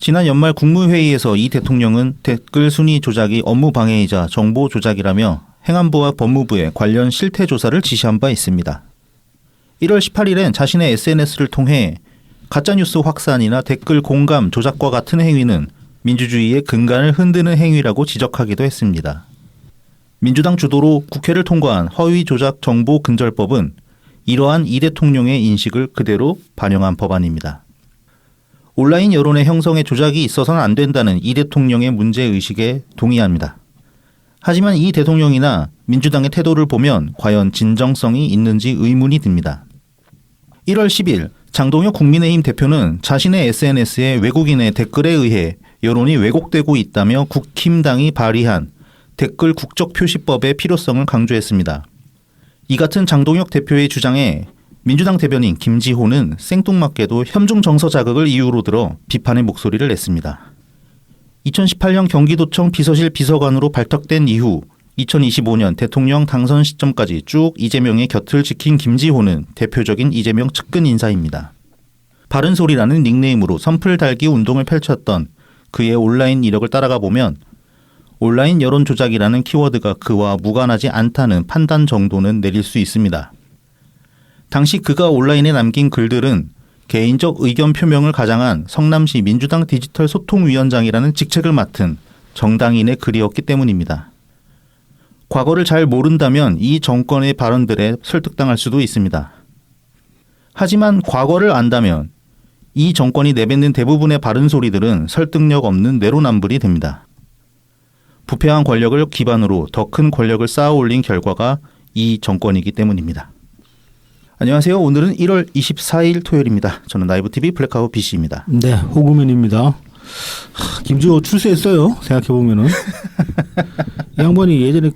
지난 연말 국무회의에서 이 대통령은 댓글 순위 조작이 업무 방해이자 정보 조작이라며 행안부와 법무부에 관련 실태 조사를 지시한 바 있습니다. 1월 18일엔 자신의 SNS를 통해 가짜뉴스 확산이나 댓글 공감 조작과 같은 행위는 민주주의의 근간을 흔드는 행위라고 지적하기도 했습니다. 민주당 주도로 국회를 통과한 허위조작 정보근절법은 이러한 이 대통령의 인식을 그대로 반영한 법안입니다. 온라인 여론의 형성에 조작이 있어서는 안 된다는 이 대통령의 문제의식에 동의합니다. 하지만 이 대통령이나 민주당의 태도를 보면 과연 진정성이 있는지 의문이 듭니다. 1월 10일 장동혁 국민의힘 대표는 자신의 SNS에 외국인의 댓글에 의해 여론이 왜곡되고 있다며 국힘당이 발의한 댓글 국적표시법의 필요성을 강조했습니다. 이 같은 장동혁 대표의 주장에 민주당 대변인 김지호는 생뚱맞게도 혐중 정서 자극을 이유로 들어 비판의 목소리를 냈습니다. 2018년 경기도청 비서실 비서관으로 발탁된 이후 2025년 대통령 당선 시점까지 쭉 이재명의 곁을 지킨 김지호는 대표적인 이재명 측근 인사입니다. 바른소리라는 닉네임으로 선풀 달기 운동을 펼쳤던 그의 온라인 이력을 따라가 보면 온라인 여론 조작이라는 키워드가 그와 무관하지 않다는 판단 정도는 내릴 수 있습니다. 당시 그가 온라인에 남긴 글들은 개인적 의견 표명을 가장한 성남시 민주당 디지털 소통위원장이라는 직책을 맡은 정당인의 글이었기 때문입니다. 과거를 잘 모른다면 이 정권의 발언들에 설득당할 수도 있습니다. 하지만 과거를 안다면 이 정권이 내뱉는 대부분의 바른 소리들은 설득력 없는 내로남불이 됩니다. 부패한 권력을 기반으로 더 큰 권력을 쌓아 올린 결과가 이 정권이기 때문입니다. 안녕하세요. 오늘은 1월 24일 토요일입니다. 저는 나이브TV 블랙하우 BC입니다. 네, 호구맨입니다. 김지호 출세했어요. 생각해보면은. 이 양반이 예전에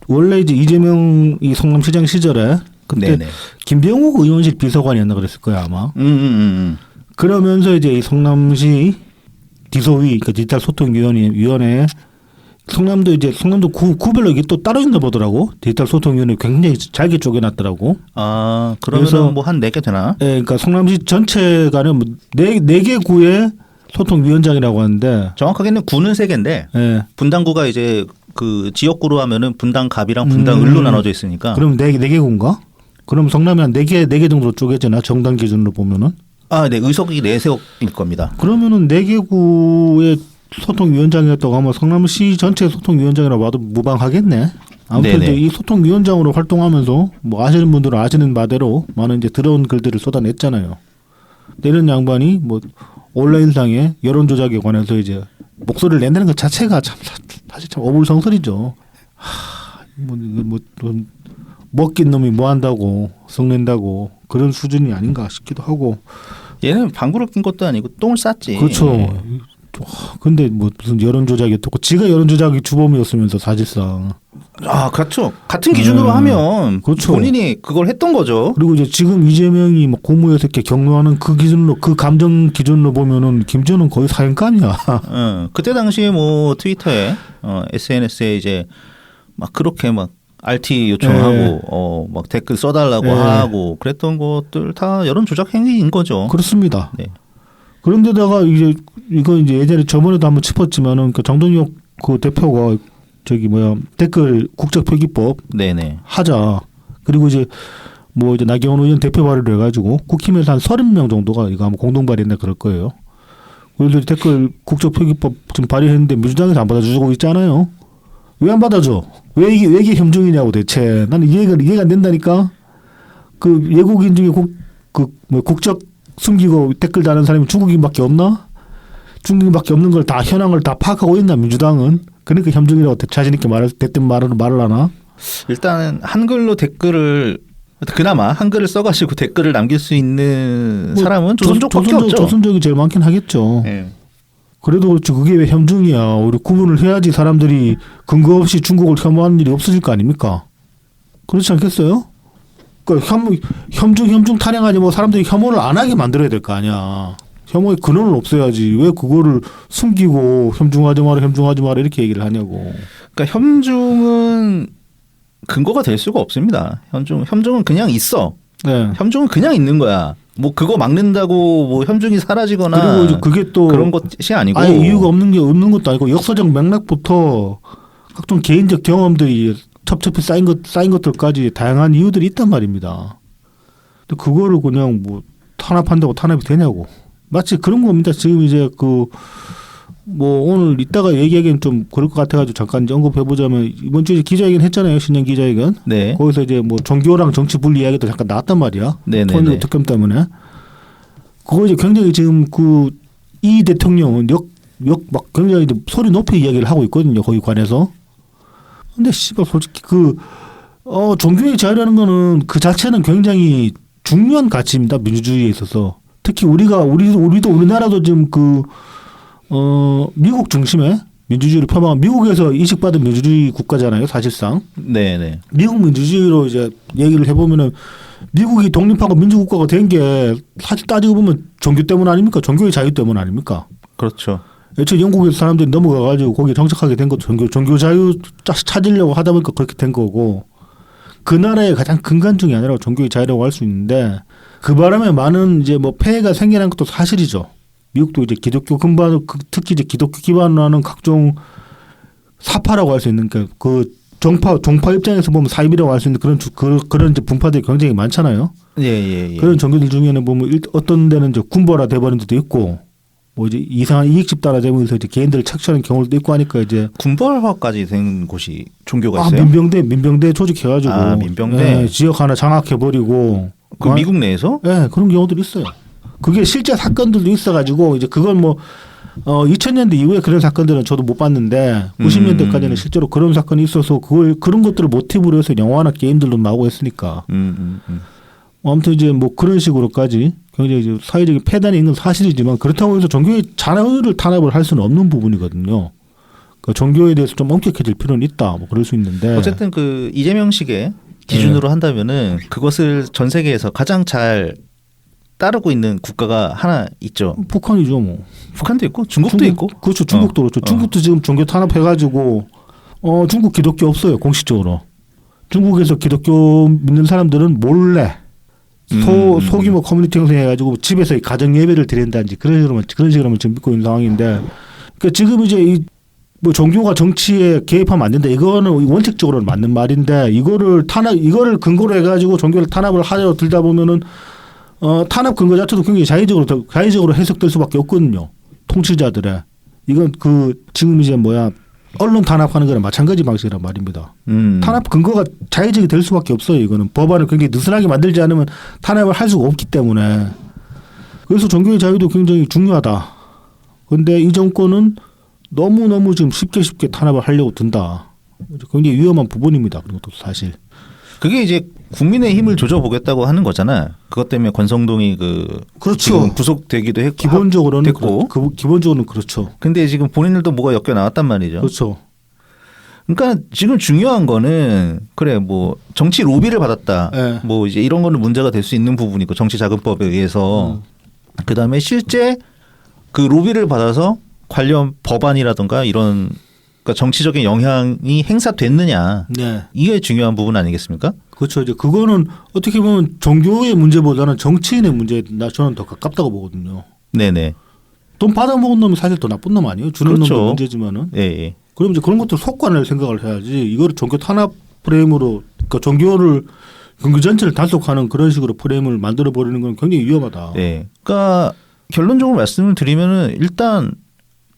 원래 이제 이재명이 성남시장 시절에 그때 네네. 김병욱 의원실 비서관이었나 그랬을 거야 아마. 그러면서 이제 이 성남시 디소위, 그러니까 디지털 소통위원회 성남도 구별로 이게 또 따로 있나 보더라고. 디지털 소통위원회 굉장히 잘게 쪼개놨더라고. 아, 그러면 뭐 한 4개 되나? 네, 그러니까 성남시 전체가는 네 개 구의 소통위원장이라고 하는데. 정확하게는 구는 3개인데. 네. 분당구가 이제 그 지역구로 하면은 분당갑이랑 분당을로 나눠져 있으니까. 그럼 네 개 구인가? 그럼 성남이 한 4개 정도 쪼개지나 정당 기준으로 보면은? 아, 네. 의석이 4석일 겁니다. 그러면은 4개 구의 소통위원장이었다고 하면 성남시 전체 소통위원장이라고 봐도 무방하겠네. 아무튼 이제 이 소통위원장으로 활동하면서 뭐 아시는 분들은 아시는 바대로 많은 이제 더러운 글들을 쏟아냈잖아요. 이런 양반이 뭐 온라인상의 여론 조작에 관해서 이제 목소리를 낸다는 것 자체가 참 사실 참 어불성설이죠. 먹긴 놈이 뭐 한다고 썩낸다고 그런 수준이 아닌가 싶기도 하고. 얘는 방구를 낀 것도 아니고 똥을 쌌지. 그렇죠. 근데 뭐 무슨 여론 조작이었고 지가 여론 조작이 주범이었으면서 사실상. 아, 그렇죠. 같은 기준으로 하면 그렇죠. 본인이 그걸 했던 거죠. 그리고 이제 지금 이재명이 뭐 고무에서 이렇게 경로하는 그 기준으로 그 감정 기준으로 보면은 김지호는 거의 사형감이야. 그때 당시에 뭐 트위터에 SNS에 이제 막 그렇게 막 RT 요청하고 막 댓글 써달라고 하고 그랬던 것들 다 여론 조작 행위인 거죠. 그렇습니다. 네. 그런데다가 이제 이거 이제 예전에 저번에도 한번 짚었지만은 그 장동혁 그 대표가 댓글 국적 표기법 네네 하자. 그리고 이제 뭐 이제 나경원 의원 대표 발의를 해가지고 국힘에서 한 30명 정도가 이거 아마 공동 발의했나 그럴 거예요. 그래서 댓글 국적 표기법 지금 발의했는데 민주당에서 안 받아주고 있잖아요. 왜 안 받아줘? 왜 이게 혐중이냐고 대체. 나는 이해가 안 된다니까. 그 외국인 중에 국적 숨기고 댓글 다는 사람이 중국인밖에 없나? 중국인밖에 없는 걸 다 현황을 다 파악하고 있나 민주당은? 그러니까 혐중이라고 자신 있게 말을 하나? 일단 한글로 댓글을 그나마 한글을 써가지고 댓글을 남길 수 있는 사람은 조선족밖에 없죠. 조선족이 제일 많긴 하겠죠. 네. 그래도 그렇지 그게 왜 혐중이야. 우리 구분을 해야지 사람들이 근거 없이 중국을 혐오하는 일이 없어질 거 아닙니까? 그렇지 않겠어요? 그러니까 혐중 타령하지 뭐 사람들이 혐오를 안 하게 만들어야 될 거 아니야. 혐오의 근원을 없애야지. 왜 그거를 숨기고 혐중하지 마라 이렇게 얘기를 하냐고. 그러니까 혐중은 근거가 될 수가 없습니다. 혐중은 그냥 있어. 네. 혐중은 그냥 있는 거야. 뭐 그거 막는다고 뭐 현중이 사라지거나 그리고 이제 그게 또 그런 것이 아니고 아예 이유가 없는 것도 아니고 역사적 맥락부터 각종 개인적 경험들이 첩첩히 쌓인 것들까지 다양한 이유들이 있단 말입니다. 근데 그거를 그냥 뭐 탄압한다고 탄압이 되냐고. 마치 그런 겁니다. 지금 이제 뭐 오늘 이따가 얘기하기엔 좀 그럴 것 같아가지고 잠깐 이제 언급해보자면 이번 주에 기자회견 했잖아요. 신년 기자회견. 네. 거기서 이제 뭐 종교랑 정치 분리 이야기도 잠깐 나왔단 말이야. 네네네. 토요일 특검 때문에. 그거 이제 굉장히 지금 이 대통령은 막 굉장히 소리 높이 이야기를 하고 있거든요. 거기 관해서. 근데 씨발 솔직히 종교의 자유라는 거는 그 자체는 굉장히 중요한 가치입니다. 민주주의에 있어서. 특히 우리도 우리나라도 지금 미국 중심의 민주주의를 표방한 미국에서 이식받은 민주주의 국가잖아요, 사실상. 네네. 미국 민주주의로 이제 얘기를 해보면은 미국이 독립하고 민주국가가 된 게 사실 따지고 보면 종교 때문 아닙니까? 종교의 자유 때문 아닙니까? 그렇죠. 애초에 영국에서 사람들이 넘어가가지고 거기에 정착하게 된 것도 종교 자유 찾으려고 하다 보니까 그렇게 된 거고 그 나라의 가장 근간 중에 하나로 종교의 자유라고 할 수 있는데 그 바람에 많은 이제 뭐 폐해가 생겨난 것도 사실이죠. 미국도 이제 기독교 근반 특히 이제 기독교 기반으로 하는 각종 사파라고 할 수 있는 종파 입장에서 보면 사입이라고 할 수 있는 그런 이제 분파들이 굉장히 많잖아요. 예. 그런 종교들 중에는 보면 어떤 데는 이제 군벌화 돼버린 데도 있고 뭐 이제 이상한 이익 집단화 되면서 이제 개인들을 착취하는 경우도 있고 하니까 이제 군벌화까지 된 곳이 종교가 있어요? 민병대 조직해가지고 민병대 지역 하나 장악해버리고 그 미국 내에서? 네, 그런 경우들이 있어요. 그게 실제 사건들도 있어가지고 이제 그걸 뭐 2000년대 이후에 그런 사건들은 저도 못 봤는데 90년대까지는 실제로 그런 사건이 있어서 그런 것들을 모티브로 해서 영화나 게임들도 나오고 했으니까. 아무튼 이제 뭐 그런 식으로까지 굉장히 이제 사회적인 폐단이 있는 사실이지만 그렇다고 해서 종교의 자유를 탄압을 할 수는 없는 부분이거든요. 그러니까 종교에 대해서 좀 엄격해질 필요는 있다. 뭐 그럴 수 있는데. 어쨌든 이재명식의 기준으로 한다면은 그것을 전 세계에서 가장 잘 따르고 있는 국가가 하나 있죠. 북한이죠, 뭐. 북한도 있고 중국도 있고. 그렇죠. 중국도 그렇죠. 중국도 지금 종교 탄압해가지고 중국 기독교 없어요, 공식적으로. 중국에서 기독교 믿는 사람들은 몰래 소규모 커뮤니티 형성해가지고 집에서 가정 예배를 드린다든지 그런 식으로만 지금 믿고 있는 상황인데, 그러니까 지금 이제 뭐 종교가 정치에 개입하면 안 된다. 이거는 원칙적으로는 맞는 말인데 이거를 근거로 해가지고 종교를 탄압을 하려 들다 보면은 탄압 근거 자체도 굉장히 자의적으로 해석될 수밖에 없거든요. 통치자들의. 이건 지금 이제 언론 탄압하는 거랑 마찬가지 방식이란 말입니다. 탄압 근거가 자의적이 될 수밖에 없어요. 이거는 법안을 굉장히 느슨하게 만들지 않으면 탄압을 할 수가 없기 때문에. 그래서 종교의 자유도 굉장히 중요하다. 그런데 이 정권은 너무너무 지금 쉽게 탄압을 하려고 든다. 굉장히 위험한 부분입니다. 그런 것도 사실. 그게 이제 국민의 힘을 조져보겠다고 하는 거잖아. 그것 때문에 권성동이 그렇죠. 지금 구속되기도 했고. 기본적으로는 기본적으로는 그렇죠. 근데 지금 본인들도 뭐가 엮여 나왔단 말이죠. 그렇죠. 그러니까 지금 중요한 거는 그래 뭐 정치 로비를 받았다. 네. 뭐 이제 이런 거는 문제가 될 수 있는 부분이고 정치자금법에 의해서 그다음에 실제 그 로비를 받아서 관련 법안이라든가 이런 그러니까 정치적인 영향이 행사됐느냐. 네. 이게 중요한 부분 아니겠습니까? 그렇죠. 이제 그거는 어떻게 보면 종교의 문제보다는 정치인의 문제에 저는 더 가깝다고 보거든요. 네네. 돈 받아먹은 놈이 사실 더 나쁜 놈 아니에요? 주는 그렇죠. 놈도 문제지만은. 예. 그럼 이제 그런 것들 속관을 생각을 해야지. 이거를 종교 탄압 프레임으로 그러니까 종교를 경기 전체를 단속하는 그런 식으로 프레임을 만들어 버리는 건 굉장히 위험하다. 네. 그러니까 결론적으로 말씀을 드리면은 일단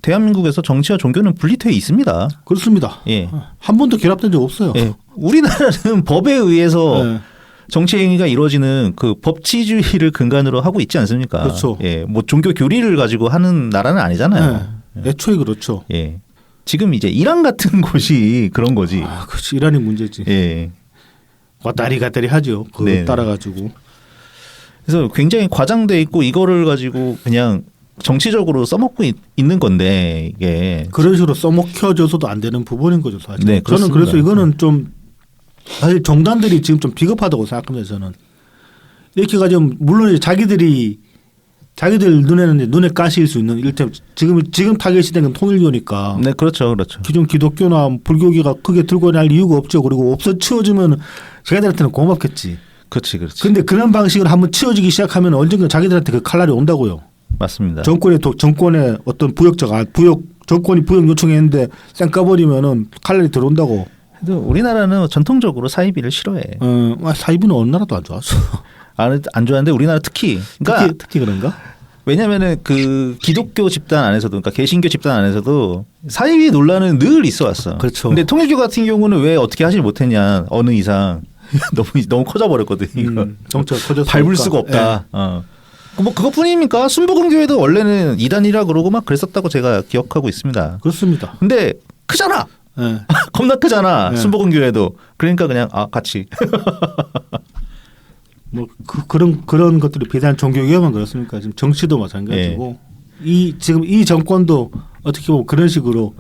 대한민국에서 정치와 종교는 분리되어 있습니다. 그렇습니다. 예. 한 번도 결합된 적 없어요. 예. 우리나라는 법에 의해서 네. 정치 행위가 이루어지는 그 법치주의를 근간으로 하고 있지 않습니까? 그렇죠. 예. 뭐 종교 교리를 가지고 하는 나라는 아니잖아요. 네. 애초에 그렇죠. 예. 지금 이제 이란 같은 곳이 그런 거지. 그렇지. 이란이 문제지. 예. 왔다리 갔다리 하죠. 그거 네. 따라가지고. 그래서 굉장히 과장돼 있고 이거를 가지고 그냥 정치적으로 써먹고 있는 건데 이게 그런 식으로 써먹혀져서도 안 되는 부분인 거죠, 사실. 네, 저는 그래서 이거는 좀 사실 정당들이 지금 좀 비겁하다고 생각합니다. 저는 이렇게 가지고 물론 자기들 눈에는 눈에 가시일 수 있는 이를테면 지금 타겟이 된 건 통일교니까. 네, 그렇죠. 기존 기독교나 불교계가 크게 들고 날 이유가 없죠. 그리고 없어 치워주면 자기들한테는 고맙겠지. 그렇지, 그렇지. 근데 그런 방식으로 한번 치워지기 시작하면 언젠가 자기들한테 그 칼날이 온다고요. 맞습니다. 정권의 어떤 정권이 부역 요청했는데 쌩 까버리면은 칼날이 들어온다고. 그래도 우리나라는 전통적으로 사이비를 싫어해. 사이비는 어느 나라도 안 좋았어. 안 좋아하는데 우리나라 특히. 그러니까 특히 그런가? 왜냐면은 그 기독교 집단 안에서도, 그러니까 개신교 집단 안에서도 사이비 논란은 늘 있어 왔어. 그렇죠. 근데 통일교 같은 경우는 왜 어떻게 하질 못했냐, 어느 이상 너무 커져 버렸거든. 이거 정치가 커졌으니까. 밟을 수가 없다. 뭐 그것뿐입니까? 순복음교회도 원래는 이단이라 그러고 막 그랬었다고 제가 기억하고 있습니다. 그렇습니다. 근데 크잖아. 예. 겁나 크잖아. 네. 순복음교회도. 그러니까 그냥 같이. 뭐 그런 것들이 비단 종교교회만 그렇습니까? 지금 정치도 마찬가지고 지금 이 정권도 어떻게 보면 그런 식으로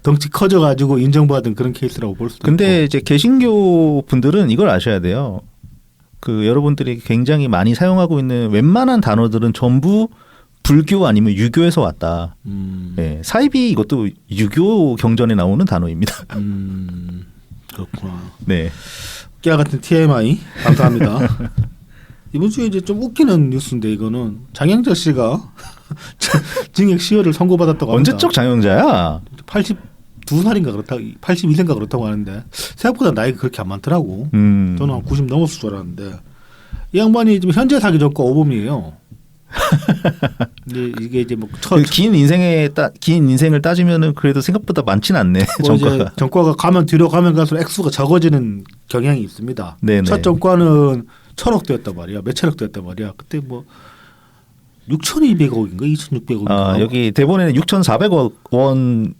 덩치 커져가지고 인정받은 그런 케이스라고 볼 수도 근데 있고. 이제 개신교 분들은 이걸 아셔야 돼요. 그 여러분들이 굉장히 많이 사용하고 있는 웬만한 단어들은 전부 불교 아니면 유교에서 왔다. 네, 사이비 이것도 유교 경전에 나오는 단어입니다. 그렇구나. 네. 깨알 같은 TMI 감사합니다. 이번 주에 이제 좀 웃기는 뉴스인데 이거는 장영자 씨가 징역 10월을 선고받았다고 합니다. 언제적 장영자야? 82살인가 그렇다, 82세인가 그렇다고 하는데 생각보다 나이가 그렇게 안 많더라고. 저는 한 90 넘었을 줄 알았는데 이 양반이 지금 현재 사기 전과 5범이에요. 근데 이게 이제 뭐 긴 인생을 따지면은 그래도 생각보다 많지는 않네. 전과가. 전과가 가면 뒤로 가면 갈수록 액수가 적어지는 경향이 있습니다. 네네. 첫 전과는 1,000억대였단 말이야. 몇천억대였단 말이야. 그때 뭐 6,200억인가 2,600억인가. 여기 대본에는 6,400억 원의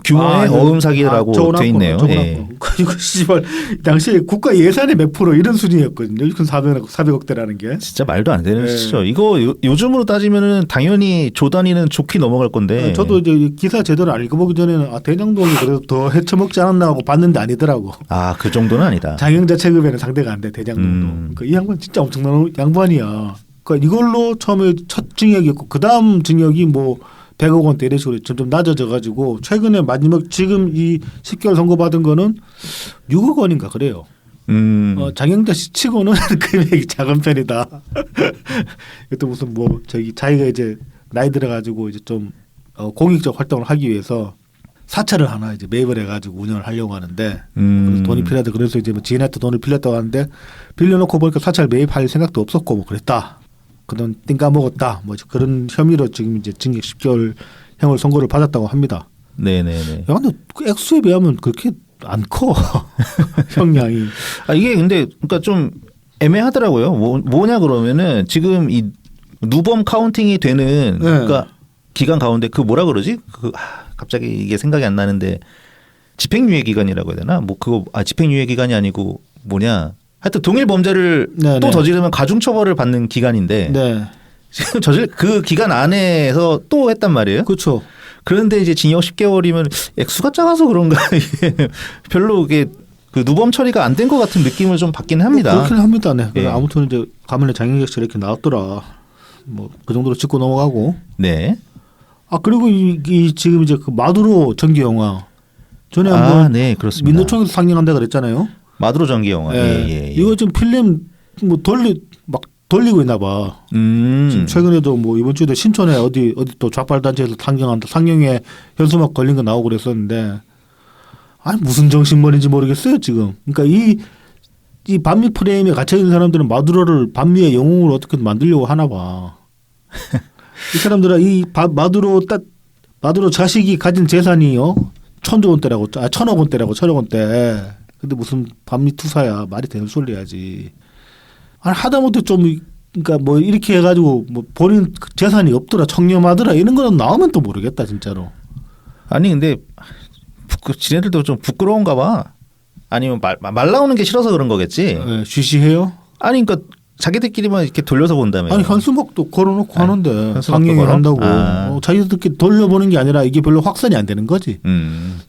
규모의 어음 사기라고 돼 있네요. 예. 그리고 씨발 당시에 국가 예산의 몇 프로 이런 수준이었거든요. 6,400억대라는 게. 진짜 말도 안 되는 네. 수죠. 이거 요즘으로 따지면은 당연히 조 단위는 좋게 넘어갈 건데. 저도 이제 기사 제대로 안 읽어보기 전에는 대장동이 그래도 더 헤쳐먹지 않았나 하고 봤는데 아니더라고. 그 정도는 아니다. 장영자 체급에는 상대가 안 돼. 대장동도. 그러니까 이 양반 진짜 엄청난 양반이야. 그러니까 이걸로 처음에 첫 징역이었고 그 다음 징역이 뭐 100억 원대 이런 식으로 점점 낮아져 가지고 최근에 마지막 지금 이 10개월 선고받은 거는 6억 원인가 그래요. 장영자 씨 치고는 금액이 작은 편이다. 이것도 무슨 뭐 자기가 이제 나이 들어 가지고 이제 좀 공익적 활동을 하기 위해서 사찰을 하나 이제 매입을 해가지고 운영을 하려고 하는데 그래서 돈이 필요하다. 그래서 이제 뭐 지인한테 돈을 빌렸다고 하는데 빌려놓고 보니까 사찰 매입할 생각도 없었고 뭐 그랬다. 그돈 띵 까먹었다. 뭐 그런 혐의로 지금 이제 징역 10개월 형을 선고를 받았다고 합니다. 네네네. 야, 근데 그 액수에 비하면 그렇게 안 커. 형량이. 이게 근데 그러니까 좀 애매하더라고요. 뭐냐 그러면은 지금 이 누범 카운팅이 되는 그러니까 기간 가운데 그 뭐라 그러지? 갑자기 이게 생각이 안 나는데 집행유예 기간이라고 해야 되나? 뭐 그거 집행유예 기간이 아니고 뭐냐? 하여튼 동일 범죄를 또 저지르면 가중처벌을 받는 기간인데 지금 그 기간 안에서 또 했단 말이에요. 그렇죠. 그런데 이제 징역 10개월이면 액수가 작아서 그런가 별로 이게 그 누범 처리가 안 된 것 같은 느낌을 좀 받기는 합니다. 그렇긴 합니다. 네. 예. 아무튼 이제 가문에 장영자 씨 이렇게 나왔더라. 뭐 그 정도로 짚고 넘어가고. 네. 그리고 이 지금 이제 그 마두로 전기 영화 전에 한번 네, 그렇습니다. 민노총에서 상영한다 그랬잖아요. 마두로 전기 영화. 예. 이거 지금 필름 뭐 돌리고 있나 봐. 지금 최근에도 뭐 이번 주에도 신촌에 어디 또 좌빨 단체에서 상영에 현수막 걸린 거 나오고 그랬었는데 무슨 정신머리인지 모르겠어요 지금. 그러니까 이 반미 프레임에 갇혀 있는 사람들은 마두로를 반미의 영웅으로 어떻게 만들려고 하나 봐. 이 사람들은 마두로 자식이 가진 재산이 1,000억 원대라고. 근데 무슨 반미 투사야. 말이 되는 소리 해야지. 하다못해 좀 그러니까 뭐 이렇게 해가지고 뭐 본인 재산이 없더라 청렴하더라 이런 거는 나오면 또 모르겠다 진짜로. 아니 근데 지네들도 좀 부끄러운가 봐. 아니면 말 나오는 게 싫어서 그런 거겠지. 네, 쉬쉬해요? 아니 그러니까 자기들끼리만 이렇게 돌려서 본다며. 아니 현수막도 걸어놓고 하는데 상영을 한다고. 자기들끼리 돌려보는 게 아니라 이게 별로 확산이 안 되는 거지.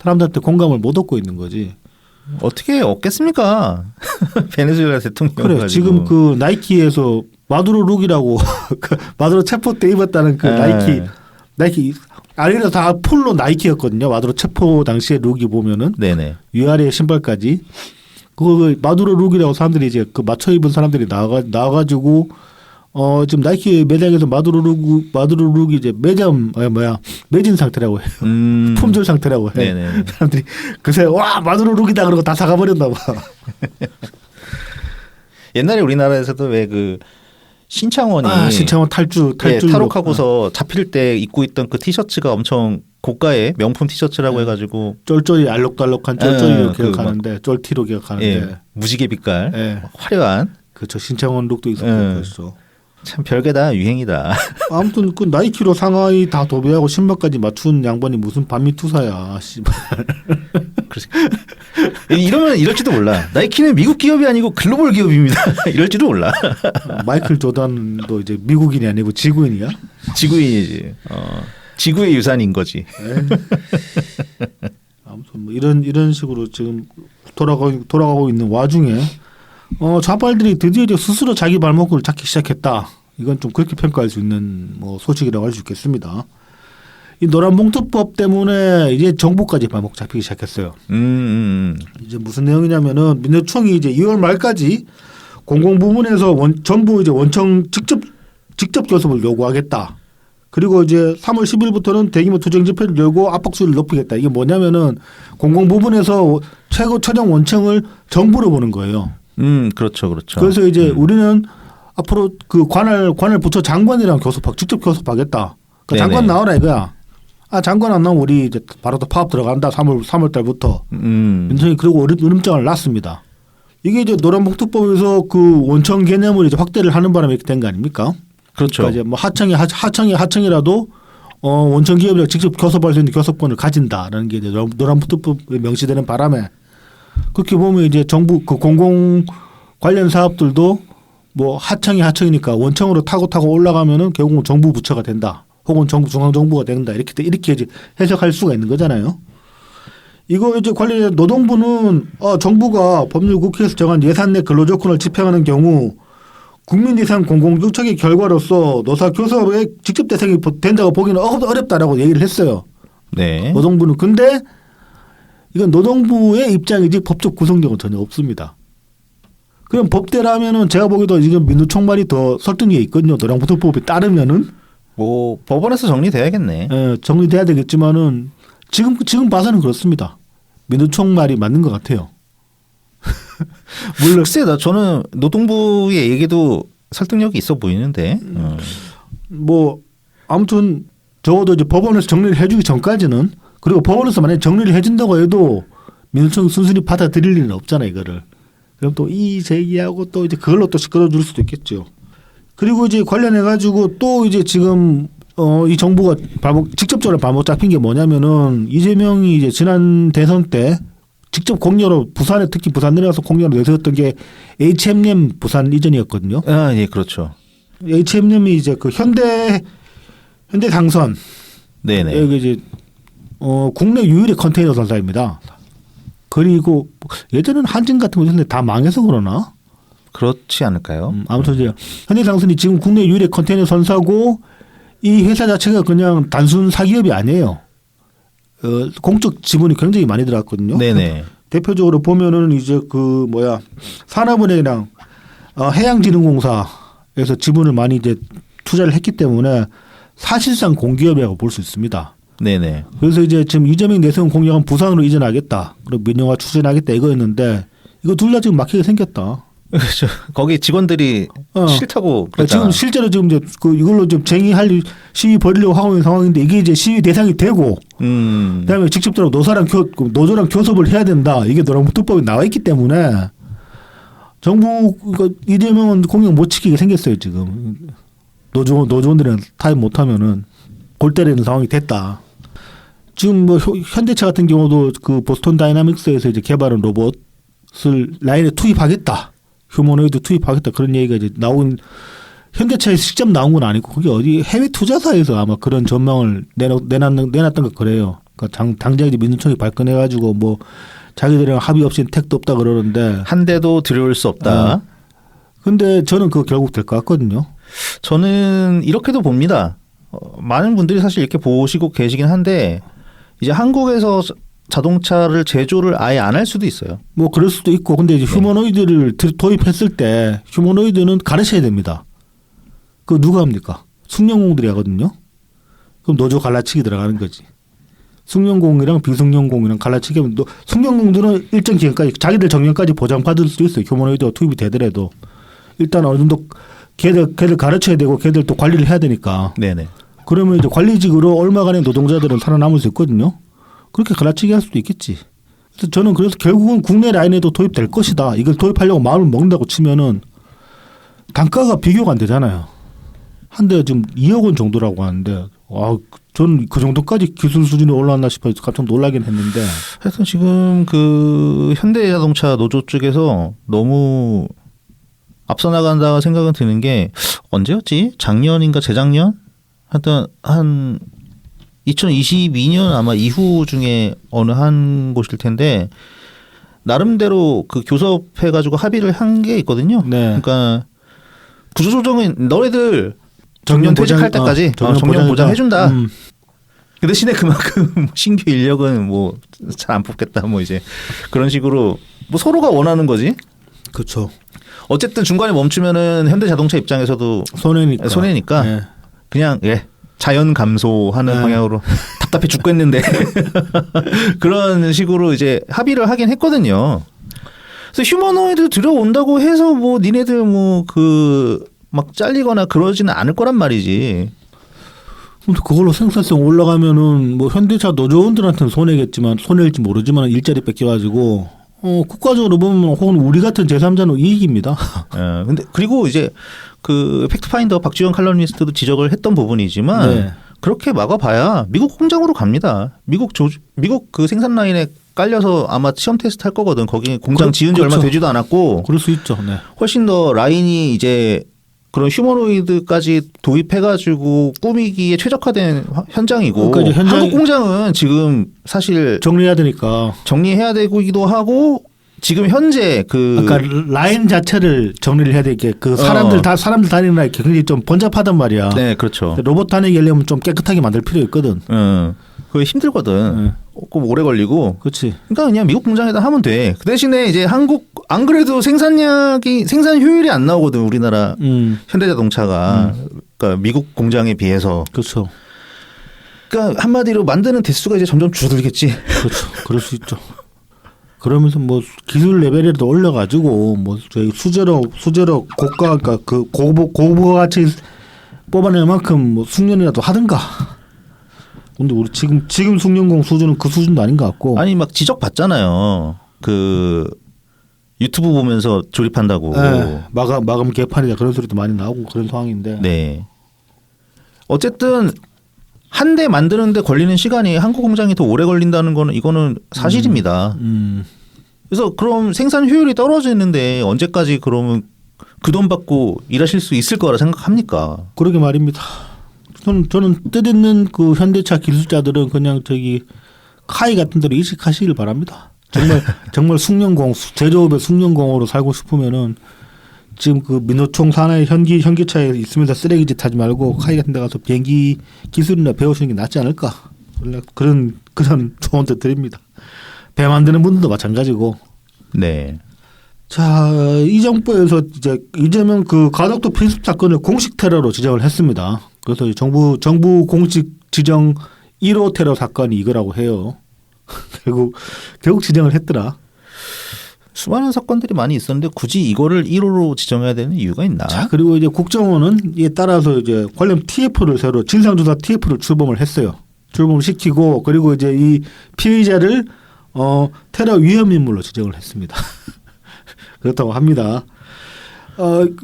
사람들한테 공감을 못 얻고 있는 거지. 어떻게 얻겠습니까? 베네수엘라 대통령. 그래 지금 그 나이키에서 마두로 룩이라고 마두로 체포 때 입었다는 그 나이키 아래로 다 풀로 나이키였거든요. 마두로 체포 당시의 룩이 보면은 네네. 위아래 신발까지 그 마두로 룩이라고 사람들이 이제 그 맞춰 입은 사람들이 나와가지고 지금 나이키 매장에서 마두로 룩이 이제 매진 상태라고 해요. 품절 상태라고 해. 네네. 사람들이 그새 와 마두로 룩이다 그러고 다 사가 버렸나 봐. 옛날에 우리나라에서도 왜 그 신창원이 신창원 탈주 탈옥하고서 잡힐 때 입고 있던 그 티셔츠가 엄청 고가의 명품 티셔츠라고 해가지고 쫄쫄이 알록달록한 쫄쫄이로 기억하는데 쫄티로 기억하는데 예, 무지개 빛깔 화려한 그렇죠. 신창원 룩도 있었고 그랬어. 참 별게 다 유행이다. 아무튼 그 나이키로 상하이 다 도배하고 신발까지 맞춘 양반이 무슨 반미투사야. 씨발. 이러면 이럴지도 몰라. 나이키는 미국 기업이 아니고 글로벌 기업입니다. 이럴지도 몰라. 마이클 조던도 이제 미국인이 아니고 지구인이야? 지구인이지. 지구의 유산인 거지. 아무튼 뭐 이런 식으로 지금 돌아가고 있는 와중에 좌빨들이 드디어 이제 스스로 자기 발목을 잡기 시작했다. 이건 좀 그렇게 평가할 수 있는 뭐 소식이라고 할 수 있겠습니다. 이 노란봉투법 때문에 이제 정부까지 발목 잡히기 시작했어요. 이제 무슨 내용이냐면은 민주총이 이제 2월 말까지 공공부문에서 전부 이제 원청 직접 교섭을 요구하겠다. 그리고 이제 3월 10일부터는 대규모 투쟁 집회를 열고 압박수를 높이겠다. 이게 뭐냐면은 공공부문에서 최종 원청을 정부로 보는 거예요. 그렇죠. 그래서 이제 우리는 앞으로 그 관할 부처 장관이랑 직접 교섭하겠다. 그러니까 장관 나오라 이거야. 장관 안 나오면 우리 이제 바로 또 파업 들어간다. 3월 달부터. 민주당이 그리고 으름장을 놨습니다. 이게 이제 노란봉투법에서 그 원청 개념을 이제 확대를 하는 바람에 이렇게 된 거 아닙니까? 그렇죠. 그러니까 이제 뭐 하청이라도 원청 기업이랑 직접 교섭할 수 있는 교섭권을 가진다라는 게 이제 노란봉투법에 명시되는 바람에 그렇게 보면 이제 정부 그 공공 관련 사업들도 뭐 하청이니까 원청으로 타고 올라가면은 결국은 정부 부처가 된다. 혹은 중앙 정부가 된다. 이렇게 이제 해석할 수가 있는 거잖아요. 이거 이제 관련 노동부는 정부가 법률국회에서 정한 예산 내 근로조건을 집행하는 경우 국민 예산 공공정책의 결과로서 노사 교섭에 직접 대상이 된다고 보기는 어렵다라고 얘기를 했어요. 네. 노동부는 근데 이건 노동부의 입장이지 법적 구성력은 전혀 없습니다. 그럼 법대로하면은 제가 보기에도 지금 민주총말이 더 설득력이 있거든요. 노란봉투법에 따르면은 뭐 법원에서 정리돼야겠네. 정리돼야 되겠지만은 지금 봐서는 그렇습니다. 민주총말이 맞는 것 같아요. 물론 글쎄 저는 노동부의 얘기도 설득력이 있어 보이는데. 뭐 아무튼 적어도 이제 법원에서 정리를 해주기 전까지는 그리고 법원에서 만약에 정리를 해준다고 해도 민주총이 순순히 받아들일 일은 없잖아요, 이거를. 그럼 또 이 제기하고 또 이제 그걸로 또 시끄러워 줄 수도 있겠죠. 그리고 이제 관련해 가지고 또 이제 지금 이 정부가 직접적으로 발목 잡힌 게 뭐냐면은 이재명이 이제 지난 대선 때 직접 공여로 부산에 특히 부산 내려가서 공여로 내세웠던 게 H&M 부산 이전이었거든요. 예, 그렇죠. H&M이 이제 그 현대 당선. 네네. 여기 이제 국내 유일의 컨테이너 선사입니다. 그리고 예전에는 한진 같은 거 있었는데 다 망해서 그러나? 그렇지 않을까요? 아무튼 이제 현대상선이 지금 국내 유일의 컨테이너 선사고 이 회사 자체가 그냥 단순 사기업이 아니에요. 공적 지분이 굉장히 많이 들어갔거든요. 네네. 대표적으로 보면은 이제 산업은행이랑 해양진흥공사에서 지분을 많이 이제 투자를 했기 때문에 사실상 공기업이라고 볼 수 있습니다. 네네. 그래서 이제 지금 이재명이 내세운 공약은 부산으로 이전하겠다. 그리고 민영화 추진하겠다 이거였는데 이거 둘 다 지금 막히게 생겼다. 그렇죠. 거기 직원들이 싫다고 그랬잖아. 지금 실제로 지금 이제 이걸로 좀 쟁의할 시위 벌이려고 하고 있는 상황인데 이게 이제 시위 대상이 되고 그다음에 직접적으로 노조랑 교섭을 해야 된다. 이게 노란봉투법에 나와 있기 때문에 정부 이재명은 공약 못 지키게 생겼어요 지금. 노조원들은 타협 못하면은 골 때리는 상황이 됐다. 지금 뭐 현대차 같은 경우도 그 보스턴 다이나믹스에서 이제 개발한 로봇을 라인에 투입하겠다. 휴머노이드 투입하겠다. 그런 얘기가 이제 현대차에서 직접 나온 건 아니고 그게 어디 해외 투자사에서 아마 그런 전망을 내놨던 거 그래요. 그러니까 당장 이제 민주총이 발끈해가지고 뭐 자기들이랑 합의 없이는 택도 없다 그러는데 한 대도 들여올 수 없다. 근데 저는 그거 결국 될 것 같거든요. 저는 이렇게도 봅니다. 많은 분들이 사실 이렇게 보시고 계시긴 한데 이제 한국에서 자동차를 제조를 아예 안 할 수도 있어요. 뭐 그럴 수도 있고 근데 이제 휴머노이드를 도입했을 때 휴머노이드는 가르쳐야 됩니다. 그 누가 합니까? 숙련공들이 하거든요. 그럼 노조 갈라치기 들어가는 거지. 숙련공이랑 비숙련공이랑 갈라치기 하면 숙련공들은 일정 기간까지 자기들 정년까지 보장받을 수 있어요. 휴머노이드가 투입이 되더라도 일단 어느 정도 걔들 가르쳐야 되고 걔들 또 관리를 해야 되니까. 네네. 그러면 이제 관리직으로 얼마간의 노동자들은 살아남을 수 있거든요. 그렇게 갈라치기 할 수도 있겠지. 그래서 저는 그래서 결국은 국내 라인에도 도입될 것이다. 이걸 도입하려고 마음을 먹는다고 치면은 단가가 비교가 안 되잖아요. 한 대 지금 2억 원 정도라고 하는데, 저는 그 정도까지 기술 수준이 올라왔나 싶어서 깜짝 놀라긴 했는데. 하여튼 지금 그 현대자동차 노조 쪽에서 너무 앞서 나간다 생각은 드는 게 언제였지? 작년인가 재작년? 하여튼 한 2022년 아마 이후 중에 어느 한 곳일 텐데 나름대로 그 교섭해가지고 합의를 한 게 있거든요. 네. 그러니까 구조조정은 너네들 정년 퇴직할 때까지 정년 보장 해준다. 그 대신에 그만큼 신규 인력은 뭐 잘 안 뽑겠다. 뭐 이제 그런 식으로 뭐 서로가 원하는 거지. 그렇죠. 어쨌든 중간에 멈추면은 현대자동차 입장에서도 손해니까 네. 그냥 자연 감소하는 방향으로 답답해 죽겠는데 그런 식으로 이제 합의를 하긴 했거든요. 그래서 휴머노이드 들어온다고 해서 뭐 니네들 뭐 그 막 잘리거나 그러지는 않을 거란 말이지. 근데 그걸로 생산성 올라가면은 뭐 현대차 노조원들한테는 손해겠지만 손해일지 모르지만 일자리 뺏겨가지고 국가적으로 보면 혹은 우리 같은 제3자는 이익입니다. 근데 그리고 이제 그 팩트파인더 박지원 칼럼니스트도 지적을 했던 부분이지만 네. 그렇게 막아봐야 미국 공장으로 갑니다. 미국 그 생산 라인에 깔려서 아마 시험 테스트 할 거거든. 거기 공장 지은 지 그렇죠. 얼마 되지도 않았고 그럴 수 있죠. 네. 훨씬 더 라인이 이제 그런 휴머노이드까지 도입해가지고 꾸미기에 최적화된 현장이고 그러니까 이제 한국 공장은 지금 사실 정리해야 되니까. 정리해야 되기도 하고 지금 현재 그러니까 라인 자체를 정리를 해야 되게 그 사람들 다니는 라인 굉장히 좀 번잡하단 말이야. 네, 그렇죠. 로봇 다니게 하려면 좀 깨끗하게 만들 필요 있거든. 그게 힘들거든. 조금 오래 걸리고. 그렇지. 그러니까 그냥 미국 공장에다 하면 돼. 그 대신에 이제 한국 안 그래도 생산 효율이 안 나오거든. 우리나라 현대자동차가. 그러니까 미국 공장에 비해서. 그렇죠. 그러니까 한마디로 만드는 대수가 이제 점점 줄어들겠지. 그렇죠. 그럴 수 있죠. 그러면서 뭐 기술 레벨이라도 올려가지고 뭐 저희 수제로 고가 그러니까 그 고부가 가치 뽑아낼 만큼 뭐 숙련이라도 하든가. 근데 우리 지금 숙련공 수준은 그 수준도 아닌 것 같고. 아니 막 지적 받잖아요. 그 유튜브 보면서 조립한다고. 네, 마감 개판이다 그런 소리도 많이 나오고 그런 상황인데. 네. 어쨌든 한 대 만드는데 걸리는 시간이 한국 공장이 더 오래 걸린다는 거는 이거는 사실입니다. 그래서 그럼 생산 효율이 떨어지는데 언제까지 그러면 그 돈 받고 일하실 수 있을 거라 생각합니까? 그러게 말입니다. 저는 뜻있는 그 현대차 기술자들은 그냥 저기 카이 같은 데로 이직하시길 바랍니다. 정말 숙련공 제조업의 숙련공으로 살고 싶으면은 지금 그 민노총 산하의 현기차에 있으면서 쓰레기짓 하지 말고 카이 같은 데 가서 비행기 기술이나 배우시는 게 낫지 않을까. 그런 조언도 드립니다. 배 만드는 분들도 마찬가지고. 네. 자, 이 정부에서 이제 이재명 그 가덕도 필습 사건을 공식 테러로 지정을 했습니다. 그래서 정부 공식 지정 1호 테러 사건이 이거라고 해요. 결국 지정을 했더라. 수많은 사건들이 많이 있었는데 굳이 이거를 1호로 지정해야 되는 이유가 있나? 자, 그리고 이제 국정원은 이에 따라서 이제 관련 TF를 새로 진상조사 TF를 출범을 했어요. 출범을 시키고 그리고 이제 이 피의자를 테러 위험 인물로 지정을 했습니다. 그렇다고 합니다.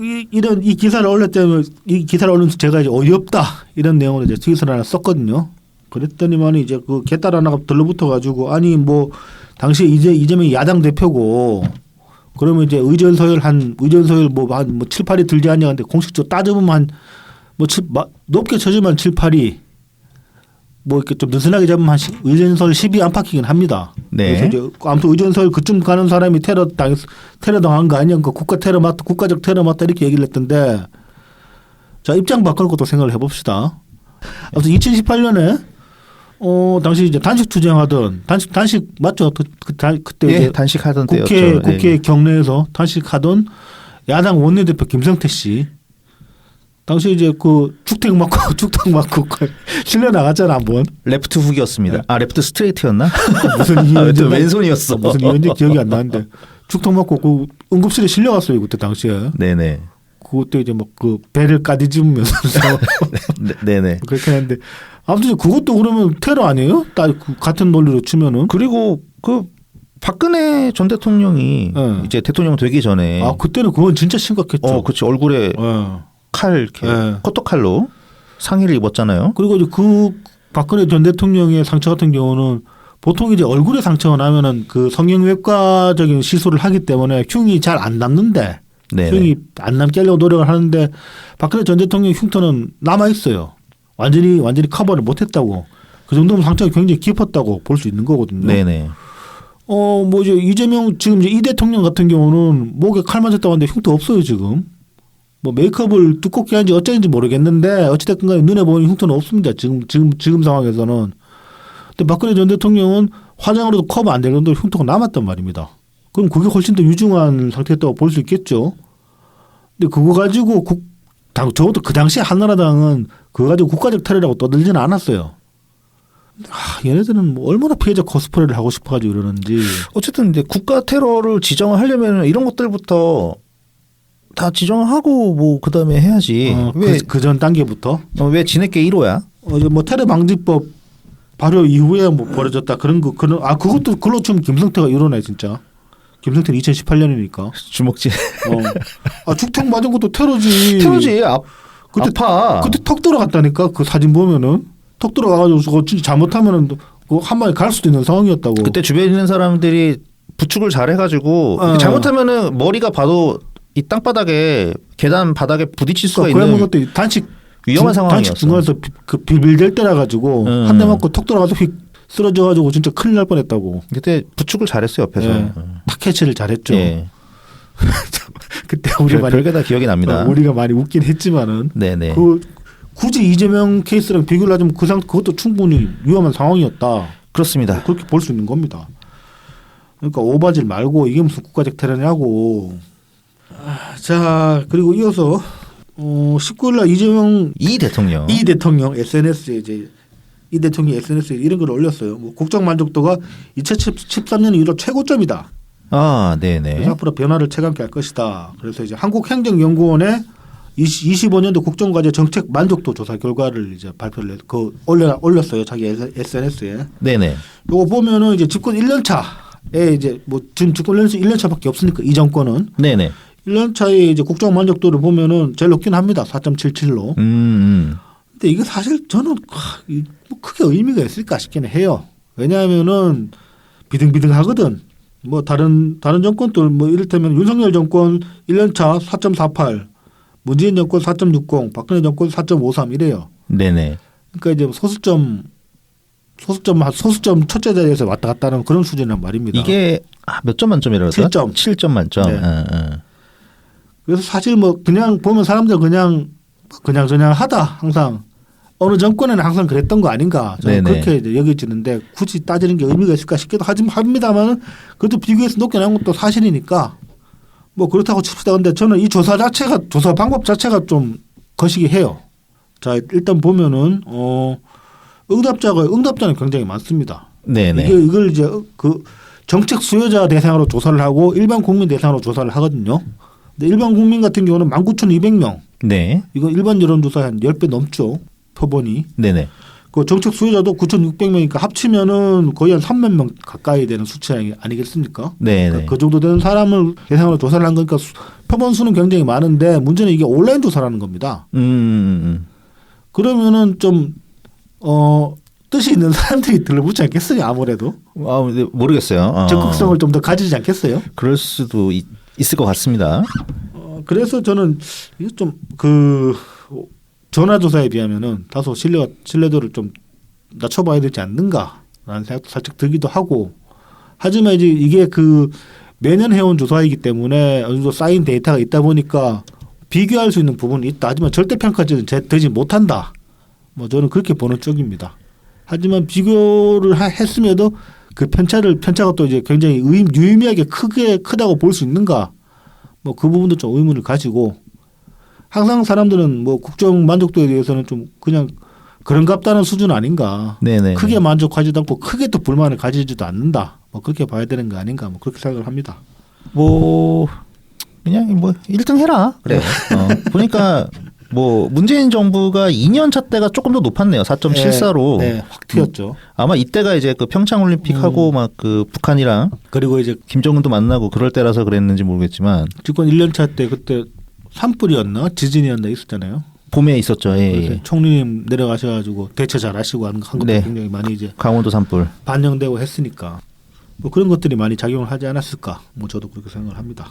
이 기사를 올렸다면 이 기사를 올리면서 제가 이제 어이없다 이런 내용으로 이제 트윗을 하나 썼거든요. 그랬더니만 이제 그 개딸 하나가 들러붙어 가지고 아니 뭐 당시에 이재명이 야당 대표고 그러면 이제 의전 서열 한 7, 8이 들지 않냐 근데 공식적으로 따져보면 높게 쳐주면 7, 8이 뭐 이렇게 좀 느슨하게 잡으면 의전 서열 10이 안팎이긴 합니다. 네. 그래서 이제 아무튼 의전 서열 그쯤 가는 사람이 테러 당한 거 아니야? 그 국가적 테러 맞다 이렇게 얘기를 했던데 자 입장 바꾸는 것도 생각을 해봅시다. 아무튼 2018년에 당시 이제 단식 투쟁하던 단식 맞죠? 그때 예, 이제 단식하던 국회 때였죠. 국회 예. 경내에서 단식하던 야당 원내대표 김성태 씨. 당시 이제 그 죽택 맞고 실려 나갔잖아 한번. 레프트 훅이었습니다. 네. 아 레프트 스트레이트였나? 무슨 아, 이유인지 왼손이었어. 무슨 이유인지 기억이 안 나는데 죽택 맞고 그 응급실에 실려갔어요 그때 당시에. 네네. 그때 이제 막 그 배를 까디집으면서 네네. 그렇게 했는데 아무튼 그것도 그러면 테러 아니에요? 딱 그 같은 논리로 치면은. 그리고 그 박근혜 전 대통령이 네. 이제 대통령 되기 전에 아 그때는 그건 진짜 심각했죠. 그렇지 얼굴에 예. 칼 이렇게 네. 커터칼로 상의를 입었잖아요. 그리고 이제 그 박근혜 전 대통령의 상처 같은 경우는 보통 이제 얼굴에 상처가 나면은 그 성형외과적인 시술을 하기 때문에 흉이 잘 안 남는데 네네. 흉이 안 남게 하려고 노력을 하는데 박근혜 전 대통령 흉터는 남아 있어요. 완전히 커버를 못했다고. 그 정도면 상처가 굉장히 깊었다고 볼 수 있는 거거든요. 네네. 뭐 이제 이재명 지금 이제 이 대통령 같은 경우는 목에 칼 맞았다고 하는데 흉터 없어요 지금. 뭐 메이크업을 두껍게 한지 어쩐지 모르겠는데 어찌됐든 간에 눈에 보이는 흉터는 없습니다. 지금 상황에서는. 근데 박근혜 전 대통령은 화장으로도 커버 안 될 정도로 흉터가 남았단 말입니다. 그럼 그게 훨씬 더 유중한 상태였다고 볼 수 있겠죠. 근데 그거 가지고 적어도 그 당시에 한나라당은 그거 가지고 국가적 테러라고 떠들지는 않았어요. 얘네들은 뭐 얼마나 피해자 코스프레를 하고 싶어가지고 이러는지. 어쨌든 이제 국가 테러를 지정을 하려면 이런 것들부터 다 지정하고 뭐 그다음에 해야지. 왜 그전 단계부터 왜 지네께 1호야? 이제 뭐 테러 방지법 발효 이후에 뭐 벌어졌다 그런 그것도 글로 치면 김성태가 이러네 진짜. 김성태는 2018년이니까. 주먹질. 죽택 맞은 것도 테러지. 테러지. 그때 아파. 그때 턱 들어갔다니까 그 사진 보면은 턱 들어가가지고 저거 진짜 잘못하면은 한 방에 갈 수도 있는 상황이었다고. 그때 주변에 있는 사람들이 부축을 잘 해가지고 잘못하면은 머리가 봐도 이 땅바닥에 계단 바닥에 부딪힐 수가 있는 그때 단식 위험한 상황이었어. 단식 중간에서 그 빌빌댈 때라 가지고 한 대 맞고 턱 들어가서 휙 쓰러져가지고 진짜 큰일 날 뻔했다고. 그때 부축을 잘했어 옆에서. 타켓을 잘했죠. 예. 그때 우리 별게 다 기억이 납니다. 우리가 많이 웃긴 했지만은. 네네. 굳이 이재명 케이스랑 비교를 하자면 그것도 충분히 위험한 상황이었다. 그렇습니다. 그렇게 볼 수 있는 겁니다. 그러니까 오바질 말고 이게 무슨 국가적 테러냐고. 자 그리고 이어서 19일 날 이재명 이 대통령 SNS에 이제 이 대통령이 SNS에 이런 걸 올렸어요. 뭐 국정 만족도가 2013년 이후로 최고점이다. 아, 네네. 그래서 앞으로 변화를 체감케 할 것이다. 그래서 이제 한국행정연구원의 25년도 국정과제 정책 만족도 조사 결과를 이제 발표를 올렸어요. 자기 SNS에. 네네. 요거 보면은 이제 집권 1년 차에 이제 뭐 지금 집권 1년 차밖에 없으니까 이 정권은 네네. 1년 차에 이제 국정 만족도를 보면은 제일 높긴 합니다. 4.77로. 근데 이게 사실 저는 뭐 크게 의미가 있을까 싶기는 해요. 왜냐하면은 비등비등하거든. 뭐 다른 정권들 뭐 이를테면 윤석열 정권 1년 차 4.48, 문재인 정권 4.60, 박근혜 정권 4.53 이래요. 네네. 그러니까 이제 소수점 첫째 자리에서 왔다 갔다 하는 그런 수준이란 말입니다. 이게 몇 점 만점이라고 했어요? 7점. 7점 만점. 네. 그래서 사실 뭐 그냥 보면 사람들 그냥 하다 항상 어느 정권에는 항상 그랬던 거 아닌가 저는 네네. 그렇게 이제 여겨지는데 굳이 따지는 게 의미가 있을까 싶기도 합니다만 그래도 비교해서 높게 나온 것도 사실이니까 뭐 그렇다고 칩시다. 근데 저는 이 조사 방법 자체가 좀 거시기 해요. 자 일단 보면은 응답자는 굉장히 많습니다. 네네. 이걸 이제 그 정책 수요자 대상으로 조사를 하고 일반 국민 대상으로 조사를 하거든요. 근데 일반 국민 같은 경우는 19,200명. 네. 이건 일반 여론조사의 한 10배 넘죠. 표본이. 네네. 그 정책 수요자도 9,600명이니까 합치면은 거의 한 3만 명 가까이 되는 수치 아니겠습니까? 네네. 그러니까 그 정도 되는 사람을 대상으로 조사를 한 거니까 표본 수는 굉장히 많은데 문제는 이게 온라인 조사라는 겁니다. 그러면은 좀 뜻이 있는 사람들이 들러붙지 않겠어요? 아무래도. 근데 모르겠어요. 적극성을 좀 더 가지지 않겠어요? 그럴 수도 있을 것 같습니다. 그래서 저는 이게 좀 전화조사에 비하면은 다소 신뢰도를 좀 낮춰봐야 되지 않는가라는 생각도 살짝 들기도 하고 하지만 이제 이게 매년 해온 조사이기 때문에 어느 정도 쌓인 데이터가 있다 보니까 비교할 수 있는 부분이 있다. 하지만 절대 평가는 되지 못한다. 뭐 저는 그렇게 보는 쪽입니다. 하지만 비교를 했음에도 그 편차가 또 이제 굉장히 유의미하게 크다고 볼 수 있는가? 뭐 그 부분도 좀 의문을 가지고 항상 사람들은 뭐 국정 만족도에 대해서는 좀 그냥 그런갑다는 수준 아닌가. 네네. 크게 만족하지도 않고 크게 또 불만을 가지지도 않는다. 뭐 그렇게 봐야 되는 거 아닌가. 뭐 그렇게 생각을 합니다. 뭐 그냥 뭐 1등 해라. 그래. 보니까 뭐 문재인 정부가 2년 차 때가 조금 더 높았네요. 4.74로. 네, 확 튀었죠. 아마 이때가 이제 그 평창 올림픽 하고 막 그 북한이랑 그리고 이제 김정은도 만나고 그럴 때라서 그랬는지 모르겠지만 집권 1년 차 때 그때 산불이었나 지진이었나 있었잖아요. 봄에 있었죠. 예. 총리님 내려가셔가지고 대처 잘하시고 하는 것도 네. 굉장히 많이 이제 강원도 산불. 반영되고 했으니까 뭐 그런 것들이 많이 작용을 하지 않았을까. 뭐 저도 그렇게 생각을 합니다.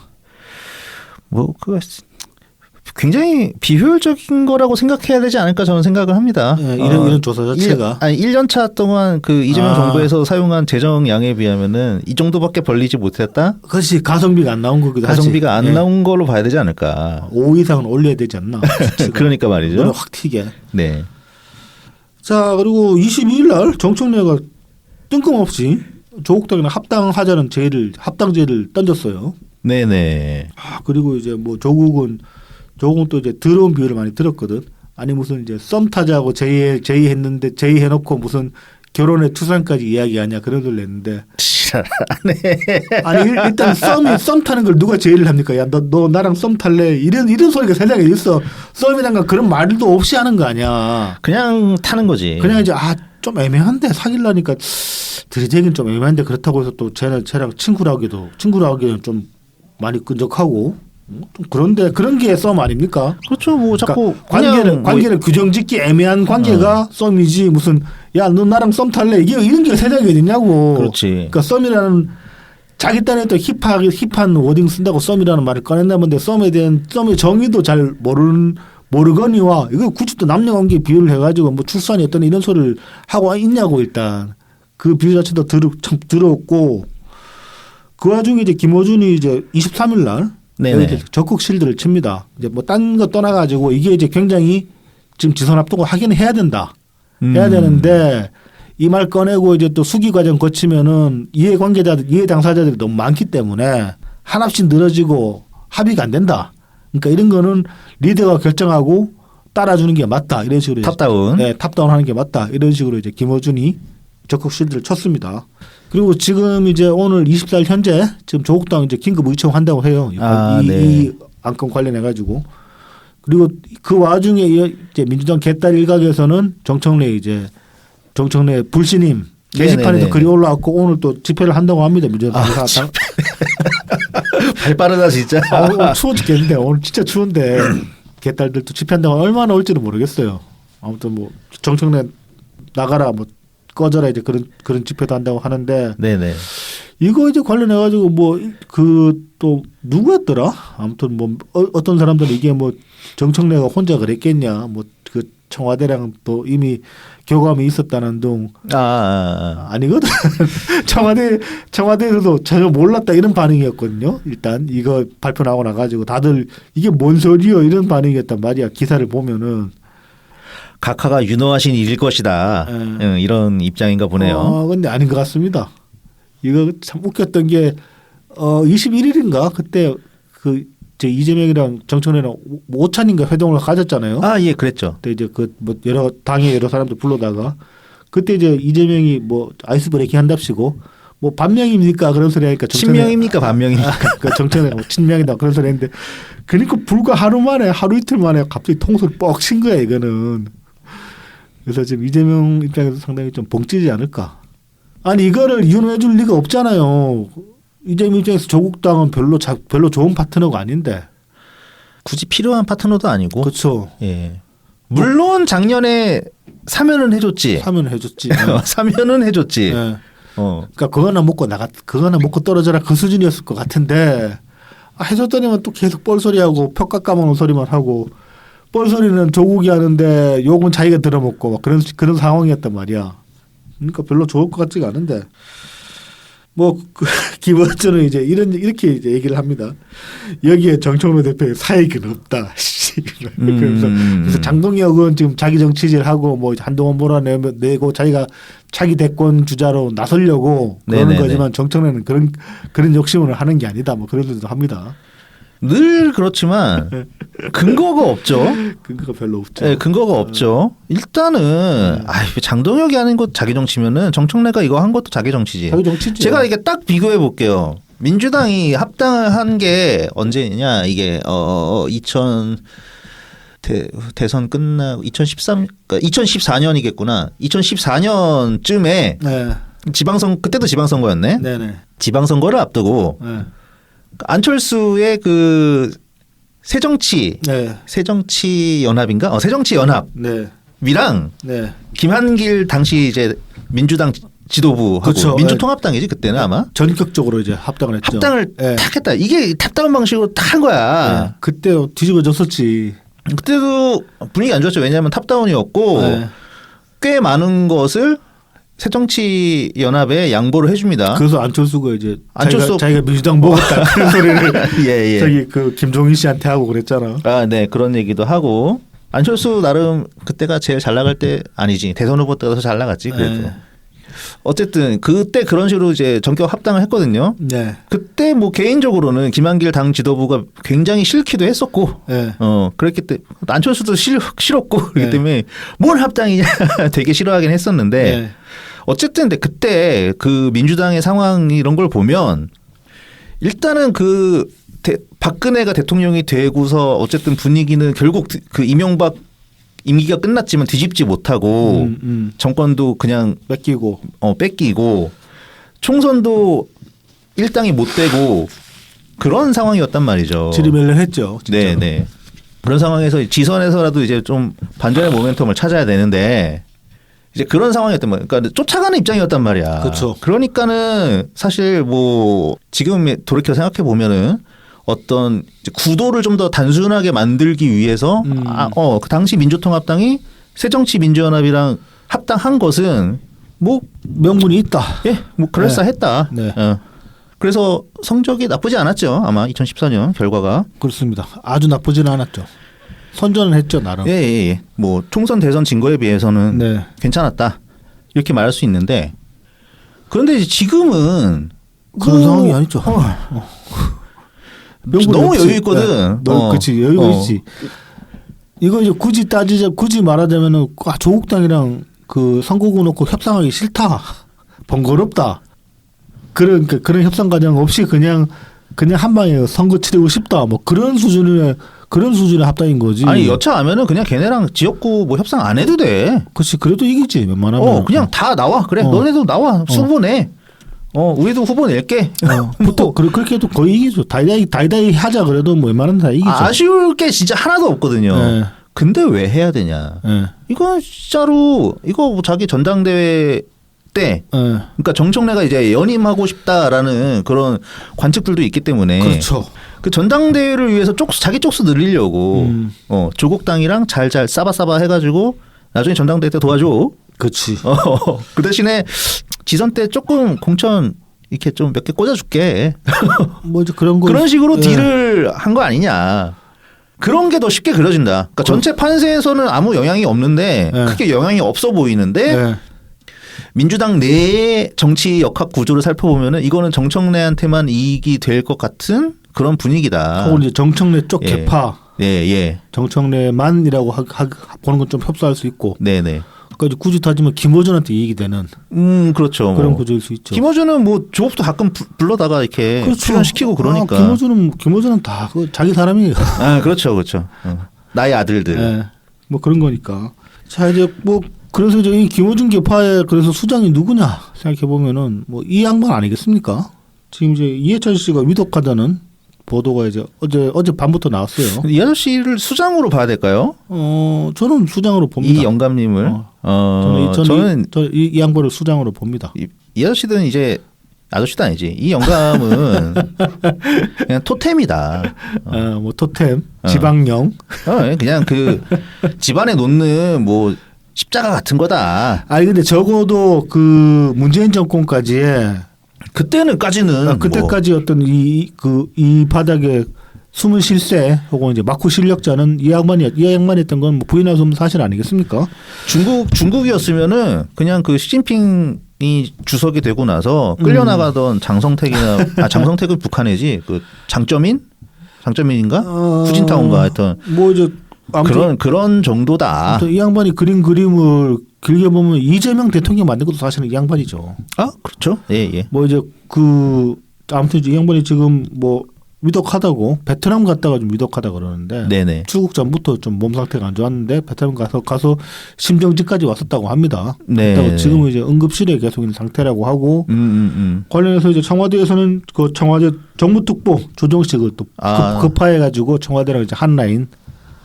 뭐 그 굉장히 비효율적인 거라고 생각해야 되지 않을까 저는 생각을 합니다. 네, 이런 조사 자체가 1년 차 동안 그 이재명 정부에서 사용한 재정량에 비하면은 이 정도밖에 벌리지 못했다. 그것이 가성비가 안 나온 거기도 하지. 가성비가 안 나온 걸로 봐야 되지 않을까. 5 이상은 올려야 되지 않나. 그러니까 말이죠. 확 튀게. 네. 자 그리고 22일 날 정청래가 뜬금없이 조국 당이랑 합당하자는 합당제를 던졌어요. 네네. 그리고 이제 뭐 조국은 또 이제 더러운 비유를 많이 들었거든. 아니 무슨 이제 썸 타자고 제의했는데 제의해놓고 무슨 결혼의 추상까지 이야기하냐 그런 소리를 냈는데. 아니 일단 썸 타는 걸 누가 제의를 합니까? 야 너 나랑 썸 탈래? 이런 소리가 세상에 있어. 썸이란 건 그런 말도 없이 하는 거 아니야. 그냥 타는 거지. 그냥 이제 좀 애매한데 사귈라니까 들이대긴 좀 애매한데 그렇다고 해서 또 쟤랑 친구라 하기에는 좀 많이 끈적하고 좀 그런데 그런 게 썸 아닙니까? 그렇죠. 뭐 자꾸 그러니까 관계를 규정짓기 애매한 관계가 썸이지 무슨 야 너 나랑 썸 탈래 이게 이런 게 세상에 어딨냐고. 그렇지. 그러니까 썸이라는 자기 딴에 또 힙한 워딩 쓴다고 썸이라는 말을 꺼낸다는데 썸의 정의도 잘 모르거니와 이거 굳이 또 남녀관계 비유를 해가지고 뭐 출산이 어떤 이런 소리를 하고 있냐고 일단 그 비유 자체도 참 더럽고 그 와중에 이제 김어준이 이제 23일 날 적극 실드를 칩니다. 이제 뭐 딴 거 떠나가지고 이게 이제 굉장히 지금 지선 합동을 하긴 해야 된다. 해야 되는데 이 말 꺼내고 이제 또 수기 과정 거치면은 이해 당사자들이 너무 많기 때문에 한없이 늘어지고 합의가 안 된다. 그러니까 이런 거는 리더가 결정하고 따라주는 게 맞다. 이런 식으로 탑다운. 네, 탑다운 하는 게 맞다. 이런 식으로 이제 김어준이 적극 실드를 쳤습니다. 그리고 지금 이제 오늘 24일 현재 지금 조국당 이제 긴급 의총한다고 해요. 이 안건 관련해 가지고. 그리고 그 와중에 이제 민주당 개딸 일각에서는 정청래 불신임 게시판에도 글이 올라왔고 오늘 또 집회를 한다고 합니다. 민주당 당사당. 발 빠르다 진짜. 오늘 추워 죽겠는데 오늘 진짜 추운데 개딸들도 집회한다고 얼마나 올지는 모르겠어요. 아무튼 뭐 정청래 나가라 뭐 꺼져라 이제 그런 집회도 한다고 하는데. 네네. 이거 이제 관련해 가지고 뭐 또 누구였더라? 아무튼 뭐 어떤 사람들은 이게 뭐 정청래가 혼자 그랬겠냐? 뭐 그 청와대랑 또 이미 교감이 있었다는 둥. 아니거든. 청와대에서도 전혀 몰랐다 이런 반응이었거든요. 일단 이거 발표 나고 나가지고 다들 이게 뭔 소리요 이런 반응이었단 말이야. 기사를 보면은. 각하가 유노하신 일일 것이다. 이런 입장인가 보네요. 근데 아닌 것 같습니다. 이거 참 웃겼던 게 21일인가 그때 이재명이랑 정청래랑 오찬인가 회동을 가졌잖아요. 예, 그랬죠. 그때 이제 뭐 여러 당의 여러 사람들 불러다가 그때 이제 이재명이 뭐 아이스 브레이킹 한답시고 뭐 반명입니까 그런 소리 하니까 친명입니까 반명입니까? 그 정청래가 뭐 친명이다 그런 소리 했는데 그러니까 불과 하루 이틀 만에 갑자기 통솔 뻑 친 거야 이거는. 그래서 지금 이재명 입장에서 상당히 좀 벙찌지 않을까. 아니 이거를 이혼해 줄 리가 없잖아요. 이재명 입장에서 조국당은 별로 좋은 파트너가 아닌데. 굳이 필요한 파트너도 아니고. 그렇죠. 예. 물론 작년에 사면은 해줬지. 사면은 해줬지. 네. 그러니까 그거 하나 먹고 떨어져라 그 수준이었을 것 같은데 해줬더니만 또 계속 뻘소리하고 표 깎아먹는 소리만 하고 뻘소리는 조국이 하는데 욕은 자기가 들어먹고 막 그런 상황이었단 말이야. 그러니까 별로 좋을 것 같지가 않은데 김어준은 이제 이렇게 이제 얘기를 합니다. 여기에 정청래 대표의 사익은 없다. 그래서 장동혁은 지금 자기 정치질하고 뭐 한동안 몰아내고 자기가 차기 대권 주자로 나서려고 그러는 네네네. 거지만 정청래는 그런 욕심을 하는 게 아니다. 뭐 그런 것도 합니다. 늘 그렇지만 근거가 없죠. 근거가 별로 없죠. 네, 근거가 없죠. 일단은 장동혁이 하는 것 자기 정치면은 정청래가 이거 한 것도 자기 정치지. 자기 정치지. 제가 이게 딱 비교해 볼게요. 민주당이 합당을 한 게 언제냐 이게 2000 대선 끝나고 2014년이겠구나. 2014년쯤에 네. 그때도 지방선거였네. 네네. 지방선거를 앞두고 네. 안철수의 그 새정치 연합인가? 새정치 연합이랑 네. 김한길 당시 이제 민주당 지도부하고 그렇죠. 민주통합당이지 그때는 아마 전격적으로 이제 합당을 했죠. 합당을 네. 탁 했다. 이게 탑다운 방식으로 탁 한 거야. 네. 그때 뒤집어졌었지. 그때도 분위기 안 좋았죠. 왜냐하면 탑다운이었고 네. 꽤 많은 것을 새정치 연합에 양보를 해줍니다. 그래서 안철수가 이제 안철수- 자기가 민주당 먹었다 그런 소리를 예. 저기 그 김종인 씨한테 하고 그랬잖아. 네 그런 얘기도 하고 안철수 나름 그때가 제일 잘 나갈 때 아니지 대선 후보 때가 더 잘 나갔지 그래도. 네. 어쨌든 그때 그런 식으로 이제 전격 합당을 했거든요. 네. 그때 뭐 개인적으로는 김한길 당 지도부가 굉장히 싫기도 했었고, 네. 그랬기 때문에 안철수도 싫었고 그렇기 네. 때문에 뭘 합당이냐 되게 싫어하긴 했었는데 네. 어쨌든 근데 그때 그 민주당의 상황 이런 걸 보면 일단은 박근혜가 대통령이 되고서 어쨌든 분위기는 결국 그 이명박 임기가 끝났지만 뒤집지 못하고 정권도 그냥 뺏기고 뺏기고 총선도 일당이 못 되고 그런 상황이었단 말이죠. 지리멸렬했죠. 네. 그런 상황에서 지선에서라도 이제 좀 반전의 모멘텀을 찾아야 되는데 이제 그런 상황이었단 말이야. 그러니까 쫓아가는 입장이었단 말이야. 그렇죠. 그러니까는 사실 뭐 지금 돌이켜 생각해 보면은 어떤 이제 구도를 좀 더 단순하게 만들기 위해서 그 당시 민주통합당이 새정치민주연합이랑 합당한 것은 뭐 명분이 있다. 뭐 그럴싸했다. 네. 그래서 성적이 나쁘지 않았죠. 아마 2014년 결과가. 그렇습니다. 아주 나쁘지는 않았죠. 선전은 했죠 나름. 예. 뭐 총선 대선 진거에 비해서는 네. 괜찮았다. 이렇게 말할 수 있는데 그런데 이제 지금은 그런 상황이 아니죠. 너무 여유 있거든. 그렇지 여유가 있지. 이거 이제 굳이 말하자면은 조국당이랑 그 선거구 놓고 협상하기 싫다, 번거롭다. 그런 협상 과정 없이 그냥 한 방에 선거 치르고 싶다. 뭐 그런 수준의 합당인 거지. 아니 여차하면은 그냥 걔네랑 지역구 뭐 협상 안 해도 돼. 그렇지. 그래도 이기지 웬만하면. 그냥 다 나와. 그래. 너네도 나와. 후보 내. 우리도 후보 낼게. 보통 그렇게 해도 거의 이기죠. 다이다이 하자 그래도 뭐 웬만하면 다 이기죠. 아쉬울 게 진짜 하나도 없거든요. 네. 근데 왜 해야 되냐? 네. 이건 진짜로 이거 뭐 자기 전당대회 때, 그러니까 정청래가 이제 연임하고 싶다라는 그런 관측들도 있기 때문에, 그렇죠. 그 전당대회를 위해서 자기 쪽수 늘리려고 조국당이랑 잘 싸바싸바 해가지고 나중에 전당대회 때 도와줘. 그렇지. 그 대신에 지선 때 조금 공천 이렇게 좀 몇 개 꽂아줄게. 뭐 이제 그런 거 그런 식으로 딜을 한 거 아니냐. 그런 게 더 쉽게 그려진다. 그러니까 전체 판세에서는 아무 영향이 없는데 크게 영향이 없어 보이는데 민주당 내의 정치 역학 구조를 살펴보면은 이거는 정청래한테만 이익이 될 것 같은 그런 분위기다. 혹은 이제 정청래 쪽 개파. 예. 정청래만이라고 보는 건 좀 협소할 수 있고. 네네. 그러니까 굳이 따지면 김어준한테 이익이 되는. 그렇죠. 그런 구조일 수 있죠. 김어준은 뭐 조업도 가끔 불러다가 이렇게 그렇죠. 출연시키고 그러니까. 김어준은 다 자기 사람이에요. 그렇죠. 나의 아들들. 네. 뭐 그런 거니까. 자 이제 뭐 그래서 이제 이 김어준 개파의 그래서 수장이 누구냐 생각해 보면은 뭐 이 양반 아니겠습니까? 지금 이제 이해찬 씨가 위독하다는 보도가 이제 어제 밤부터 나왔어요. 이 아저씨를 수장으로 봐야 될까요? 저는 수장으로 봅니다. 이 영감님을. 저는 이 양반을 수장으로 봅니다. 이 아저씨는 이제 아저씨도 아니지. 이 영감은 그냥 토템이다. 뭐 토템, 지방령. 그냥 그 집안에 놓는 뭐 십자가 같은 거다. 아니 근데 적어도 그 문재인 정권까지의 그때는까지는 그때까지 어떤 이 바닥에 숨은 실세 혹은 이제 막후 실력자는 이 양반이 했던 건 뭐 부인할 수 없는 사실 아니겠습니까? 중국이었으면은 그냥 그 시진핑이 주석이 되고 나서 끌려나가던 장성택은 북한이지 그 장점인가 후진타오인가 하여튼 뭐 이제 그런 정도다. 아무튼 이 양반이 그린 그림을 길게 보면 이재명 대통령 만든 것도 사실은 이 양반이죠. 아 그렇죠. 예. 뭐 이제 아무튼 이 양반이 지금 뭐 위독하다고 베트남 갔다가 좀 위독하다 그러는데 네네. 출국 전부터 좀 몸 상태가 안 좋았는데 베트남 가서 심정지까지 왔었다고 합니다. 네. 지금은 이제 응급실에 계속 있는 상태라고 하고 관련해서 이제 청와대에서는 그 청와대 정무특보 조정식을 또 급파해가지고 청와대랑 이제 한 라인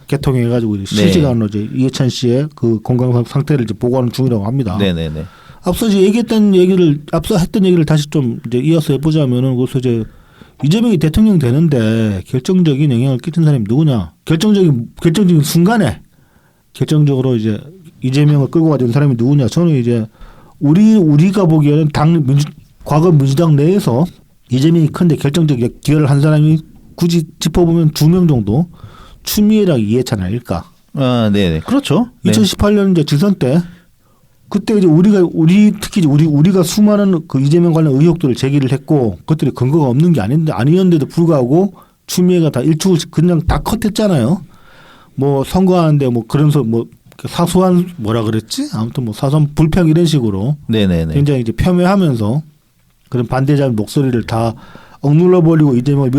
개통해가지고 실시간으로 이제 이해찬 씨의 그 건강 상태를 이제 보고하는 중이라고 합니다. 네네네. 앞서 이제 앞서 했던 얘기를 다시 좀 이제 이어서 해보자면은 그래서 이제 이재명이 대통령 되는데 결정적인 영향을 끼친 사람이 누구냐? 결정적인 순간에 결정적으로 이제 이재명을 끌고 가던 사람이 누구냐? 저는 이제 우리가 보기에는 과거 민주당 내에서 이재명이 큰데 결정적 기여를 한 사람이 굳이 짚어보면 2명 정도. 추미애랑 이해찬 아닐까? 아, 네, 그렇죠. 2018년 이제 지선 때 그때 이제 특히 우리가 수많은 그 이재명 관련 의혹들을 제기를 했고 그것들이 근거가 없는 게 아니었는데도 불구하고 추미애가 다 일축을 그냥 다 컷했잖아요. 뭐 선거하는데 뭐 그러면서 뭐 사소한 뭐라 그랬지? 아무튼 뭐 사소한 불평 이런 식으로 네네네. 굉장히 이제 폄훼하면서 그런 반대자 목소리를 다 억눌러 버리고 이재명을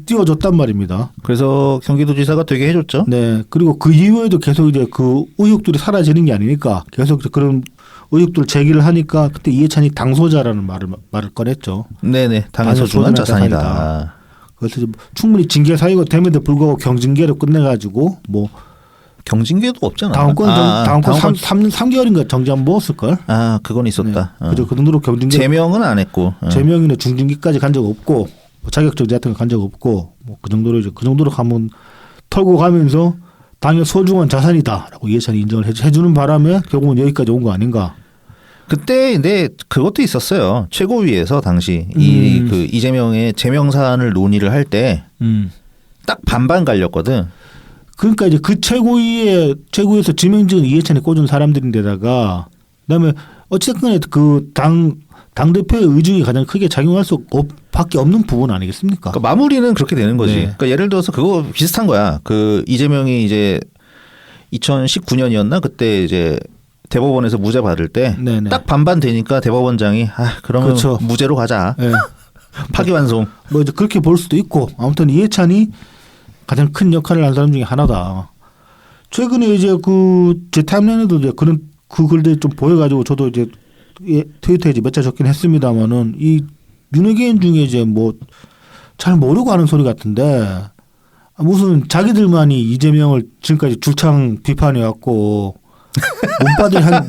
띄워줬단 말입니다. 그래서 경기도지사가 되게 해줬죠. 네. 그리고 그 이후에도 계속 이제 그 의혹들이 사라지는 게 아니니까 계속 그런 의혹들 제기를 하니까 그때 이해찬이 당소자라는 말을 꺼냈죠. 네네. 당에서 소중한 자산이다. 그래서 충분히 징계 사유가 됨에도 불구하고 경징계로 끝내가지고 뭐 경징계도 없잖아. 다음 건 3개월인가 정지 안 먹었을 걸. 아 그건 있었다. 네. 그죠. 그 정도로 경징계. 제명은 안 했고. 제명이나 중징계까지 간 적 없고 뭐 자격정지 같은 거 간 적 없고 뭐 그 정도로 가면 털고 가면서 당의 소중한 자산이다라고 이해찬이 인정을 해주는 바람에 결국은 여기까지 온 거 아닌가. 그때 근데 그것도 있었어요. 최고위에서 당시 그 이재명의 제명 사안을 논의를 할 때 딱 반반 갈렸거든. 그러니까 이제 그 최고위에서 지명직은 이해찬이 꽂은 사람들인데다가 그다음에 어쨌든 그 당 대표의 의중이 가장 크게 작용할 밖에 없는 부분 아니겠습니까? 그러니까 마무리는 그렇게 되는 거지. 네. 그러니까 예를 들어서 그거 비슷한 거야. 그 이재명이 이제 2019년이었나 그때 이제 대법원에서 무죄 받을 때 딱 반반 되니까 대법원장이 그러면 그렇죠. 무죄로 가자. 네. 파기환송. 뭐 이제 그렇게 볼 수도 있고 아무튼 이해찬이 가장 큰 역할을 한 사람 중에 하나다. 최근에 이제 제 타임라인에도 이제 그 글들이 좀 보여가지고 저도 이제 트위터에 몇 자 적긴 했습니다만은 이 윤회계인 중에 이제 뭐 잘 모르고 하는 소리 같은데 무슨 자기들만이 이재명을 지금까지 줄창 비판해왔고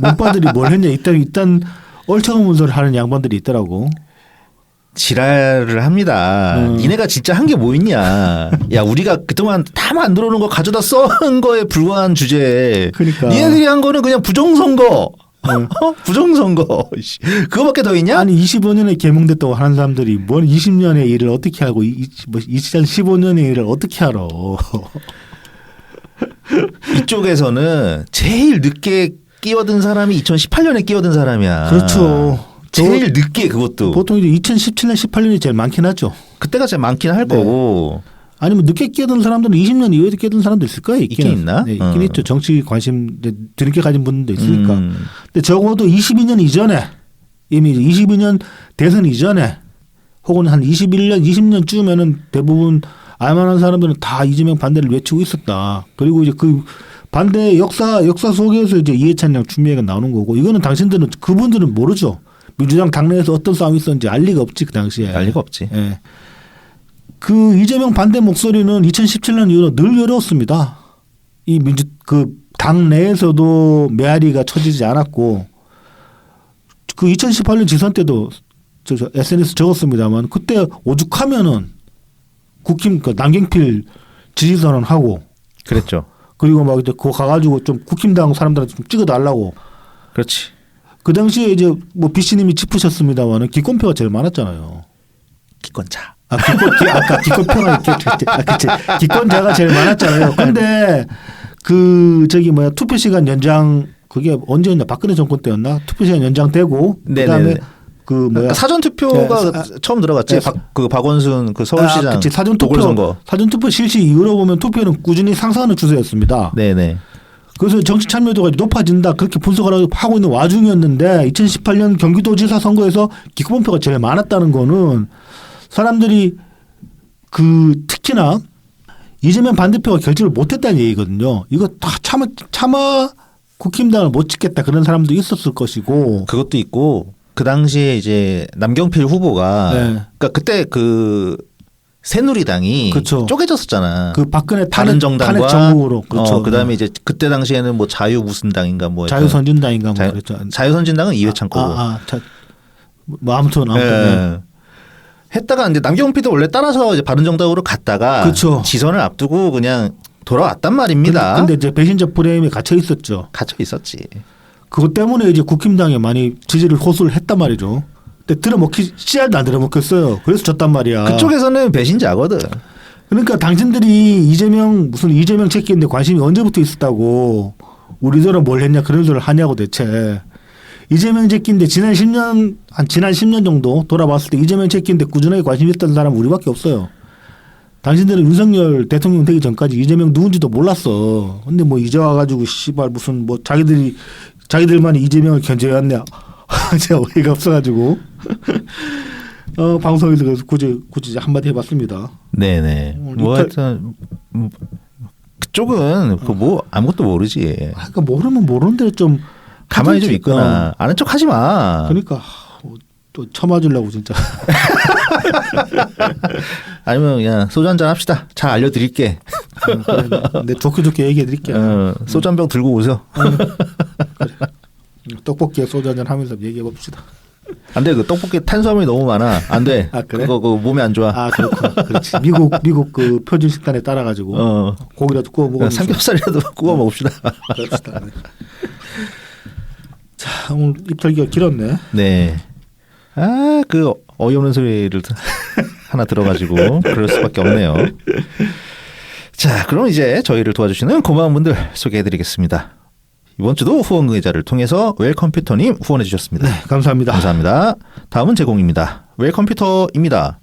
몸빠들이 뭘 했냐 일단 얼차가문 소리를 하는 양반들이 있더라고. 지랄을 합니다. 니네가 진짜 한 게 뭐 있냐. 야 우리가 그동안 다 만들어 놓은 거 가져다 써는 거에 불과한 주제에 그러니까. 니네들이 한 거는 그냥 부정선거. 부정선거. 그거밖에 더 있냐? 아니 25년에 개몽됐다고 하는 사람들이 뭘 20년의 일을 어떻게 알고 2015년의 일을 어떻게 알아. 이쪽에서는 제일 늦게 끼어든 사람이 2018년에 끼어든 사람이야. 그렇죠. 제일 늦게 그것도. 보통 이제 2017년, 18년이 제일 많긴 하죠. 그때가 제일 많긴 할 거고. 아니면 늦게 끼어든 사람들은 20년 이후에도 끼어든 사람도 있을 거예요. 있긴 있나? 네, 있긴 있죠. 정치 관심 뒤늦게 가진 분들도 있으니까. 근데 적어도 22년 이전에 이미 22년 대선 이전에 혹은 한 21년, 20년쯤에는 대부분 알만한 사람들은 다 이재명 반대를 외치고 있었다. 그리고 이제 그 반대 역사 속에서 이제 이해찬이랑 추미애가 나오는 거고 이거는 그분들은 모르죠. 민주당 당내에서 어떤 싸움이 있었는지 알 리가 없지 그 당시에. 알 리가 없지. 예. 그 이재명 반대 목소리는 2017년 이후로 늘 외로웠습니다. 그 당 내에서도 메아리가 쳐지지 않았고 그 2018년 지선 때도 저 SNS 적었습니다만 그때 오죽하면은 국힘 남경필 지지선언 하고 그랬죠. 그리고 막 이제 그거 가가지고 좀 국힘당 사람들한테 좀 찍어달라고. 그렇지. 그 당시에 이제 뭐 BC님이 짚으셨습니다만은 기권표가 제일 많았잖아요. 기권자. 아까 기권표가 그치. 기권자가 제일 많았잖아요. 근데 그 저기 뭐야 투표 시간 연장 그게 언제였나 박근혜 정권 때였나 투표 시간 연장되고 그다음에 그 뭐야 그러니까 사전 투표가 처음 들어갔지. 그 박원순 그 서울시장 사전 보궐선거. 사전 투표 실시 이후로 보면 투표는 꾸준히 상승하는 추세였습니다. 네네. 그래서 정치 참여도가 높아진다 그렇게 분석을 하고 있는 와중이었는데 2018년 경기도지사 선거에서 기권표가 제일 많았다는 거는 사람들이 그 특히나 이재명 반대표가 결집을 못했다는 얘기거든요. 이거 다 차마 국힘당을 못 찍겠다 그런 사람도 있었을 것이고 그것도 있고 그 당시에 이제 남경필 후보가 그러니까 그때 그 새누리당이 그렇죠. 쪼개졌었잖아. 그 박근혜 다른 정당과 전국으로 그렇죠. 그다음에 이제 그때 당시에는 뭐 자유 무슨 당인가 뭐 자유선진당인가 뭐 그랬죠. 자유선진당은 이회창 거고. 뭐 아무튼 했다가 이제 남경필도 원래 따라서 이제 바른정당으로 갔다가 그렇죠. 지선을 앞두고 그냥 돌아왔단 말입니다. 근데 이제 배신자 프레임에 갇혀 있었죠. 갇혀 있었지. 그것 때문에 이제 국힘당에 많이 지지를 호소를 했단 말이죠. 근데 들어먹기 씨알도 안 들어먹겠어요. 그래서 졌단 말이야. 그쪽에서는 배신자거든. 그러니까 당신들이 이재명 새끼인데 관심이 언제부터 있었다고 우리들은 뭘 했냐 그런 소리를 하냐고 대체. 이재명 새끼인데 지난 10년 정도 돌아봤을 때 이재명 새끼인데 꾸준하게 관심 있었던 사람 우리밖에 없어요. 당신들은 윤석열 대통령 되기 전까지 이재명 누군지도 몰랐어. 근데 뭐 이제 와가지고 씨발 무슨 뭐 자기들만이 이재명을 견제해왔네. 제가 어이가 없어가지고 방송에서 그래서 굳이 한마디 해봤습니다. 네네. 뭐 하여튼 그쪽은 그 뭐 아무것도 모르지. 그러니까 모르면 모르는데 좀 가만히 좀 있거나 아는 척 하지 마. 그러니까 또 쳐맞으려고 진짜. 아니면 그냥 소주 한잔 합시다. 잘 알려드릴게. 네, 좋게 얘기해드릴게요. 소주 한 병 들고 오세요. 그래. 떡볶이에 소주 한잔 하면서 얘기해 봅시다. 안 돼. 그 떡볶이 탄수화물이 너무 많아. 안 돼. 아, 그래? 그거 몸에 안 좋아. 아, 그렇구나. 그렇지. 미국 그 표준 식단에 따라가지고 고기라도 구워 먹으면 삼겹살이라도 구워 먹읍시다. 그럽시다. 네. 자, 오늘 입털기가 길었네. 네. 아, 그 어이없는 소리를 하나 들어가지고 그럴 수밖에 없네요. 자, 그럼 이제 저희를 도와주시는 고마운 분들 소개해드리겠습니다. 이번 주도 후원 의자를 통해서 웰컴퓨터님 후원해 주셨습니다. 네, 감사합니다. 감사합니다. 다음은 제공입니다. 웰컴퓨터입니다.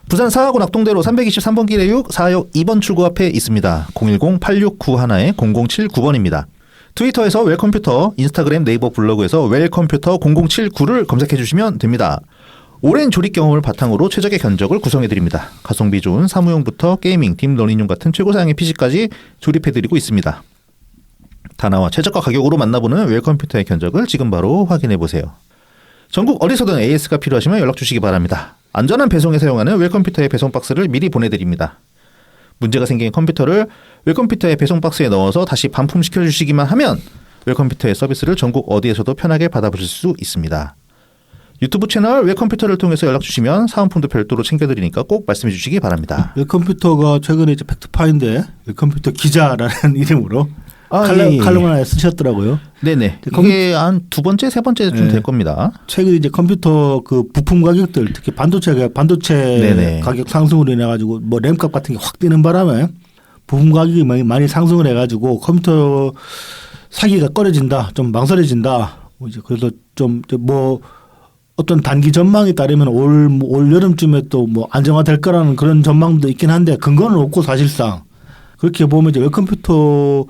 부산 사하구 낙동대로 323번 길의 4역 2번 출구 앞에 있습니다. 010-8691-0079번입니다. 트위터에서 웰컴퓨터, 인스타그램, 네이버 블로그에서 웰컴퓨터 0079를 검색해 주시면 됩니다. 오랜 조립 경험을 바탕으로 최적의 견적을 구성해 드립니다. 가성비 좋은 사무용부터 게이밍, 딥러닝용 같은 최고 사양의 PC까지 조립해 드리고 있습니다. 다나와 최저가 가격으로 만나보는 웰컴퓨터의 견적을 지금 바로 확인해 보세요. 전국 어디서든 AS가 필요하시면 연락 주시기 바랍니다. 안전한 배송에 사용하는 웰컴퓨터의 배송 박스를 미리 보내드립니다. 문제가 생긴 컴퓨터를 웰컴퓨터의 배송 박스에 넣어서 다시 반품시켜 주시기만 하면 웰컴퓨터의 서비스를 전국 어디에서도 편하게 받아보실 수 있습니다. 유튜브 채널 웰컴퓨터를 통해서 연락 주시면 사은품도 별도로 챙겨드리니까 꼭 말씀해 주시기 바랍니다. 웰컴퓨터가 최근에 이제 팩트파인데 웰컴퓨터 기자라는 이름으로 칼럼을 하나 쓰셨더라고요. 네네. 이게 한 두 번째, 세 번째쯤 될 겁니다. 최근 이제 컴퓨터 그 부품 가격들 특히 반도체 네네. 가격 상승으로 인해 가지고 뭐 램값 같은 게 확 뛰는 바람에 부품 가격이 많이 상승을 해가지고 컴퓨터 사기가 꺼려진다, 좀 망설여진다. 이제 그래서 좀 뭐 어떤 단기 전망에 따르면 올 여름쯤에 또 뭐 안정화될 거라는 그런 전망도 있긴 한데 근거는 없고 사실상 그렇게 보면 이제 웰컴퓨터의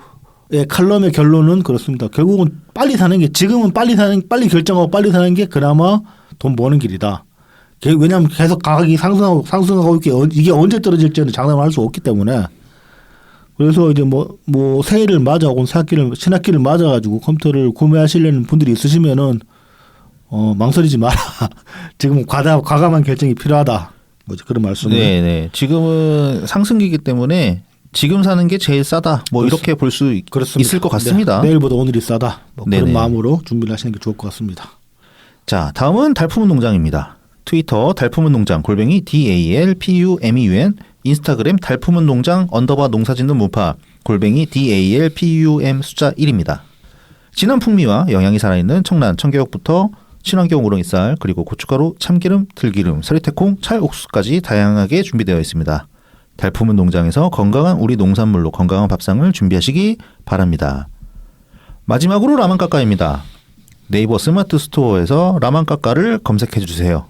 칼럼의 결론은 그렇습니다. 결국은 빨리 사는 게 지금은 빨리 결정하고 빨리 사는 게 그나마 돈 버는 길이다. 왜냐하면 계속 가격이 상승하고 이게 언제 떨어질지는 장담을 할 수 없기 때문에 그래서 이제 뭐 새해를 맞아 혹은 신학기를 맞아가지고 컴퓨터를 구매하시려는 분들이 있으시면은 망설이지 마라. 지금 과감한 결정이 필요하다. 뭐 그런 말씀을. 네네. 지금은 상승기이기 때문에 지금 사는 게 제일 싸다. 뭐 이렇게 볼 수 있을 것 같습니다. 네, 내일보다 오늘이 싸다. 뭐 그런 마음으로 준비를 하시는 게 좋을 것 같습니다. 자, 다음은 달품은 농장입니다. 트위터 달품은 농장 골뱅이 DALPUMEUN 인스타그램 달품은 농장 _농사짓는 문파 골뱅이 DALPUM 숫자 1입니다. 진한 풍미와 영양이 살아있는 청란, 청개육부터 친환경 우렁이쌀, 그리고 고춧가루, 참기름, 들기름, 서리태콩, 찰옥수까지 다양하게 준비되어 있습니다. 달품은 농장에서 건강한 우리 농산물로 건강한 밥상을 준비하시기 바랍니다. 마지막으로 라만까까입니다. 네이버 스마트 스토어에서 라만까까를 검색해 주세요.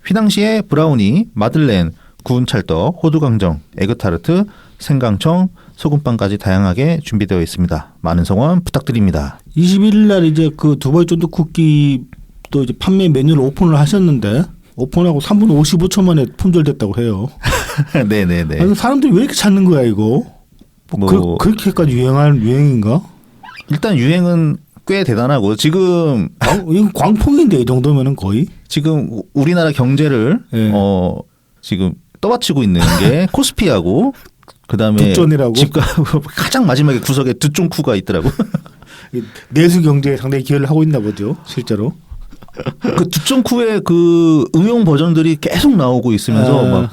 휘낭시에 브라우니, 마들렌, 구운 찰떡, 호두강정, 에그타르트, 생강청, 소금빵까지 다양하게 준비되어 있습니다. 많은 성원 부탁드립니다. 21일 날 이제 그 두바이 쫀득 쿠키 또 이제 판매 메뉴를 오픈을 하셨는데 오픈하고 3분 55초 만에 품절됐다고 해요. 네네네. 아니, 사람들이 왜 이렇게 찾는 거야 이거? 그렇게까지 유행할 유행인가? 일단 유행은 꽤 대단하고 지금 이건 광풍인데 이 정도면은 거의. 지금 우리나라 경제를 네. 지금 떠받치고 있는 게 코스피하고 그다음에 두쫀이라고? 집값 가장 마지막에 구석에 두쫀쿠가 있더라고. 내수 경제에 상당히 기여를 하고 있나 보죠, 실제로. 그 두쫀쿠의 그 응용 버전들이 계속 나오고 있으면서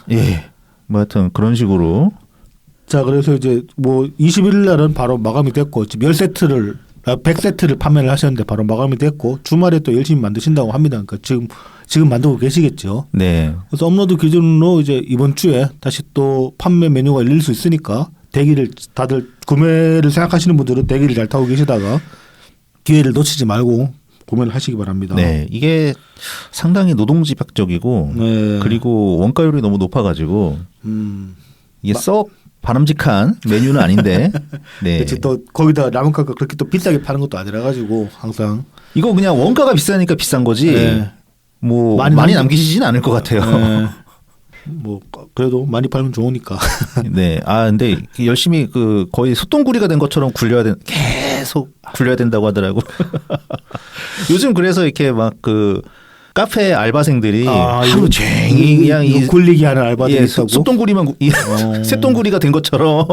뭐 하여튼 그런 식으로. 자, 그래서 이제 뭐 21일 날은 바로 마감이 됐고 지금 100세트를 판매를 하셨는데 바로 마감이 됐고 주말에 또 열심히 만드신다고 합니다. 그러니까 지금 만들고 계시겠죠. 네. 그래서 업로드 기준으로 이제 이번 주에 다시 또 판매 메뉴가 열릴 수 있으니까 대기를 다들 구매를 생각하시는 분들은 대기를 잘 타고 계시다가 기회를 놓치지 말고 구매를 하시기 바랍니다. 네, 이게 상당히 노동집약적이고 네. 그리고 원가율이 너무 높아가지고 이게 썩 바람직한 메뉴는 아닌데. 네. 그렇지 또 거기다 라면가가 그렇게 또 비싸게 파는 것도 아니라 가지고 항상 이거 그냥 원가가 비싸니까 비싼 거지. 네. 뭐 많이 남기시진 않을 것 같아요. 네. 뭐 그래도 많이 팔면 좋으니까. 네. 아 근데 열심히 그 거의 소똥구리가 된 것처럼 계속 굴려야 된다고 하더라고. 요즘 그래서 이렇게 막 그 카페 알바생들이 하루 종일 그냥 이 굴리기 하는 알바들이 있다고. 소똥구리만 쇠똥구리가 된 것처럼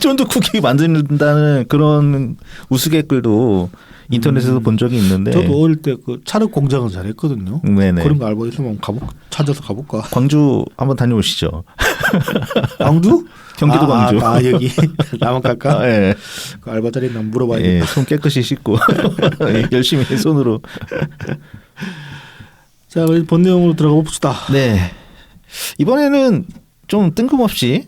쫀득 쿠키 만든다는 그런 우스갯글도 인터넷에서 본 적이 있는데. 저도 어릴 때 그 찰흙 공장은 잘했거든요. 네네. 그런 거 알바 있으면 찾아서 가볼까. 광주 한번 다녀오시죠. 광주? 경기도 광주. 여기 라면 갈까? 네. 그 알바 자리 한번 물어봐야겠다. 예, 손 깨끗이 씻고 열심히 손으로. 자, 우리 본 내용으로 들어가 봅시다. 네. 이번에는 좀 뜬금없이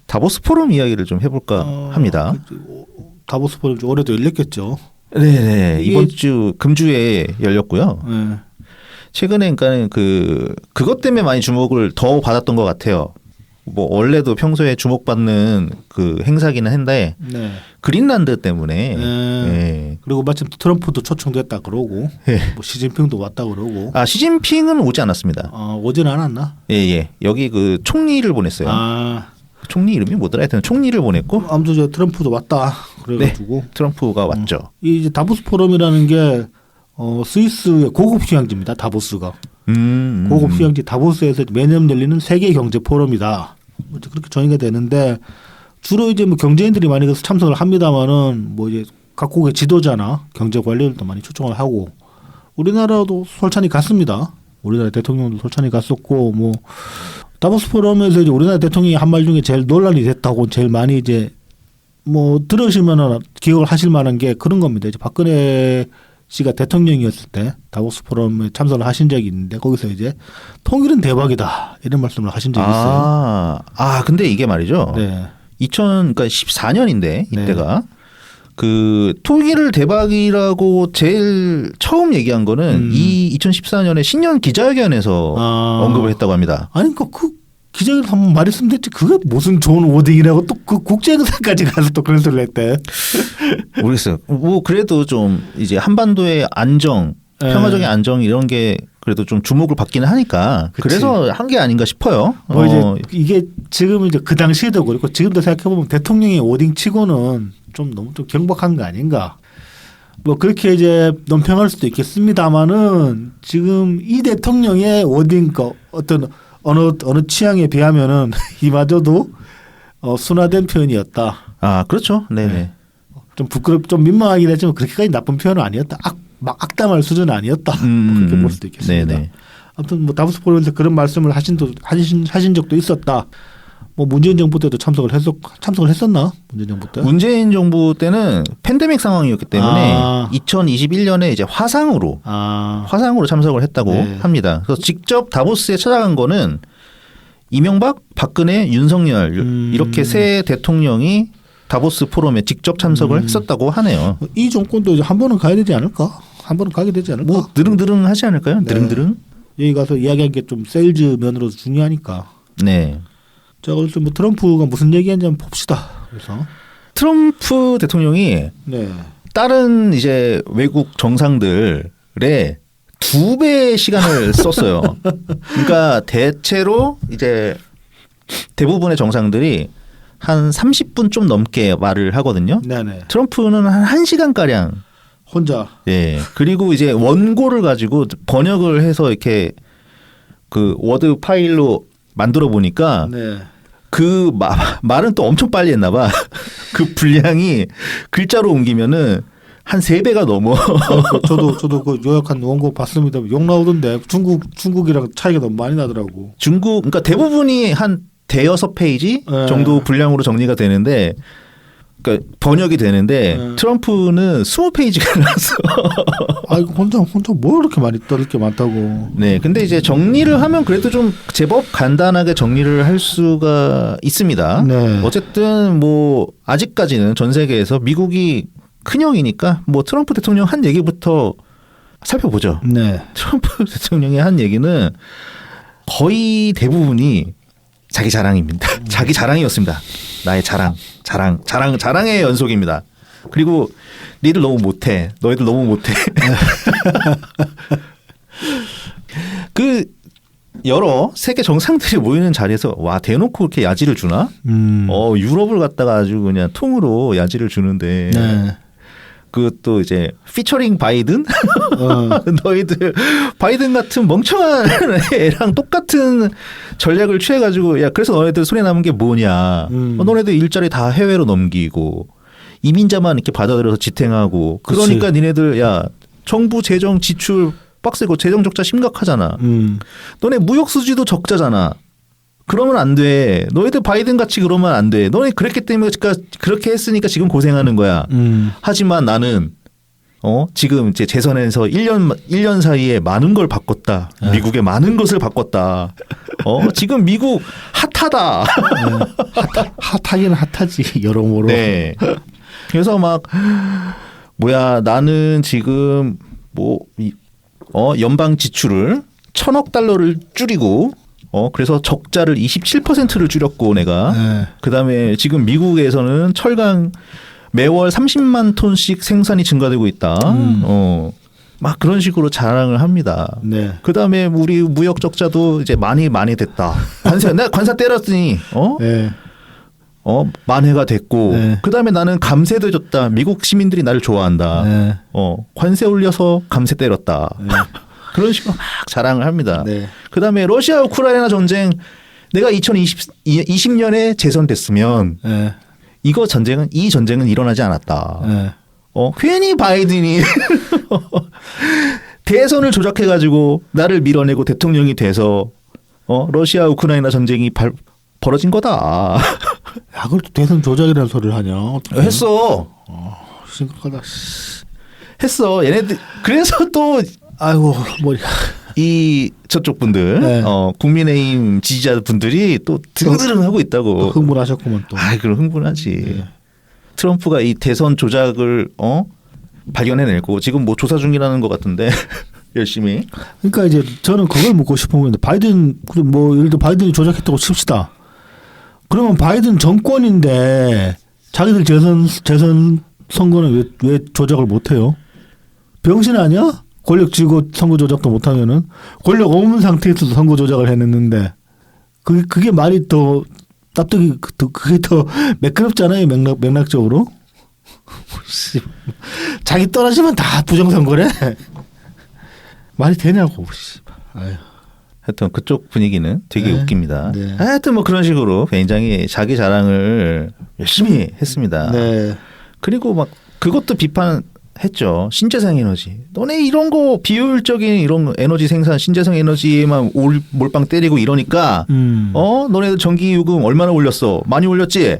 다보스 포럼 이야기를 좀 해볼까 합니다. 다보스 포럼 좀 올해도 열렸겠죠. 네네. 이번 주 금주에 열렸고요. 네. 최근에 그러니까는 그것 때문에 많이 주목을 더 받았던 것 같아요. 뭐 원래도 평소에 주목받는 그 행사기는 한데 네. 그린란드 때문에. 네. 그리고 마침 트럼프도 초청됐다 그러고 뭐 시진핑도 왔다 그러고. 아 시진핑은 오지 않았습니다. 오지는 않았나? 예. 여기 그 총리를 보냈어요. 총리 이름이 뭐더라? 하여튼 총리를 보냈고. 아무튼 저 트럼프도 왔다 그래가지고. 네, 트럼프가 왔죠. 이 이제 다보스 포럼이라는 게 스위스의 고급 휴양지입니다. 다보스가. 고급 휴양지 다보스에서 매년 열리는 세계 경제 포럼이다. 그렇게 정의가 되는데 주로 이제 뭐 경제인들이 많이 가서 참석을 합니다만은 뭐 이제 각국의 지도자나 경제 관리들도 많이 초청을 하고 우리나라도 솔찬히 갔습니다. 우리나라 대통령도 솔찬히 갔었고 뭐 다보스 포럼에서 이제 우리나라 대통령이 한 말 중에 제일 논란이 됐다고 제일 많이 이제 뭐 들으시면은 기억을 하실 만한 게 그런 겁니다. 이제 박근혜 씨가 대통령이었을 때 다보스 포럼에 참석을 하신 적이 있는데 거기서 이제 통일은 대박이다 이런 말씀을 하신 적이 있어요. 근데 이게 말이죠. 네. 2014년인데 이때가 그 통일을 대박이라고 제일 처음 얘기한 거는 이 2014년에 신년 기자회견에서 언급을 했다고 합니다. 아니 그 기자회견 한번 말했으면 됐지. 그게 무슨 좋은 워딩이라고 또 그 국제행사까지 가서 또 그런 소리를 했대. 모르겠어요. 뭐 그래도 좀 이제 한반도의 안정, 평화적인 안정 이런 게 그래도 좀 주목을 받기는 하니까 그치. 그래서 한 게 아닌가 싶어요. 뭐 이제 이게 지금 이제 그 당시에도 그렇고 지금도 생각해 보면 대통령의 워딩치고는 좀 너무 좀 경박한 거 아닌가. 뭐 그렇게 이제 논평할 수도 있겠습니다만은 지금 이 대통령의 워딩 어떤 어느 취향에 비하면은 이마저도 순화된 표현이었다. 아 그렇죠. 네네. 좀 좀 민망하긴 했지만 그렇게까지 나쁜 표현은 아니었다. 막 악담할 수준은 아니었다. 뭐 그렇게 볼 수도 있겠습니다. 네네. 아무튼 뭐 다보스 포럼에서 그런 말씀을 하신 적도 있었다. 뭐 문재인 정부 때도 참석을 했었나? 문재인 정부 때? 문재인 정부 때는 팬데믹 상황이었기 때문에 아. 2021년에 이제 화상으로 참석을 했다고 네. 합니다. 그래서 직접 다보스에 찾아간 거는 이명박, 박근혜, 윤석열 이렇게 세 대통령이 다보스 포럼에 직접 참석을 했었다고 하네요. 이 정권도 이제 한 번은 가야 되지 않을까? 한 번은 가게 되지 않을까? 뭐 드릉드릉 하지 않을까요? 네. 드릉드릉? 여기 가서 이야기한 게 좀 세일즈 면으로도 중요하니까. 네. 자, 그래서 뭐 트럼프가 무슨 얘기했는지 한번 봅시다. 그래서 트럼프 대통령이 네. 다른 이제 외국 정상들의 2배의 시간을 썼어요. 그러니까 대체로 이제 대부분의 정상들이 한 30분 좀 넘게 말을 하거든요. 네네. 트럼프는 한 1시간가량. 혼자. 예. 그리고 이제 원고를 가지고 번역을 해서 이렇게 그 워드 파일로 만들어 보니까 네. 그 말은 또 엄청 빨리 했나 봐. 그 분량이 글자로 옮기면은 한 3배가 넘어. 저도 그 요약한 원고 봤습니다. 욕 나오던데 중국이랑 차이가 너무 많이 나더라고. 중국 그러니까 대부분이 한 대여섯 페이지 네. 정도 분량으로 정리가 되는데 그러니까 번역이 되는데 네. 트럼프는 20페이지가 나왔어. 아 이거 혼자 뭐 이렇게 많이 떠들 게 많다고. 네. 근데 이제 정리를 하면 그래도 좀 제법 간단하게 정리를 할 수가 있습니다. 네. 어쨌든 뭐 아직까지는 전 세계에서 미국이 큰형이니까 뭐 트럼프 대통령 한 얘기부터 살펴보죠. 네. 트럼프 대통령이 한 얘기는 거의 대부분이 자기 자랑입니다. 자기 자랑이었습니다. 나의 자랑의 연속입니다. 그리고 니들 너무 못해. 너희들 너무 못해. 그 여러 세계 정상들이 모이는 자리에서 와 대놓고 그렇게 야지를 주나? 유럽을 갖다가 아주 그냥 통으로 야지를 주는데 네. 그것도 이제 피처링 바이든 너희들 바이든 같은 멍청한 애랑 똑같은 전략을 취해가지고 야 그래서 너희들 손에 남은 게 뭐냐 너네들 일자리 다 해외로 넘기고 이민자만 이렇게 받아들여서 지탱하고 그러니까 그치. 니네들 야 정부 재정 지출 빡세고 재정 적자 심각하잖아 너네 무역 수지도 적자잖아. 그러면 안 돼. 너희들 바이든 같이 그러면 안 돼. 너네 그랬기 때문에 그렇게 했으니까 지금 고생하는 거야. 하지만 나는 지금 이제 재선에서 1년 사이에 많은 걸 바꿨다. 미국의 많은 것을 바꿨다. 지금 미국 핫하다. 핫하긴 핫하지 여러모로. 네. 그래서 막 나는 지금 연방 지출을 1,000억 달러를 줄이고 그래서 적자를 27%를 줄였고 내가 네. 그다음에 지금 미국에서는 철강 매월 30만 톤씩 생산이 증가되고 있다. 막 그런 식으로 자랑을 합니다. 네. 그다음에 우리 무역 적자도 이제 많이 됐다. 내가 관세 때렸더니 네. 만회가 됐고 네. 그다음에 나는 감세도 해줬다. 미국 시민들이 나를 좋아한다. 네. 관세 올려서 감세 때렸다. 네. 그런 식으로 막 자랑을 합니다. 네. 그다음에 러시아 우크라이나 전쟁 내가 2020년에 재선됐으면 네. 이 전쟁은 일어나지 않았다. 네. 괜히 바이든이 대선을 조작해가지고 나를 밀어내고 대통령이 돼서 러시아 우크라이나 전쟁이 벌어진 거다. 야, 그걸 또 대선 조작이라는 소리를 하냐? 어떡해? 했어. 심각하다. 했어. 얘네들 그래서 또 아이고 머리가. 이 저쪽 분들 네. 국민의힘 지지자분들이 또 드릉드릉 하고 있다고. 흥분하셨구만 또. 그럼 흥분하지. 트럼프가 이 대선 조작을 발견해내고 지금 뭐 조사 중이라는 것 같은데 열심히. 그러니까 이제 저는 그걸 묻고 싶은 건데 바이든 뭐 예를 들어 바이든이 조작했다고 칩시다. 그러면 바이든 정권인데 자기들 재선 선거는 왜 조작을 못해요? 병신 아니야? 권력 쥐고 선거 조작도 못하면은 권력 없는 상태에서도 선거 조작을 해냈는데 그게 말이 더 납득이 그게 더 매끄럽잖아요 맥락적으로. 자기 떨어지면 다 부정선거래. 말이 되냐고. 아유. 하여튼 그쪽 분위기는 되게 네. 웃깁니다. 네. 하여튼 뭐 그런 식으로 굉장히 자기 자랑을 열심히 했습니다. 네. 그리고 막 그것도 비판 했죠. 신재생 에너지. 너네 이런 거 비효율적인 이런 에너지 생산, 신재생 에너지에만 몰빵 때리고 이러니까 너네 전기 요금 얼마나 올렸어? 많이 올렸지?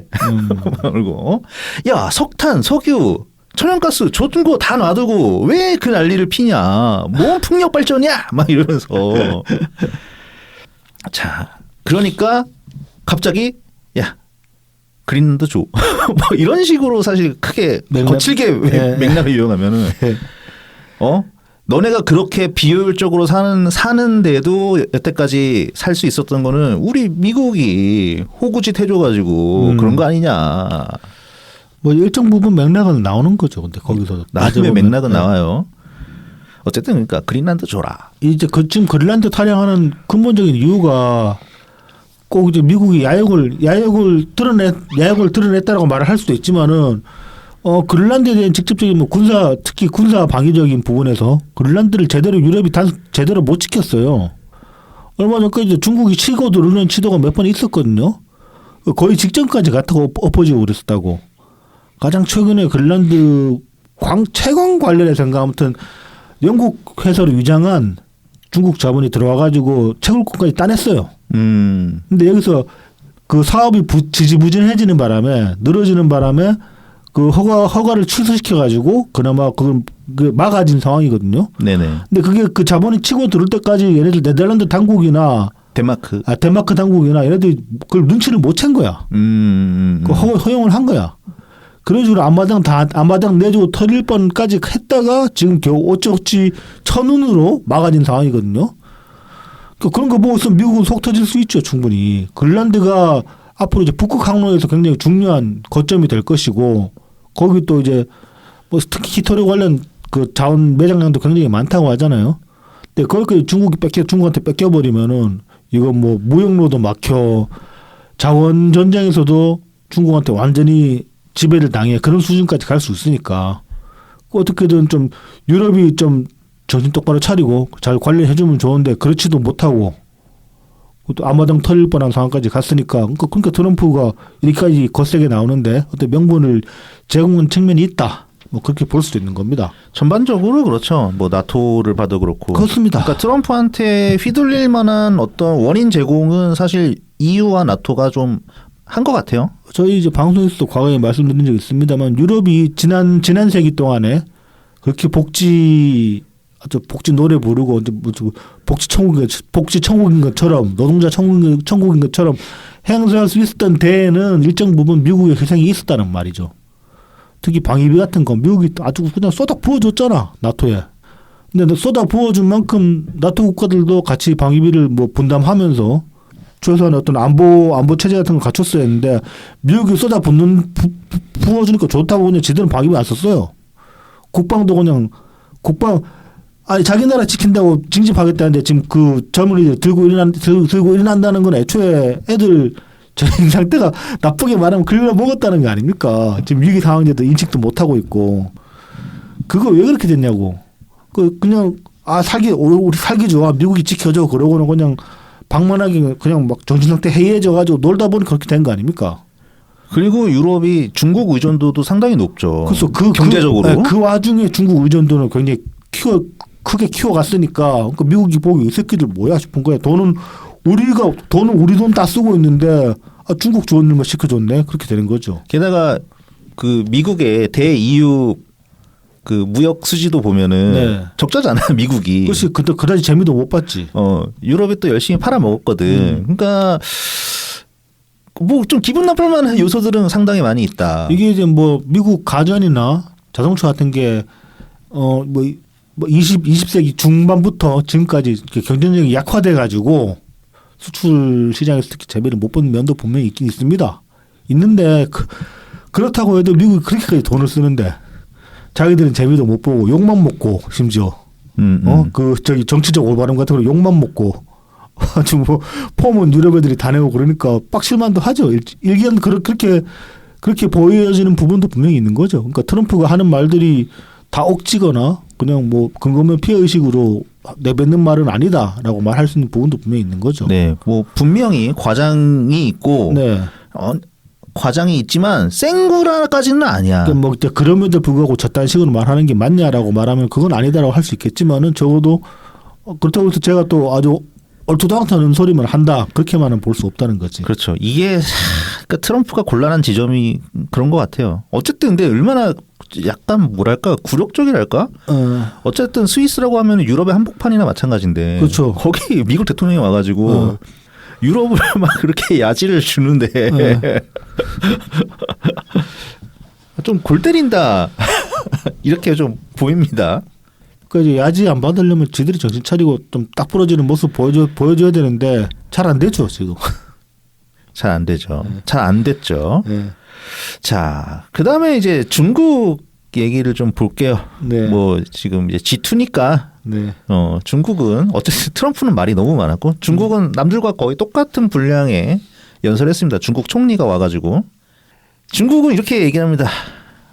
그리고 야 석탄, 석유, 천연가스 줬던 거 다 놔두고 왜 그 난리를 피냐? 뭔 풍력 발전이야? 막 이러면서 자 그러니까 갑자기 야 그린란드 줘. 뭐 이런 식으로 사실 크게 거칠게 맥락을 이용하면은 너네가 그렇게 비효율적으로 사는데도 여태까지 살 수 있었던 거는 우리 미국이 호구짓 해줘가지고 그런 거 아니냐. 뭐 일정 부분 맥락은 나오는 거죠. 근데 거기서 나중에 맥락은 나와요. 어쨌든 그러니까 그린란드 줘라. 이제 지금 그린란드 타령하는 근본적인 이유가 꼭 이제 미국이 야욕을 드러냈다라고 말을 할 수도 있지만은 그린란드에 대한 직접적인 뭐 특히 군사 방위적인 부분에서 그린란드를 유럽이 제대로 못 지켰어요. 얼마 전까지 이제 중국이 치고 들어오는 시도가 몇 번 있었거든요. 거의 직전까지 갖다가 엎어지고 그랬었다고. 가장 최근에 그린란드 채광 관련해서인가 아무튼 영국 회사로 위장한 중국 자본이 들어와가지고 채굴권까지 따냈어요. 근데 여기서 그 사업이 지지부진해지는 바람에 늘어지는 바람에 그 허가를 취소시켜가지고 그나마 그걸 막아진 상황이거든요. 네네. 근데 그게 그 자본이 치고 들어올 때까지 얘네들 네덜란드 당국이나 덴마크 당국이나 얘네들이 그걸 눈치를 못 챈 거야. 그 허용을 한 거야. 그런 식으로 앞마당 내주고 털릴 뻔까지 했다가 지금 겨우 어찌어찌 천운으로 막아진 상황이거든요. 그런 거 보고서 미국은 속 터질 수 있죠, 충분히. 그린란드가 앞으로 이제 북극 항로에서 굉장히 중요한 거점이 될 것이고, 거기 또 이제 뭐 특히 히터류 관련 그 자원 매장량도 굉장히 많다고 하잖아요. 근데 거기까지 중국한테 뺏겨버리면은 이건 뭐 무역로도 막혀, 자원 전쟁에서도 중국한테 완전히 지배를 당해 그런 수준까지 갈 수 있으니까 어떻게든 좀 유럽이 좀 정신 똑바로 차리고 잘 관리해주면 좋은데 그렇지도 못하고 또 앞마당 털릴 뻔한 상황까지 갔으니까 그러니까 트럼프가 이렇게까지 거세게 나오는데 어떤 명분을 제공한 측면이 있다. 뭐 그렇게 볼 수도 있는 겁니다. 전반적으로 그렇죠. 뭐 나토를 봐도 그렇고. 그렇습니다. 그러니까 트럼프한테 휘둘릴 만한 어떤 원인 제공은 사실 EU와 나토가 좀 한 것 같아요. 저희 이제 방송에서도 과거에 말씀드린 적이 있습니다만 유럽이 지난 세기 동안에 그렇게 복지 노래 부르고 복지 천국인 것처럼 노동자 천국인 것처럼 행사할 수 있었던 데에는 일정 부분 미국의 희생이 있었다는 말이죠. 특히 방위비 같은 거 미국이 아주 그냥 쏟아 부어줬잖아 나토에. 근데 쏟아 부어준 만큼 나토 국가들도 같이 방위비를 뭐 분담하면서 최소한 어떤 안보 체제 같은 걸 갖췄어야 했는데 미국이 쏟아 부어주니까 좋다고 그냥 지들은 방위비 안 썼어요. 국방도 그냥 자기 나라 지킨다고 징집하겠다는데 지금 그 점을 들고 일어난다는 건 애초에 애들 저 상태가 나쁘게 말하면 긁어 먹었다는 거 아닙니까? 지금 위기 상황인데도 인식도 못 하고 있고 그거 왜 그렇게 됐냐고. 그냥 우리 살기 좋아 미국이 지켜줘 그러고는 그냥 방만하게 그냥 막 정신 상태 해이해져가지고 놀다 보니 그렇게 된 거 아닙니까? 그리고 유럽이 중국 의존도도 상당히 높죠. 그래서 경제적으로. 그 와중에 중국 의존도는 굉장히 크게 키워갔으니까 그러니까 미국이 보기 이 새끼들 뭐야 싶은 거야. 돈은 우리 돈 다 쓰고 있는데 중국 좋은 일만 시켜줬네. 그렇게 되는 거죠. 게다가 그 미국의 대EU 그 무역 수지도 보면은 적자잖아 미국이. 그렇지. 그다지 재미도 못 봤지. 유럽이 또 열심히 팔아먹었거든. 그러니까 뭐 좀 기분 나쁠 만한 요소들은 상당히 많이 있다. 이게 이제 뭐 미국 가전이나 자동차 같은 게 뭐 20세기 중반부터 지금까지 경쟁력이 약화돼 가지고 수출 시장에서 특히 재배를 못 보는 면도 분명히 있긴 있습니다. 있는데 그렇다고 해도 미국이 그렇게까지 돈을 쓰는데 자기들은 재미도 못 보고 욕만 먹고 심지어 정치적 올바름 같은 거 욕만 먹고 아주 뭐 폼은 유럽 애들이 다 내고 그러니까 빡실만도 하죠. 일견 그렇게 보여지는 부분도 분명히 있는 거죠. 그러니까 트럼프가 하는 말들이 다 억지거나 그냥 뭐 근거 없는 피해 의식으로 내뱉는 말은 아니다라고 말할 수 있는 부분도 분명히 있는 거죠. 네, 뭐 분명히 과장이 있고 과장이 있지만 생구라까지는 아니야. 그러니까 뭐 그럼에도 불구하고 저딴 식으로 말하는 게 맞냐라고 말하면 그건 아니다라고 할 수 있겠지만은 적어도 그렇다고 해서 제가 또 아주 얼토당토하는 소리만 한다 그렇게만은 볼 수 없다는 거지. 그렇죠. 이게 그러니까 트럼프가 곤란한 지점이 그런 것 같아요. 어쨌든 근데 얼마나 약간 뭐랄까 굴욕적이랄까? 어쨌든 스위스라고 하면 유럽의 한복판이나 마찬가지인데. 그렇죠. 거기 미국 대통령이 와가지고 유럽을 막 그렇게 야지를 주는데 좀 골 때린다 이렇게 좀 보입니다. 그러니까 이제 야지 안 받으려면 지들이 정신 차리고 좀 딱 부러지는 모습 보여줘야 되는데 잘 안 되죠 지금. 잘 안 되죠. 잘 안 됐죠. 네. 자, 그 다음에 이제 중국 얘기를 좀 볼게요. 네. 뭐 지금 이제 G2니까 네. 중국은 어쨌든 트럼프는 말이 너무 많았고 중국은 남들과 거의 똑같은 분량의 연설했습니다. 중국 총리가 와가지고 중국은 이렇게 얘기합니다.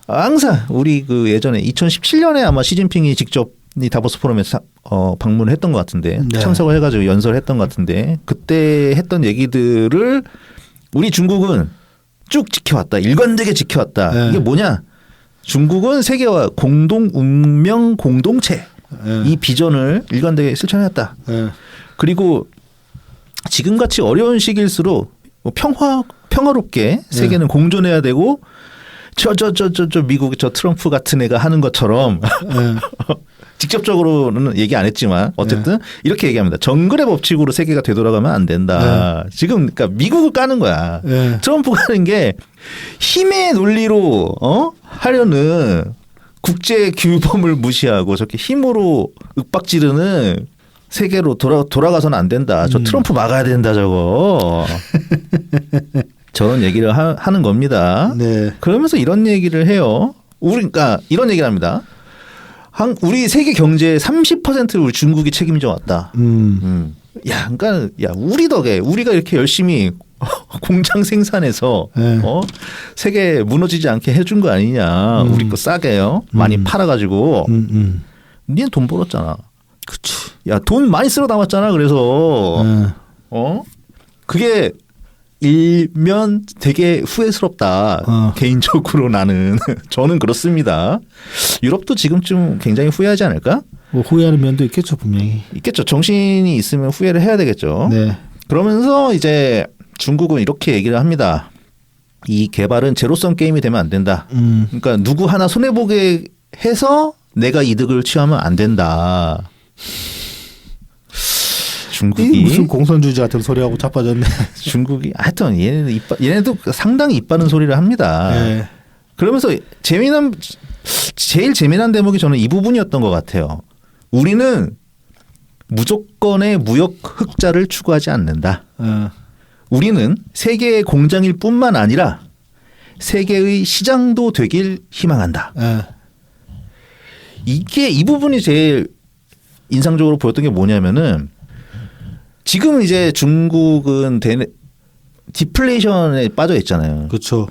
항상 우리 그 예전에 2017년에 아마 시진핑이 직접 이 다보스 포럼에 방문을 했던 것 같은데 네. 참석을 해가지고 연설했던 것 같은데 그때 했던 얘기들을 우리 중국은 쭉 지켜왔다. 일관되게 지켜왔다. 네. 이게 뭐냐? 중국은 세계와 공동 운명 공동체 네. 이 비전을 일관되게 실천했다. 네. 그리고 지금같이 어려운 시기일수록 뭐 평화롭게 세계는 공존해야 되고 저 미국 저 트럼프 같은 애가 하는 것처럼 직접적으로는 얘기 안 했지만 어쨌든 이렇게 얘기합니다. 정글의 법칙으로 세계가 되돌아가면 안 된다. 지금 그러니까 미국을 까는 거야. 트럼프가 하는 게 힘의 논리로 하려는 국제 규범을 무시하고 저렇게 힘으로 윽박지르는 세계로 돌아가서는 안 된다. 저 트럼프 막아야 된다 저거. 저런 얘기를 하는 겁니다. 네. 그러면서 이런 얘기를 해요. 그러니까 이런 얘기를 합니다. 우리 세계 경제의 30%를 우리 중국이 책임져 왔다. 야, 그러니까 우리 덕에 우리가 이렇게 열심히 공장 생산해서 세계 무너지지 않게 해준 거 아니냐. 우리 거 싸게요. 많이 팔아가지고. 니는 돈 벌었잖아. 그치. 야, 돈 많이 쓸어 담았잖아. 그래서 그게 일면 되게 후회스럽다. 개인적으로 나는 저는 그렇습니다. 유럽도 지금쯤 굉장히 후회하지 않을까? 뭐 후회하는 면도 있겠죠 분명히. 있겠죠. 정신이 있으면 후회를 해야 되겠죠. 네. 그러면서 이제 중국은 이렇게 얘기를 합니다. 이 개발은 제로섬 게임이 되면 안 된다. 그러니까 누구 하나 손해보게 해서 내가 이득을 취하면 안 된다. 중국이 무슨 공산주의자 같은 소리하고 자빠졌네. 중국이 하여튼 얘네도 상당히 이빠른 소리를 합니다. 네. 그러면서 제일 재미난 대목이 저는 이 부분이었던 것 같아요. 우리는 무조건의 무역 흑자를 추구하지 않는다. 우리는 세계의 공장일 뿐만 아니라 세계의 시장도 되길 희망한다. 이 부분이 제일 인상적으로 보였던 게 뭐냐면은 지금 이제 중국은 디플레이션에 빠져 있잖아요. 그렇죠.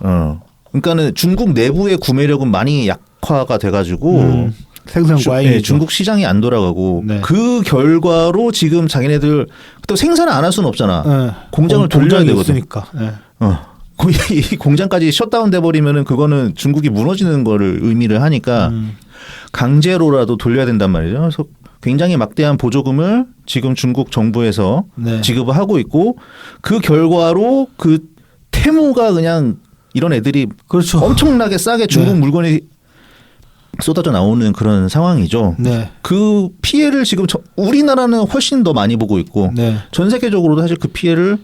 그러니까는 중국 내부의 구매력은 많이 약화가 돼가지고 생산 과잉이죠. 중국 시장이 안 돌아가고 네. 그 결과로 지금 자기네들 또 생산을 안 할 수는 없잖아. 공장을 돌려야 되거든. 있으니까. 이 공장까지 셧다운 돼 버리면은 그거는 중국이 무너지는 거를 의미를 하니까 강제로라도 돌려야 된단 말이죠. 그래서 굉장히 막대한 보조금을 지금 중국 정부에서 지급을 하고 있고 그 결과로 그 테무가 그냥 이런 애들이 그렇죠. 엄청나게 싸게 중국 물건이 쏟아져 나오는 그런 상황이죠. 네. 그 피해를 지금 우리나라는 훨씬 더 많이 보고 있고 전 세계적으로도 사실 그 피해를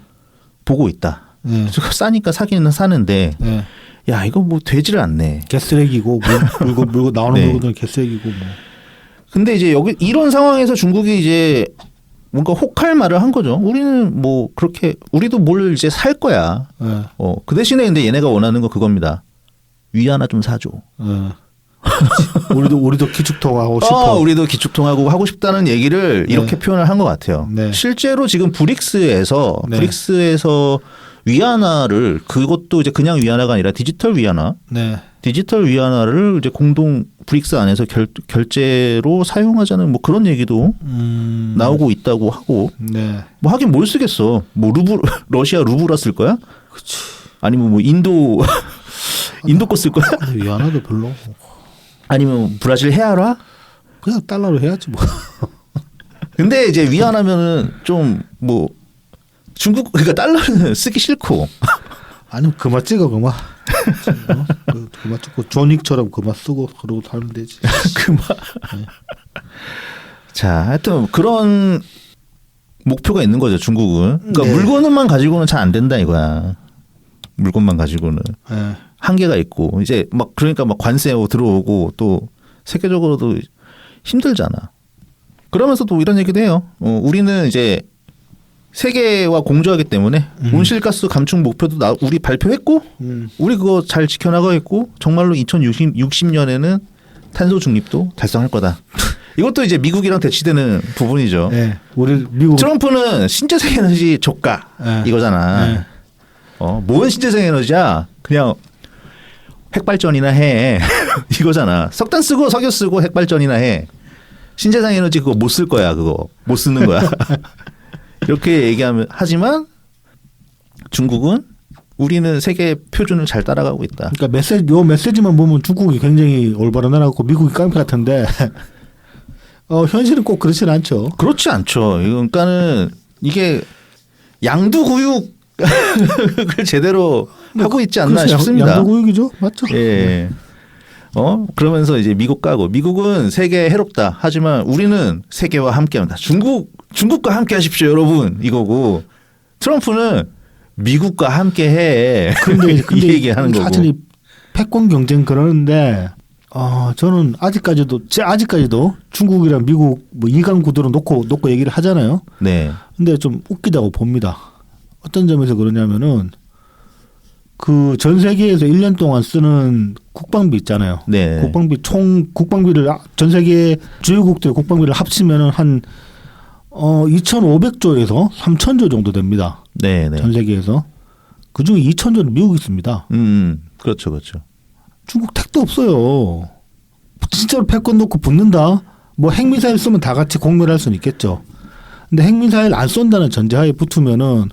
보고 있다. 싸니까 사기는 사는데 야 이거 뭐 되지를 않네. 개쓰레기고 물고 나오는 물건은 개쓰레기고 뭐. 근데 이제 여기 이런 상황에서 중국이 이제 뭔가 혹할 말을 한 거죠. 우리는 뭐 그렇게 우리도 뭘 이제 살 거야. 그 대신에 근데 얘네가 원하는 건 그겁니다. 위안화 좀 사줘. 우리도 기축통하고 싶어. 우리도 기축통하고 하고 싶다는 얘기를 이렇게 표현을 한 것 같아요. 실제로 지금 브릭스에서 위안화를 그것도 이제 그냥 위안화가 아니라 디지털 위안화. 디지털 위안화를 이제 공동 브릭스 안에서 결제로 사용하자는 뭐 그런 얘기도 나오고 있다고 하고. 뭐 하긴 뭘 쓰겠어. 뭐 러시아 루블화 쓸 거야? 그치. 아니면 뭐 인도 거 쓸 거야? 위안화도 별로. 아니면 브라질 헤아라? 그냥 달러로 해야지 뭐. 근데 이제 위안하면은 좀 뭐 중국 그러니까 달러는 쓰기 싫고 아니면 그만 찍어 그만. 그만 찍고 존윅처럼 그만 쓰고 그러고 살면 되지. 그만. 자, 하여튼 그런 목표가 있는 거죠 중국은. 그러니까 네. 물건만 가지고는 잘 안 된다 이거야. 물건만 가지고는 네. 한계가 있고 이제 막 그러니까 막 관세 들어오고 또 세계적으로도 힘들잖아. 그러면서도 이런 얘기도 해요. 우리는 이제 세계와 공조하기 때문에 온실가스 감축 목표도 우리 발표했고 우리 그거 잘 지켜나가겠고 정말로 2060년에는 탄소 중립도 달성할 거다. 이것도 이제 미국이랑 대치되는 부분이죠. 네. 우리 미국 트럼프는 신재생 에너지 조까 네. 이거잖아. 네. 뭔 신재생 에너지야? 그냥 핵발전이나 해. 이거잖아. 석탄 쓰고 석유 쓰고 핵발전이나 해. 신재생 에너지 그거 못 쓸 거야. 그거 못 쓰는 거야. 이렇게 얘기하면 하지만 중국은 우리는 세계 표준을 잘 따라가고 있다. 그러니까 메시지만 보면 중국이 굉장히 올바른 나라고 미국이 깡패 같은데 현실은 꼭 그렇지는 않죠. 그렇지 않죠. 그러니까는 이게 양두구육을 제대로 하고 있지 않나 그렇죠. 싶습니다. 양도구역이죠, 맞죠? 예. 그러면서 이제 미국 까고 미국은 세계에 해롭다. 하지만 우리는 세계와 함께한다. 중국과 함께 하십시오, 여러분. 이거고 트럼프는 미국과 함께 해. 근데 이 얘기하는 거고. 사실 이 패권 경쟁 그러는데 저는 아직까지도 중국이랑 미국 뭐 이강 구도로 놓고 얘기를 하잖아요. 네. 근데 좀 웃기다고 봅니다. 어떤 점에서 그러냐면은 그 전 세계에서 1년 동안 쓰는 국방비 있잖아요. 네. 국방비를 전 세계 주요국들의 국방비를 합치면은 한 2,500조에서 3,000조 정도 됩니다. 네, 네. 전 세계에서. 그중에 2,000조는 미국이 있습니다. 그렇죠, 그렇죠. 중국 택도 없어요. 진짜로 패권 놓고 붙는다? 뭐 핵미사일 쓰면 다 같이 공멸할 수는 있겠죠. 근데 핵미사일 안 쏜다는 전제하에 붙으면은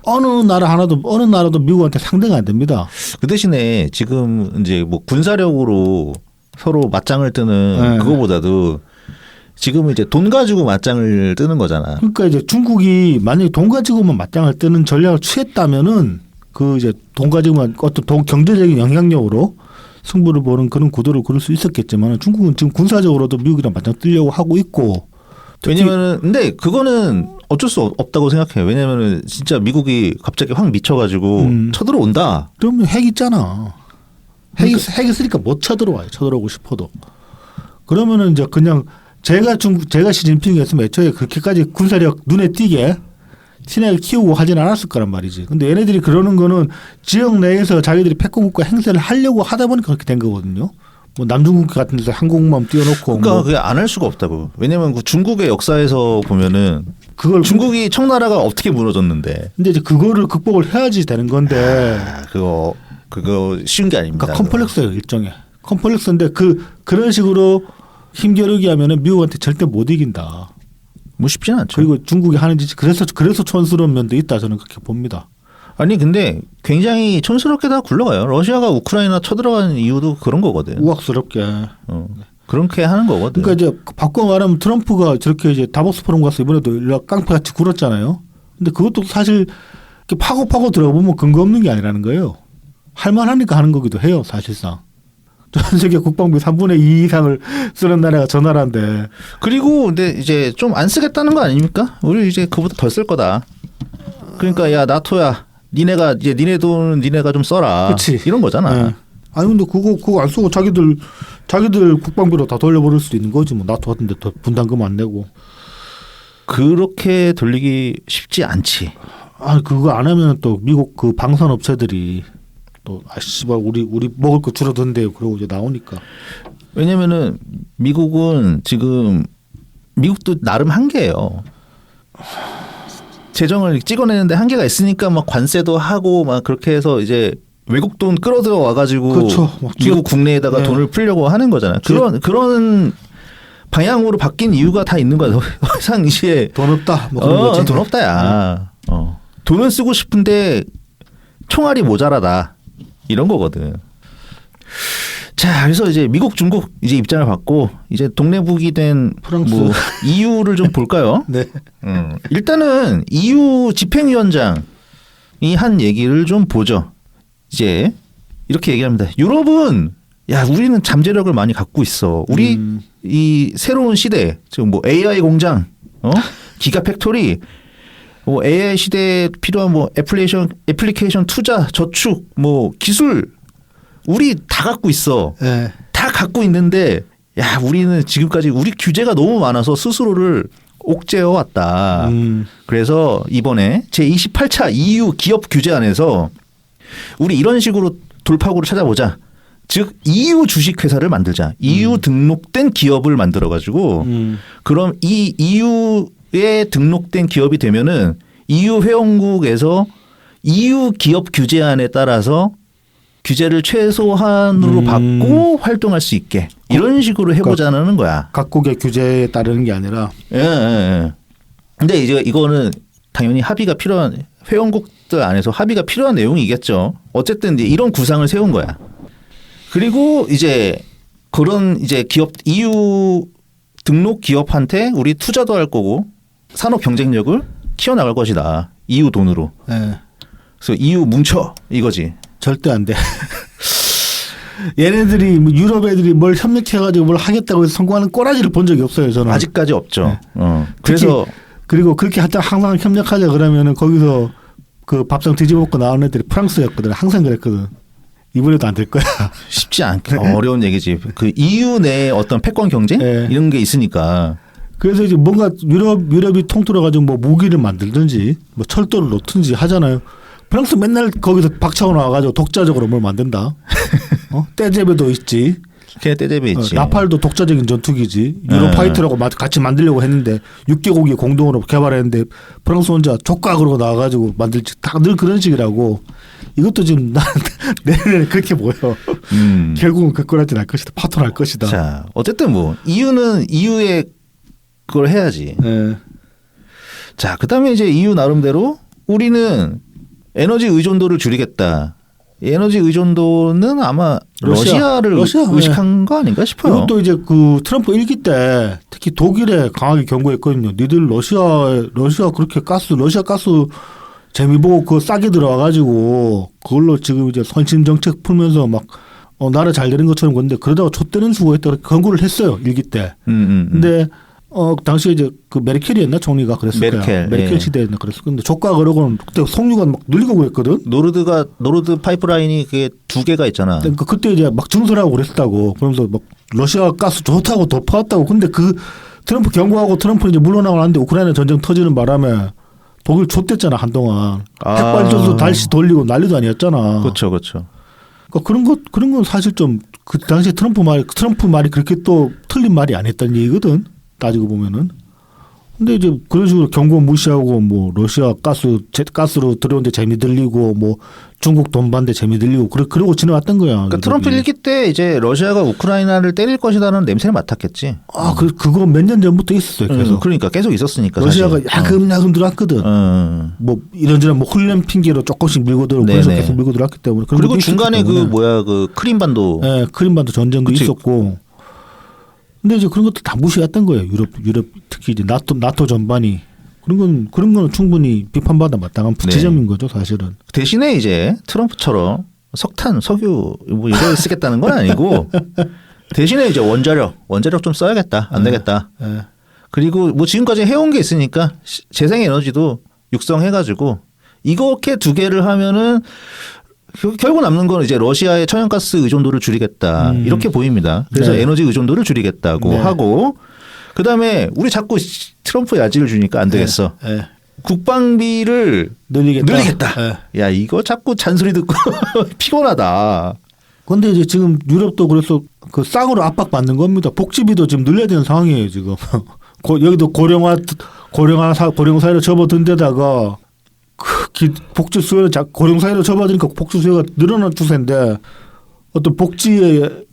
어느 나라도 미국한테 상대가 안 됩니다. 그 대신에 지금 이제 뭐 군사력으로 서로 맞짱을 뜨는 네. 그거보다도 지금은 이제 돈 가지고 맞짱을 뜨는 거잖아. 그러니까 이제 중국이 만약에 돈 가지고만 맞짱을 뜨는 전략을 취했다면은 그 이제 돈 가지고만 어떤 경제적인 영향력으로 승부를 보는 그런 구도를 그릴 수 있었겠지만 중국은 지금 군사적으로도 미국이랑 맞짱 뜨려고 하고 있고. 왜냐면은 근데 그거는 어쩔 수 없다고 생각해요. 왜냐면은 진짜 미국이 갑자기 확 미쳐가지고 쳐들어온다. 그러면 핵 있잖아. 핵 그러니까 있으니까 못 쳐들어와요. 쳐들어오고 싶어도. 그러면은 이제 그냥 제가 시진핑이었으면 애초에 그렇게까지 군사력 눈에 띄게 친하게 키우고 하진 않았을 거란 말이지. 근데 얘네들이 그러는 거는 지역 내에서 자기들이 패권국가 행세를 하려고 하다 보니까 그렇게 된 거거든요. 뭐 남중국 같은 데서 한국만 띄워놓고. 그러니까 뭐 그게 안 할 수가 없다고. 왜냐면 그 중국의 역사에서 보면은 그걸 중국이 청나라가 어떻게 무너졌는데. 근데 이제 그거를 극복을 해야지 되는 건데. 그거 쉬운 게 아닙니다. 그러니까 컴플렉스예요, 일종의. 컴플렉스인데 그런 식으로 힘겨루기 하면은 미국한테 절대 못 이긴다. 뭐 쉽지는 않죠. 그리고 중국이 하는 짓이 그래서 촌스러운 면도 있다 저는 그렇게 봅니다. 아니 근데 굉장히 촌스럽게 다 굴러가요. 러시아가 우크라이나 쳐들어가는 이유도 그런 거거든. 우악스럽게. 그렇게 하는 거거든. 그러니까 이제 바꿔 말하면 트럼프가 저렇게 이제 다보스 포럼 가서 이번에도 깡패같이 굴었잖아요. 근데 그것도 사실 이렇게 파고 들어가 보면 근거 없는 게 아니라는 거예요. 할만하니까 하는 거기도 해요, 사실상. 전 세계 국방비 3분의 2 이상을 쓰는 나라가 저 나라인데. 그리고 근데 이제 좀 안 쓰겠다는 거 아닙니까? 우리 이제 그보다 더 쓸 거다. 그러니까 야 나토야, 니네 돈 니네가 좀 써라. 그치. 이런 거잖아. 네. 아니 근데 그거 안 쓰고 자기들 국방비로 다 돌려버릴 수도 있는 거지 뭐. 나토 같은데 더 분담금 안 내고. 그렇게 돌리기 쉽지 않지. 아 그거 안 하면 또 미국 그 방산 업체들이 또 씨발 우리 먹을 거 줄어든대요. 그러고 이제 나오니까. 왜냐면은 미국은 지금 미국도 나름 한계예요. 재정을 찍어내는데 한계가 있으니까 막 관세도 하고 막 그렇게 해서 이제 외국 돈 끌어들여 와가지고 그렇죠. 미국 국내에다가 네. 돈을 풀려고 하는 거잖아요. 그런 방향으로 바뀐 이유가 다 있는 거야. 상시에 돈 없다. 뭐 그런 거지. 돈 없다야. 돈은 쓰고 싶은데 총알이 모자라다 이런 거거든. 자, 그래서 이제 미국, 중국 이제 입장을 받고 이제 동네북이 된 프랑스. 뭐 EU를 좀 볼까요? 네. 일단은 EU 집행위원장이 한 얘기를 좀 보죠. 이제 이렇게 얘기합니다. 유럽은 야, 우리는 잠재력을 많이 갖고 있어. 우리 이 새로운 시대, 지금 뭐 AI 공장, 기가 팩토리, 뭐 AI 시대에 필요한 뭐 애플리케이션 투자, 저축, 뭐 기술, 우리 다 갖고 있어. 네. 다 갖고 있는데, 야, 우리는 지금까지 우리 규제가 너무 많아서 스스로를 옥죄어 왔다. 그래서 이번에 제28차 EU 기업 규제안에서 우리 이런 식으로 돌파구를 찾아보자. 즉 EU 주식회사를 만들자. EU 등록된 기업을 만들어가지고 그럼 이 EU에 등록된 기업이 되면은 EU 회원국에서 EU 기업 규제안에 따라서 규제를 최소한으로 받고 활동할 수 있게 이런 식으로 해보자는 거야. 각국의 규제에 따르는 게 아니라. 예. 근데 이제 이거는 당연히 합의가 필요한 회원국들 안에서 합의가 필요한 내용이겠죠. 어쨌든 이제 이런 구상을 세운 거야. 그리고 이제 그런 이제 기업 EU 등록 기업한테 우리 투자도 할 거고 산업 경쟁력을 키워나갈 것이다. EU 돈으로. 네. 그래서 EU 뭉쳐 이거지. 절대 안 돼. 얘네들이 유럽 애들이 뭘 협력해가지고 뭘 하겠다고 해서 성공하는 꼬라지를 본 적이 없어요. 저는. 아직까지 없죠. 네. 그래서 그리고 그렇게 항상 협력하자 그러면은 거기서 그 밥상 뒤집어먹고 나오는 애들이 프랑스였거든. 항상 그랬거든. 이번에도 안 될 거야. 쉽지 않게 어려운 얘기지. 그 EU 내 어떤 패권 경쟁 네. 이런 게 있으니까. 그래서 이제 뭔가 유럽이 통틀어가지고 뭐 무기를 만들든지 뭐 철도를 놓든지 하잖아요. 프랑스 맨날 거기서 박차고 나와가지고 독자적으로 뭘 만든다. 떼제베도 있지. 걔 떼제베 있지. 라팔도 독자적인 전투기지. 유로파이터라고 같이 만들려고 했는데 6개국이 공동으로 개발했는데 프랑스 혼자 족가 그러고 나와가지고 만들지. 다 늘 그런 식이라고. 이것도 지금 내년에 그렇게 보여. 결국은 그 꼴한테 날 것이다. 파토날 것이다. 자, 어쨌든 뭐 EU는 EU의 그걸 해야지. 네. 자, 그다음에 이제 EU 나름대로 우리는 에너지 의존도를 줄이겠다. 에너지 의존도는 아마 러시아를 의식한 거 아닌가 싶어요. 이것도 이제 그 트럼프 일기 때 특히 독일에 강하게 경고했거든요. 니들 러시아 그렇게 러시아 가스 재미 보고 그거 싸게 들어와가지고 그걸로 지금 이제 선진 정책 풀면서 막 나라 잘 되는 것처럼 그런데 그러다가 촛대는 수고했다 그렇게 경고를 했어요. 일기 때. 근데 당시에 이제 그 메르켈이었나 총리가 그랬을 거야. 메르켈 시대였나 그랬을 건데 조카 그러고는 그때 석유가 막 늘리고 그랬거든. 노르드 파이프라인이 그게 2개가 있잖아. 그러니까 그때 이제 막 증설하고 그랬다고. 그러면서 막 러시아 가스 좋다고 더 퍼왔다고. 근데 그 트럼프 경고하고 트럼프 이제 물러나고 나는데 우크라이나 전쟁 터지는 바람에 독일 좆됐잖아 한동안. 핵발전소 다시 돌리고 난리도 아니었잖아. 그렇죠. 그러니까 그런 건 사실 좀 그 당시에 트럼프 말이 그렇게 또 틀린 말이 아니었다는 얘기거든. 따지고 보면은. 근데 이제 그런 식으로 경고 무시하고 뭐 러시아 가스로 들어오는데 재미 들리고 뭐 중국 돈 받는데 재미 들리고 그러고 지나왔던 거야. 그러니까 트럼프 일기 때 이제 러시아가 우크라이나를 때릴 것이라는 냄새를 맡았겠지. 그거 몇 년 전부터 있었어요. 계속. 그러니까 계속 있었으니까. 러시아가 사실. 야금야금 들어왔거든. 뭐 이런저런 뭐 훈련 핑계로 조금씩 밀고 들어오고 그래서 계속 밀고 들어왔기 때문에. 그리고 중간에 그 크림반도. 네, 크림반도 전쟁도 있었고. 근데 이제 그런 것도 다 무시했던 거예요. 유럽 특히 이제 나토 전반이 그런 건 충분히 비판받아 마땅한 지점인 거죠, 사실은. 대신에 이제 트럼프처럼 석탄, 석유 뭐 이걸 쓰겠다는 건 아니고 대신에 이제 원자력 좀 써야겠다. 안 되겠다. 그리고 뭐 지금까지 해온 게 있으니까 재생에너지도 육성해가지고 이렇게 2개를 하면은 결국 남는 건 이제 러시아의 천연가스 의존도를 줄이겠다 이렇게 보입니다. 그래서 에너지 의존도를 줄이겠다고 하고 그다음에 우리 자꾸 트럼프 야지를 주니까 안 되겠어. 국방비를 늘리겠다. 야 이거 자꾸 잔소리 듣고 피곤하다. 그런데 이제 지금 유럽도 그래서 그 쌍으로 압박받는 겁니다. 복지비도 지금 늘려야 되는 상황이에요 지금. 여기도 고령화 사회로 접어든 데다가 복지 수요를 고령 사회로 접어드니까 복지 수요가 늘어난 추세인데 어떤 복지의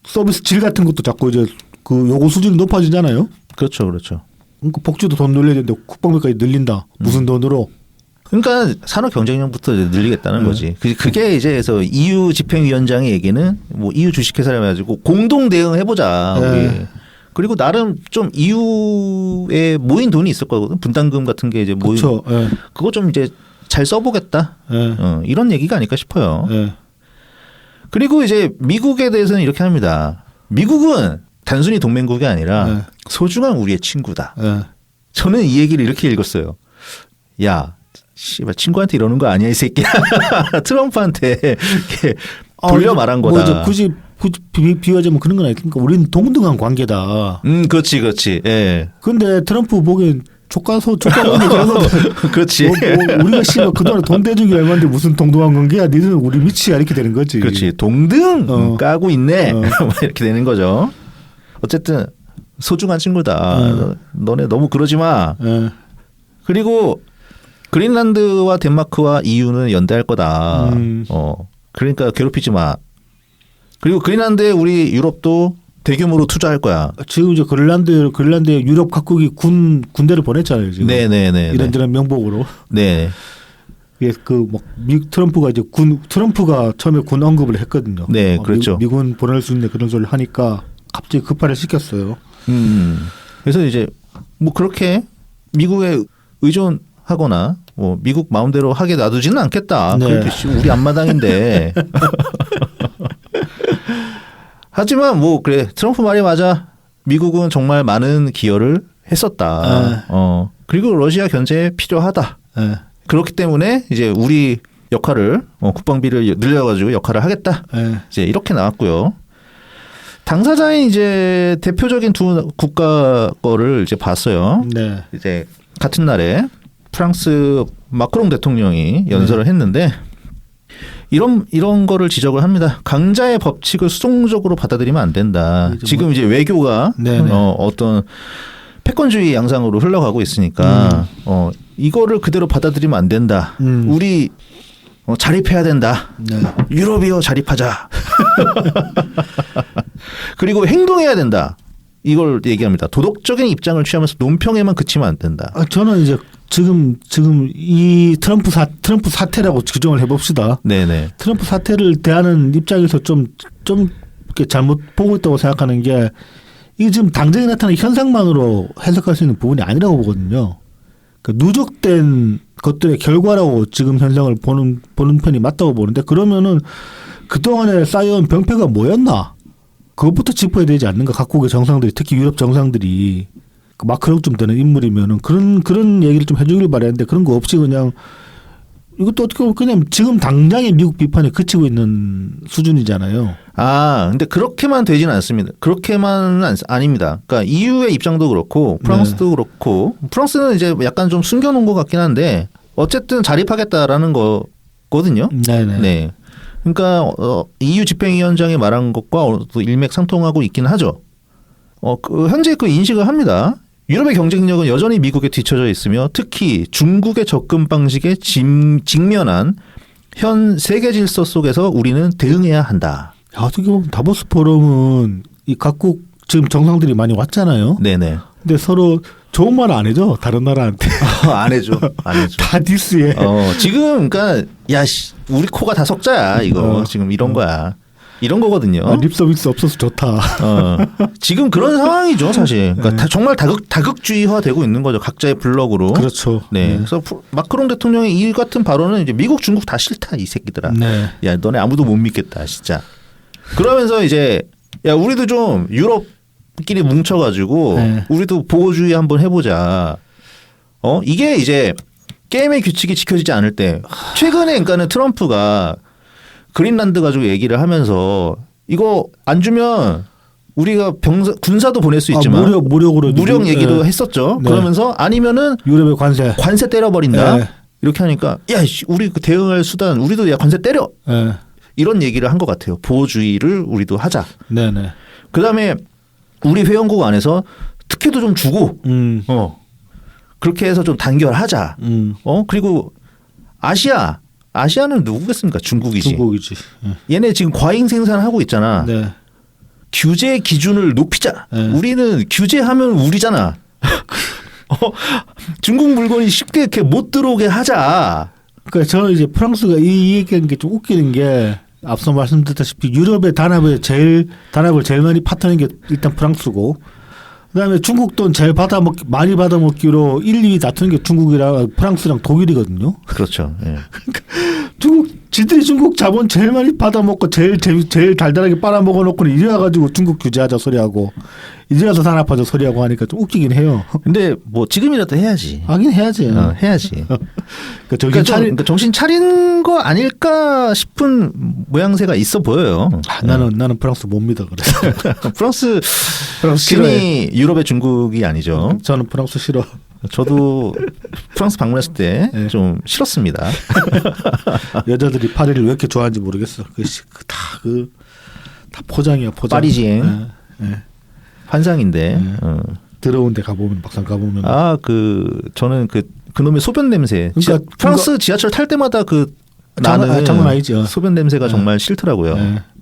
서비스 질 같은 것도 자꾸 이제 그 요구 수준이 높아지잖아요. 그렇죠. 그러니까 복지도 돈 늘려야 되는데 국방비까지 늘린다. 무슨 돈으로? 그러니까 산업 경쟁력부터 이제 늘리겠다는 거지. 그게 이제 그래서 EU 집행위원장의 얘기는 뭐 EU 주식회사를 가지고 공동 대응해보자. 우리. 그리고 나름 좀 EU에 모인 돈이 있을 거거든. 분담금 같은 게 이제 모인. 그렇죠. 예. 그거 좀 이제 잘 써보겠다. 예. 이런 얘기가 아닐까 싶어요. 예. 그리고 이제 미국에 대해서는 이렇게 합니다. 미국은 단순히 동맹국이 아니라 소중한 우리의 친구다. 예. 저는 이 얘기를 이렇게 읽었어요. 야, 씨발 친구한테 이러는 거 아니야 이 새끼야. 트럼프한테 이렇게 돌려 말한 거다. 뭐 이제 굳이 비유하자면 그런 건 아니니까 우리는 동등한 관계다. 그렇지. 예. 근데 트럼프 보기엔 조카서 그렇지. 우리가 씨발 그동안 돈 대준 게 얼마인데 무슨 동등한 관계야? 니들은 우리 미치야 이렇게 되는 거지. 그렇지. 동등 까고 있네. 이렇게 되는 거죠. 어쨌든 소중한 친구다. 너네 너무 그러지 마. 그리고 그린란드와 덴마크와 EU는 연대할 거다. 그러니까 괴롭히지 마. 그리고 그린란드에 우리 유럽도 대규모로 투자할 거야. 지금 이제 그린란드에 유럽 각국이 군대를 보냈잖아요. 지금. 네네네. 이런저런 명목으로. 네. 예, 트럼프가 처음에 군 언급을 했거든요. 네, 그렇죠. 미군 보낼 수 있는 그런 소리를 하니까 갑자기 급발을 시켰어요. 그래서 이제 뭐 그렇게 미국에 의존하거나 뭐 미국 마음대로 하게 놔두지는 않겠다. 네. 우리 앞마당인데. 하지만 뭐 그래 트럼프 말이 맞아. 미국은 정말 많은 기여를 했었다. 그리고 러시아 견제에 필요하다. 그렇기 때문에 이제 우리 역할을 국방비를 늘려가지고 역할을 하겠다. 이제 이렇게 나왔고요. 당사자인 이제 대표적인 두 국가 거를 이제 봤어요. 네. 이제 같은 날에 프랑스 마크롱 대통령이 연설을 했는데. 이런 거를 지적을 합니다. 강자의 법칙을 수동적으로 받아들이면 안 된다. 지금 이제 외교가 어떤 패권주의 양상으로 흘러가고 있으니까 이거를 그대로 받아들이면 안 된다. 우리 자립해야 된다. 네. 유럽이요 자립하자. 그리고 행동해야 된다. 이걸 얘기합니다. 도덕적인 입장을 취하면서 논평에만 그치면 안 된다. 저는 이제 지금 이 트럼프 사태라고 규정을 해봅시다. 네네. 트럼프 사태를 대하는 입장에서 좀 이렇게 잘못 보고 있다고 생각하는 게 이게 지금 당장에 나타나는 현상만으로 해석할 수 있는 부분이 아니라고 보거든요. 그러니까 누적된 것들의 결과라고 지금 현상을 보는 편이 맞다고 보는데 그러면은 그동안에 쌓여온 병폐가 뭐였나? 그것부터 짚어야 되지 않는가? 각국의 정상들이 특히 유럽 정상들이 마크롱쯤 되는 인물이면은 그런 얘기를 좀 해주길 바랬는데 그런 거 없이 그냥 이것도 어떻게 보면 그냥 지금 당장의 미국 비판에 그치고 있는 수준이잖아요. 근데 그렇게만 되지는 않습니다. 그렇게만은 아닙니다. 그러니까 EU의 입장도 그렇고 프랑스도 그렇고 프랑스는 이제 약간 좀 숨겨놓은 것 같긴 한데 어쨌든 자립하겠다라는 거거든요. 네네. 네. 그러니까 EU 집행위원장이 말한 것과 또 일맥상통하고 있긴 하죠. 현재 그 인식을 합니다. 유럽의 경쟁력은 여전히 미국에 뒤처져 있으며 특히 중국의 접근 방식에 직면한 현 세계 질서 속에서 우리는 대응해야 한다. 어떻게 보면 다보스 포럼은 이 각국 지금 정상들이 많이 왔잖아요. 네네. 근데 서로 좋은 말 안 해줘. 다른 나라한테. 안 해줘. 다 디스해. 지금 그러니까 우리 코가 다 석자야 이거. 지금 이런 거야. 이런 거거든요. 립 서비스 없어서 좋다. 지금 그런 상황이죠, 사실. 그러니까 정말 다극주의화되고 있는 거죠, 각자의 블럭으로. 그렇죠. 네. 그래서 마크롱 대통령의 이 같은 발언은 이제 미국, 중국 다 싫다 이 새끼들아. 네. 야, 너네 아무도 못 믿겠다, 진짜. 그러면서 이제 야, 우리도 좀 유럽끼리 뭉쳐가지고 우리도 보호주의 한번 해보자. 이게 이제 게임의 규칙이 지켜지지 않을 때 최근에 그러니까는 트럼프가 그린란드 가지고 얘기를 하면서 이거 안 주면 우리가 군사도 보낼 수 있지만 무력 얘기도 했었죠. 네. 그러면서 아니면은 유럽의 관세 때려버린다. 네. 이렇게 하니까 야 우리 그 대응할 수단 우리도 야 관세 때려. 네. 이런 얘기를 한 것 같아요. 보호주의를 우리도 하자. 네네. 그다음에 우리 회원국 안에서 특혜도 좀 주고 그렇게 해서 좀 단결하자. 그리고 아시아는 누구겠습니까? 중국이지. 얘네 지금 과잉 생산하고 있잖아. 네. 규제 기준을 높이자. 우리는 규제하면 우리잖아. 중국 물건이 쉽게 이렇게 못 들어오게 하자. 그러니까 저는 이제 프랑스가 이 얘기하는 게 좀 웃기는 게 앞서 말씀드렸다시피 유럽의 단합을 제일 많이 파트는 게 일단 프랑스고 그다음에 중국 돈 제일 많이 받아먹기로 1, 2위 다투는 게 중국이랑 프랑스랑 독일이거든요. 그렇죠. 예. 지들이 중국 자본 제일 많이 받아먹고 제일 달달하게 빨아먹어 놓고는 이제 와가지고 중국 규제하자 소리하고 이제 와서 단합하자 소리하고 하니까 좀 웃기긴 해요. 근데 뭐 지금이라도 해야지. 하긴 해야지. 해야지. 그러니까 정신 차린 거 아닐까 싶은 모양새가 있어 보여요. 나는 프랑스 못 믿어 그래서. 프랑스 싫어해. 괜히 유럽의 중국이 아니죠. 저는 프랑스 싫어. 저도 프랑스 방문했을 때 좀 싫었습니다. 여자들이 파리를 왜 이렇게 좋아하는지 모르겠어. 다 포장이야 포장. 파리지행 환상인데. 들어온데 가보면 막상 가보면. 저는 그놈의 소변 냄새. 그러니까 프랑스 지하철 탈 때마다 나는 장난 아니죠. 소변 냄새가 정말 싫더라고요.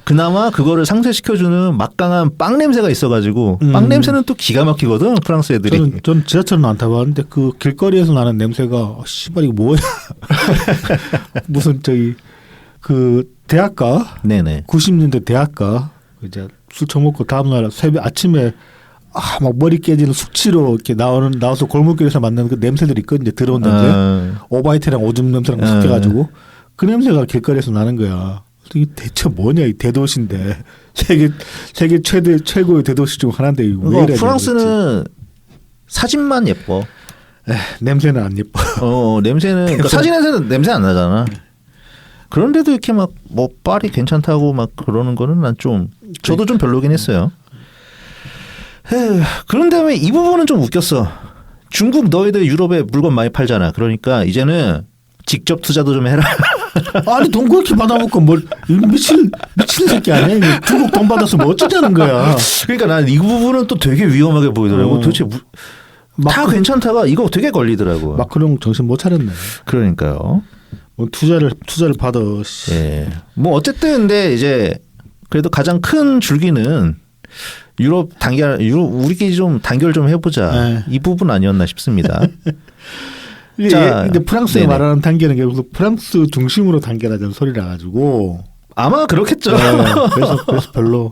그나마 그거를 상쇄시켜주는 막강한 빵 냄새가 있어가지고 빵 냄새는 또 기가 막히거든 프랑스 애들이. 저는 지하철은 안 타봤는데 그 길거리에서 나는 냄새가 씨발 이거 뭐야? 무슨 그 대학가? 네네. 90년대 대학가 이제 술 처먹고 다음날 새벽 아침에 막 머리 깨지는 숙취로 이렇게 나와서 골목길에서 만나는 그 냄새들이 있거든요. 들어온 냄새. 오바이트랑 오줌 냄새랑 섞여가지고 그 냄새가 길거리에서 나는 거야. 이게 대체 뭐냐 이 대도시인데 세계 최고의 대도시 중 하나인데 왜 이래? 프랑스는 사진만 예뻐. 냄새는 안 예뻐. 냄새는 그러니까 사진에서는 냄새 안 나잖아. 그런데도 이렇게 막 뭐 파리 괜찮다고 막 그러는 거는 난 좀 저도 좀 별로긴 했어요. 그런 다음에 이 부분은 좀 웃겼어. 중국 너희들 유럽에 물건 많이 팔잖아. 그러니까 이제는 직접 투자도 좀 해라. 아니 돈 그렇게 받아먹고 뭘 미친 새끼 아니야? 중국 돈 받았으면 어쩌자는 거야. 그러니까 난 이 부분은 또 되게 위험하게 보이더라고. 도대체 다 괜찮다가 이거 되게 걸리더라고. 마크롱 정신 못 차렸네. 그러니까요. 뭐 투자를 받아. 예. 뭐 어쨌든 근데 이제 그래도 가장 큰 줄기는 유럽 우리끼리 좀 단결 좀 해보자. 이 부분 아니었나 싶습니다. 근데 프랑스에 말하는 단계는 결국 프랑스 중심으로 단결하자는 소리라 가지고 아마 그렇겠죠. 그래서 별로.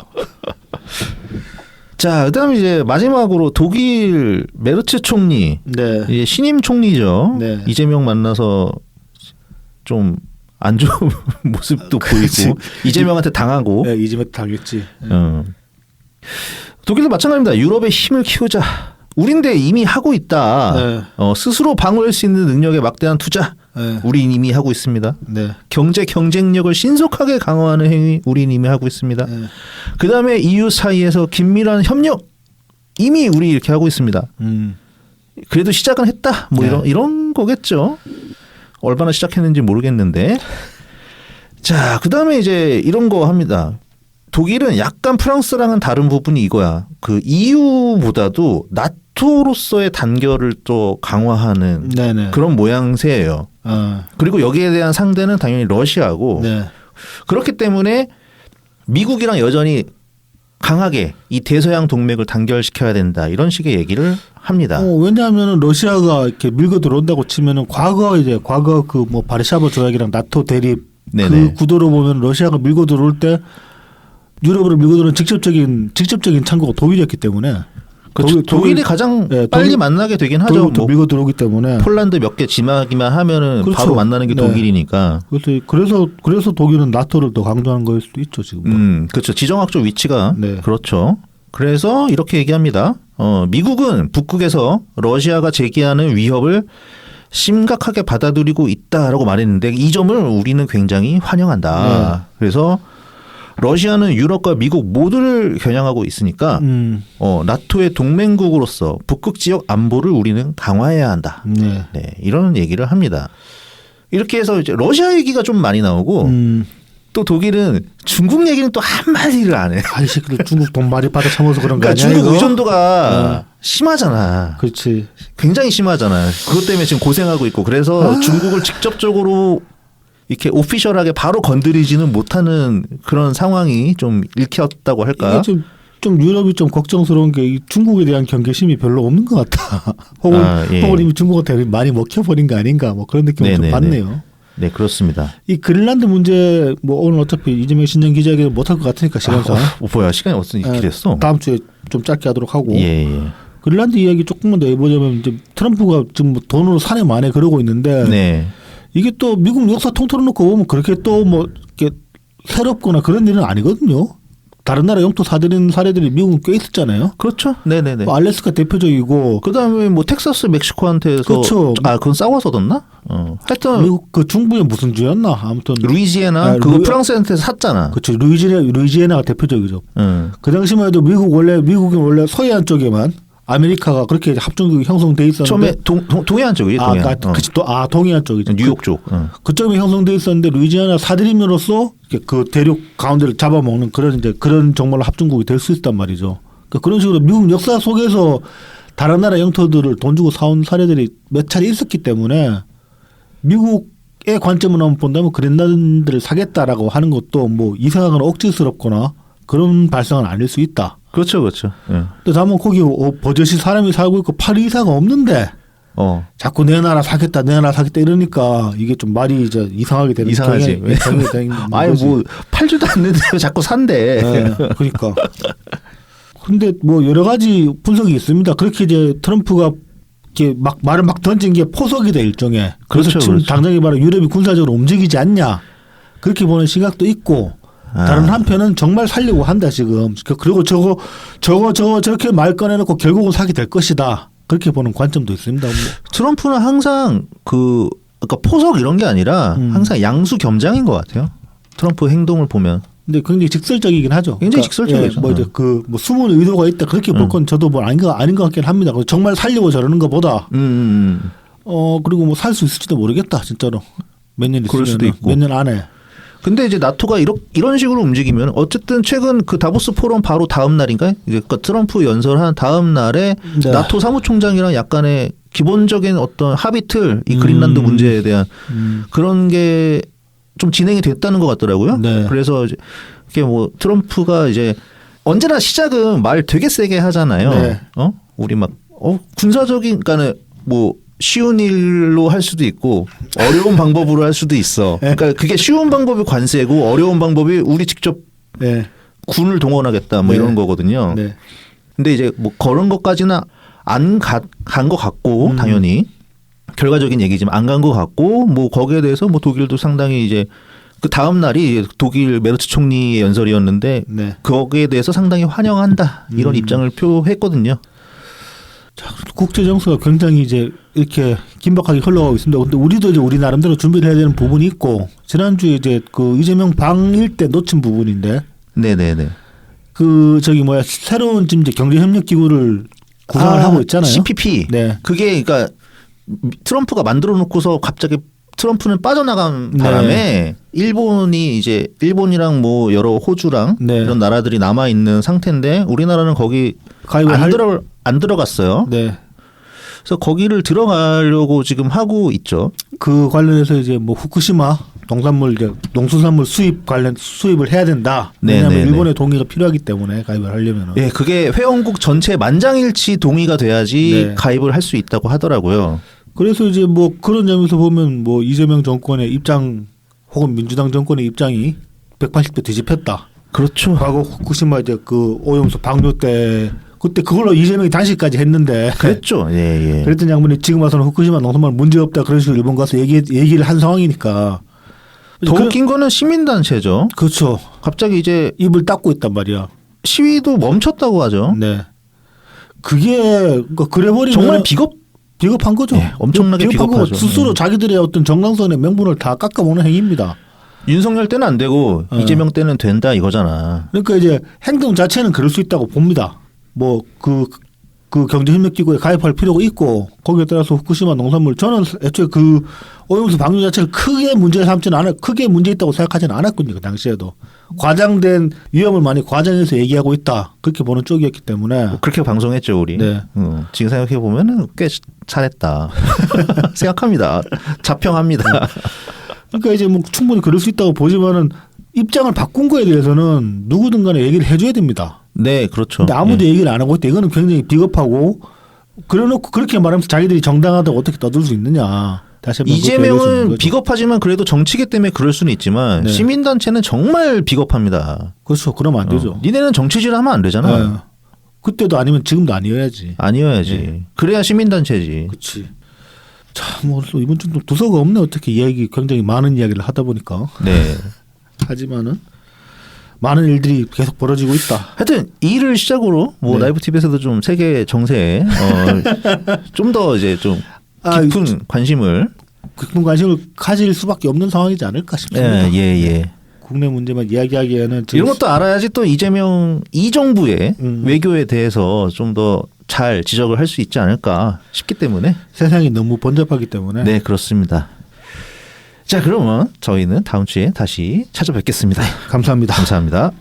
자, 그다음에 이제 마지막으로 독일 메르츠 총리, 이제 신임 총리죠. 이재명 만나서 좀 안 좋은 모습도 보이고 이재명한테 당하고. 이재명 당했지. 독일도 마찬가지입니다. 유럽의 힘을 키우자. 우린데 이미 하고 있다. 스스로 방어할 수 있는 능력에 막대한 투자. 우린 이미 하고 있습니다. 경제 경쟁력을 신속하게 강화하는 행위 우린 이미 하고 있습니다. 그다음에 EU 사이에서 긴밀한 협력 이미 우리 이렇게 하고 있습니다. 그래도 시작은 했다. 뭐 이런 거겠죠. 얼마나 시작했는지 모르겠는데. 자, 그다음에 이제 이런 거 합니다. 독일은 약간 프랑스랑은 다른 부분이 이거야. 그 EU보다도 나토로서의 단결을 또 강화하는 그런 모양새예요. 그리고 여기에 대한 상대는 당연히 러시아고 그렇기 때문에 미국이랑 여전히 강하게 이 대서양 동맥을 단결시켜야 된다 이런 식의 얘기를 합니다. 왜냐하면 러시아가 이렇게 밀고 들어온다고 치면은 과거 그 뭐 바르샤바 조약이랑 나토 대립 그 구도로 보면 러시아가 밀고 들어올 때 유럽으로 밀고 들어온 직접적인 창구가 독일이었기 때문에 독일이 가장 빨리 만나게 되긴 하죠. 뭐 밀고 들어오기 때문에 폴란드 몇 개 지나기만 하면은 바로 만나는 게 독일이니까. 그래서 독일은 나토를 더 강조하는 거일 수도 있죠 지금. 그렇죠. 지정학적 위치가 그렇죠. 그래서 이렇게 얘기합니다. 미국은 북극에서 러시아가 제기하는 위협을 심각하게 받아들이고 있다라고 말했는데 이 점을 우리는 굉장히 환영한다. 그래서 러시아는 유럽과 미국 모두를 겨냥하고 있으니까 나토의 동맹국으로서 북극 지역 안보를 우리는 강화해야 한다. 이런 얘기를 합니다. 이렇게 해서 이제 러시아 얘기가 좀 많이 나오고 또 독일은 중국 얘기는 또 한마디를 안 해. 아이 새끼들 중국 돈 많이 받아 처먹어서 그런 거 아니야? 중국 이거? 의존도가 심하잖아. 그렇지. 굉장히 심하잖아. 그것 때문에 지금 고생하고 있고 그래서 중국을 직접적으로 이렇게 오피셜하게 바로 건드리지는 못하는 그런 상황이 좀 읽혔다고 할까? 좀 유럽이 좀 걱정스러운 게 이 중국에 대한 경계심이 별로 없는 것 같다. 혹은 예. 혹은 이미 중국한테 많이 먹혀버린 거 아닌가 뭐 그런 느낌을 좀 네네네. 받네요. 네, 그렇습니다. 이 그린란드 문제 뭐 오늘 어차피 이재명 신년 기자회견 못할 것 같으니까 시간상 뭐야 시간이 어떻게 됐어? 다음 주에 좀 짧게 하도록 하고 예. 그린란드 이야기 조금만 더 해보자면 이제 트럼프가 지금 뭐 돈으로 사내 만에 그러고 있는데 네. 이게 또 미국 역사 통틀어 놓고 보면 그렇게 또 뭐 이렇게 새롭거나 그런 일은 아니거든요. 다른 나라 영토 사들인 사례들이 미국은 꽤 있었잖아요. 그렇죠. 네네네. 뭐 알래스카 대표적이고 그다음에 뭐 텍사스 멕시코한테서 그렇죠. 그건 싸워서 뒀나? 하여튼 미국 그 중부의 무슨 주였나 아무튼 루이지애나 아, 그거 프랑스한테 샀잖아. 그렇죠. 루이지애나가 대표적이죠. 응. 그 당시만 해도 미국이 원래 서해안 쪽에만 아메리카가 그렇게 합중국이 형성돼 있었는데 처음에 동해안 쪽이지. 동해안. 그치 또 동해안 쪽이죠. 뉴욕 쪽. 그쪽에 형성돼 있었는데 루이지애나 사들임으로써 그 대륙 가운데를 잡아먹는 그런 정말로 합중국이 될 수 있단 말이죠. 그러니까 그런 식으로 미국 역사 속에서 다른 나라 영토들을 돈 주고 사온 사례들이 몇 차례 있었기 때문에 미국의 관점으로 한번 본다면 그린란드를 사겠다라고 하는 것도 뭐 이상하거나 억지스럽거나 그런 발상은 아닐 수 있다. 그렇죠, 그렇죠. 예. 근데 다만 거기 버젓이 사람이 살고 있고 팔 의사가 없는데 자꾸 내 나라 사겠다 이러니까 이게 좀 말이 이제 이상하게 되는 이상하지. 아니 뭐 팔지도 않는데 왜 자꾸 산대. 네, 그러니까. 근데 뭐 여러 가지 분석이 있습니다. 그렇게 이제 트럼프가 이렇게 막 말을 막 던진 게 포석이다 일종의. 그래서 그렇죠, 지금 그렇죠. 당장에 바로 유럽이 군사적으로 움직이지 않냐 그렇게 보는 시각도 있고. 다른 한편은 정말 살려고 한다 지금. 그리고 저렇게 말 꺼내놓고 결국은 사게 될 것이다. 그렇게 보는 관점도 있습니다. 트럼프는 항상 그러니까 포석 이런 게 아니라 항상 양수 겸장인 것 같아요. 트럼프 행동을 보면. 근데 굉장히 직설적이긴 하죠. 굉장히 직설적이죠. 예, 뭐 이제 뭐 숨은 의도가 있다 그렇게 볼 건 저도 뭐 아닌 것 같긴 합니다. 정말 살려고 저러는 것보다 그리고 뭐 살 수 있을지도 모르겠다 진짜로 몇 년 그럴 수도 있으면 있고. 몇 년 안에. 근데 이제 나토가 이런 식으로 움직이면 어쨌든 최근 그 다보스 포럼 바로 다음 날인가요? 이제 그 트럼프 연설한 다음 날에 네. 나토 사무총장이랑 약간의 기본적인 어떤 합의틀 이 그린란드 문제에 대한 그런 게 좀 진행이 됐다는 것 같더라고요. 네. 그래서 이게 뭐 트럼프가 이제 언제나 시작은 말 되게 세게 하잖아요. 네. 우리 막 군사적인 그러니까는 뭐 쉬운 일로 할 수도 있고 어려운 방법으로 할 수도 있어. 그러니까 그게 쉬운 방법이 관세고 어려운 방법이 우리 직접 네. 군을 동원하겠다 뭐 네. 이런 거거든요. 네. 근데 이제 뭐 그런 것까지는 안 간 것 같고 당연히 결과적인 얘기지만 안 간 것 같고 뭐 거기에 대해서 뭐 독일도 상당히 이제 그 다음 날이 독일 메르츠 총리의 연설이었는데 네. 거기에 대해서 상당히 환영한다 이런 입장을 표했거든요. 자, 국제 정세가 굉장히 이제 이렇게 긴박하게 흘러가고 있습니다. 근데 우리도 이제 우리 나름대로 준비를 해야 되는 부분이 있고 지난주에 이제 그 이재명 방일 때 놓친 부분인데 네네네. 그 저기 뭐야 새로운 지금 이제 경제협력 기구를 구성을 하고 있잖아요. CPP. 네. 그게 그러니까 트럼프가 만들어 놓고서 갑자기 트럼프는 빠져나간 바람에 네. 일본이랑 뭐 여러 호주랑 네. 이런 나라들이 남아 있는 상태인데 우리나라는 거기 가입을 안 들어갔어요. 네. 그래서 거기를 들어가려고 지금 하고 있죠. 그 관련해서 이제 뭐 후쿠시마 농수산물 수입을 해야 된다. 왜냐하면 네, 네, 일본의 동의가 필요하기 때문에 가입을 하려면. 예, 그게 회원국 전체 만장일치 동의가 돼야지 네. 가입을 할 수 있다고 하더라고요. 그래서 이제 뭐 그런 점에서 보면 뭐 이재명 정권의 입장 혹은 민주당 정권의 입장이 180도 뒤집혔다. 그렇죠. 과거 후쿠시마 이제 그 오염수 방류 때 그때 그걸로 이재명이 단식까지 했는데 그랬죠. 예, 예. 그랬던 양반이 지금 와서는 후쿠시마 농산물 문제 없다 그런 식으로 일본 가서 얘기를 한 상황이니까 더 웃긴 거는 시민단체죠. 그렇죠. 갑자기 이제 입을 닫고 있단 말이야. 시위도 멈췄다고 하죠. 네. 그게 그래 버리면 정말 비겁한 거죠. 네, 엄청나게 비겁한 비겁하죠. 거고 스스로 자기들의 어떤 정당성의 명분을 다 깎아먹는 행위입니다. 윤석열 때는 안 되고 이재명 때는 된다 이거잖아. 그러니까 이제 행동 자체는 그럴 수 있다고 봅니다. 뭐 그 경제협력기구에 가입할 필요가 있고 거기에 따라서 후쿠시마 농산물 저는 애초에 그 오염수 방류 자체를 크게 문제 삼지는 않아 크게 문제 있다고 생각하지는 않았군요. 그 당시에도 과장된 위험을 많이 과장해서 얘기하고 있다 그렇게 보는 쪽이었기 때문에 그렇게 방송했죠 우리. 네. 지금 생각해 보면은 꽤 잘했다 생각합니다. 자평합니다. 그러니까 이제 뭐 충분히 그럴 수 있다고 보지만은 입장을 바꾼 거에 대해서는 누구든 간에 얘기를 해줘야 됩니다. 네, 그렇죠. 근데 아무도 예. 얘기를 안 하고 있다. 이거는 굉장히 비겁하고 그래놓고 그렇게 말하면서 자기들이 정당하다고 어떻게 떠들 수 있느냐. 다시 한번 그것도 얘기할 수 있는 이재명은 거죠. 비겁하지만 그래도 정치계 때문에 그럴 수는 있지만 네. 시민단체는 정말 비겁합니다. 그렇죠. 그러면 안 되죠. 니네는 정치질 하면 안 되잖아. 네. 그때도 아니면 지금도 아니어야지. 아니어야지. 네. 그래야 시민단체지. 그렇지. 참, 뭐 이번 주도 두서가 없네. 어떻게 이야기 굉장히 많은 이야기를 하다 보니까. 네. 하지만은 많은 일들이 계속 벌어지고 있다. 하여튼 이 일을 시작으로 뭐 네. 라이브 TV에서도 좀 세계 정세에 좀 더 이제 좀 깊은 관심을 깊은 관심을 가질 수밖에 없는 상황이지 않을까 싶습니다. 예. 국내 문제만 이야기하기에는 이런 것도 알아야지 또 이재명 이 정부의 음. 외교에 대해서 좀 더 잘 지적을 할 수 있지 않을까 싶기 때문에 세상이 너무 번잡하기 때문에 네 그렇습니다. 자 그러면 저희는 다음 주에 다시 찾아뵙겠습니다. 감사합니다. 감사합니다.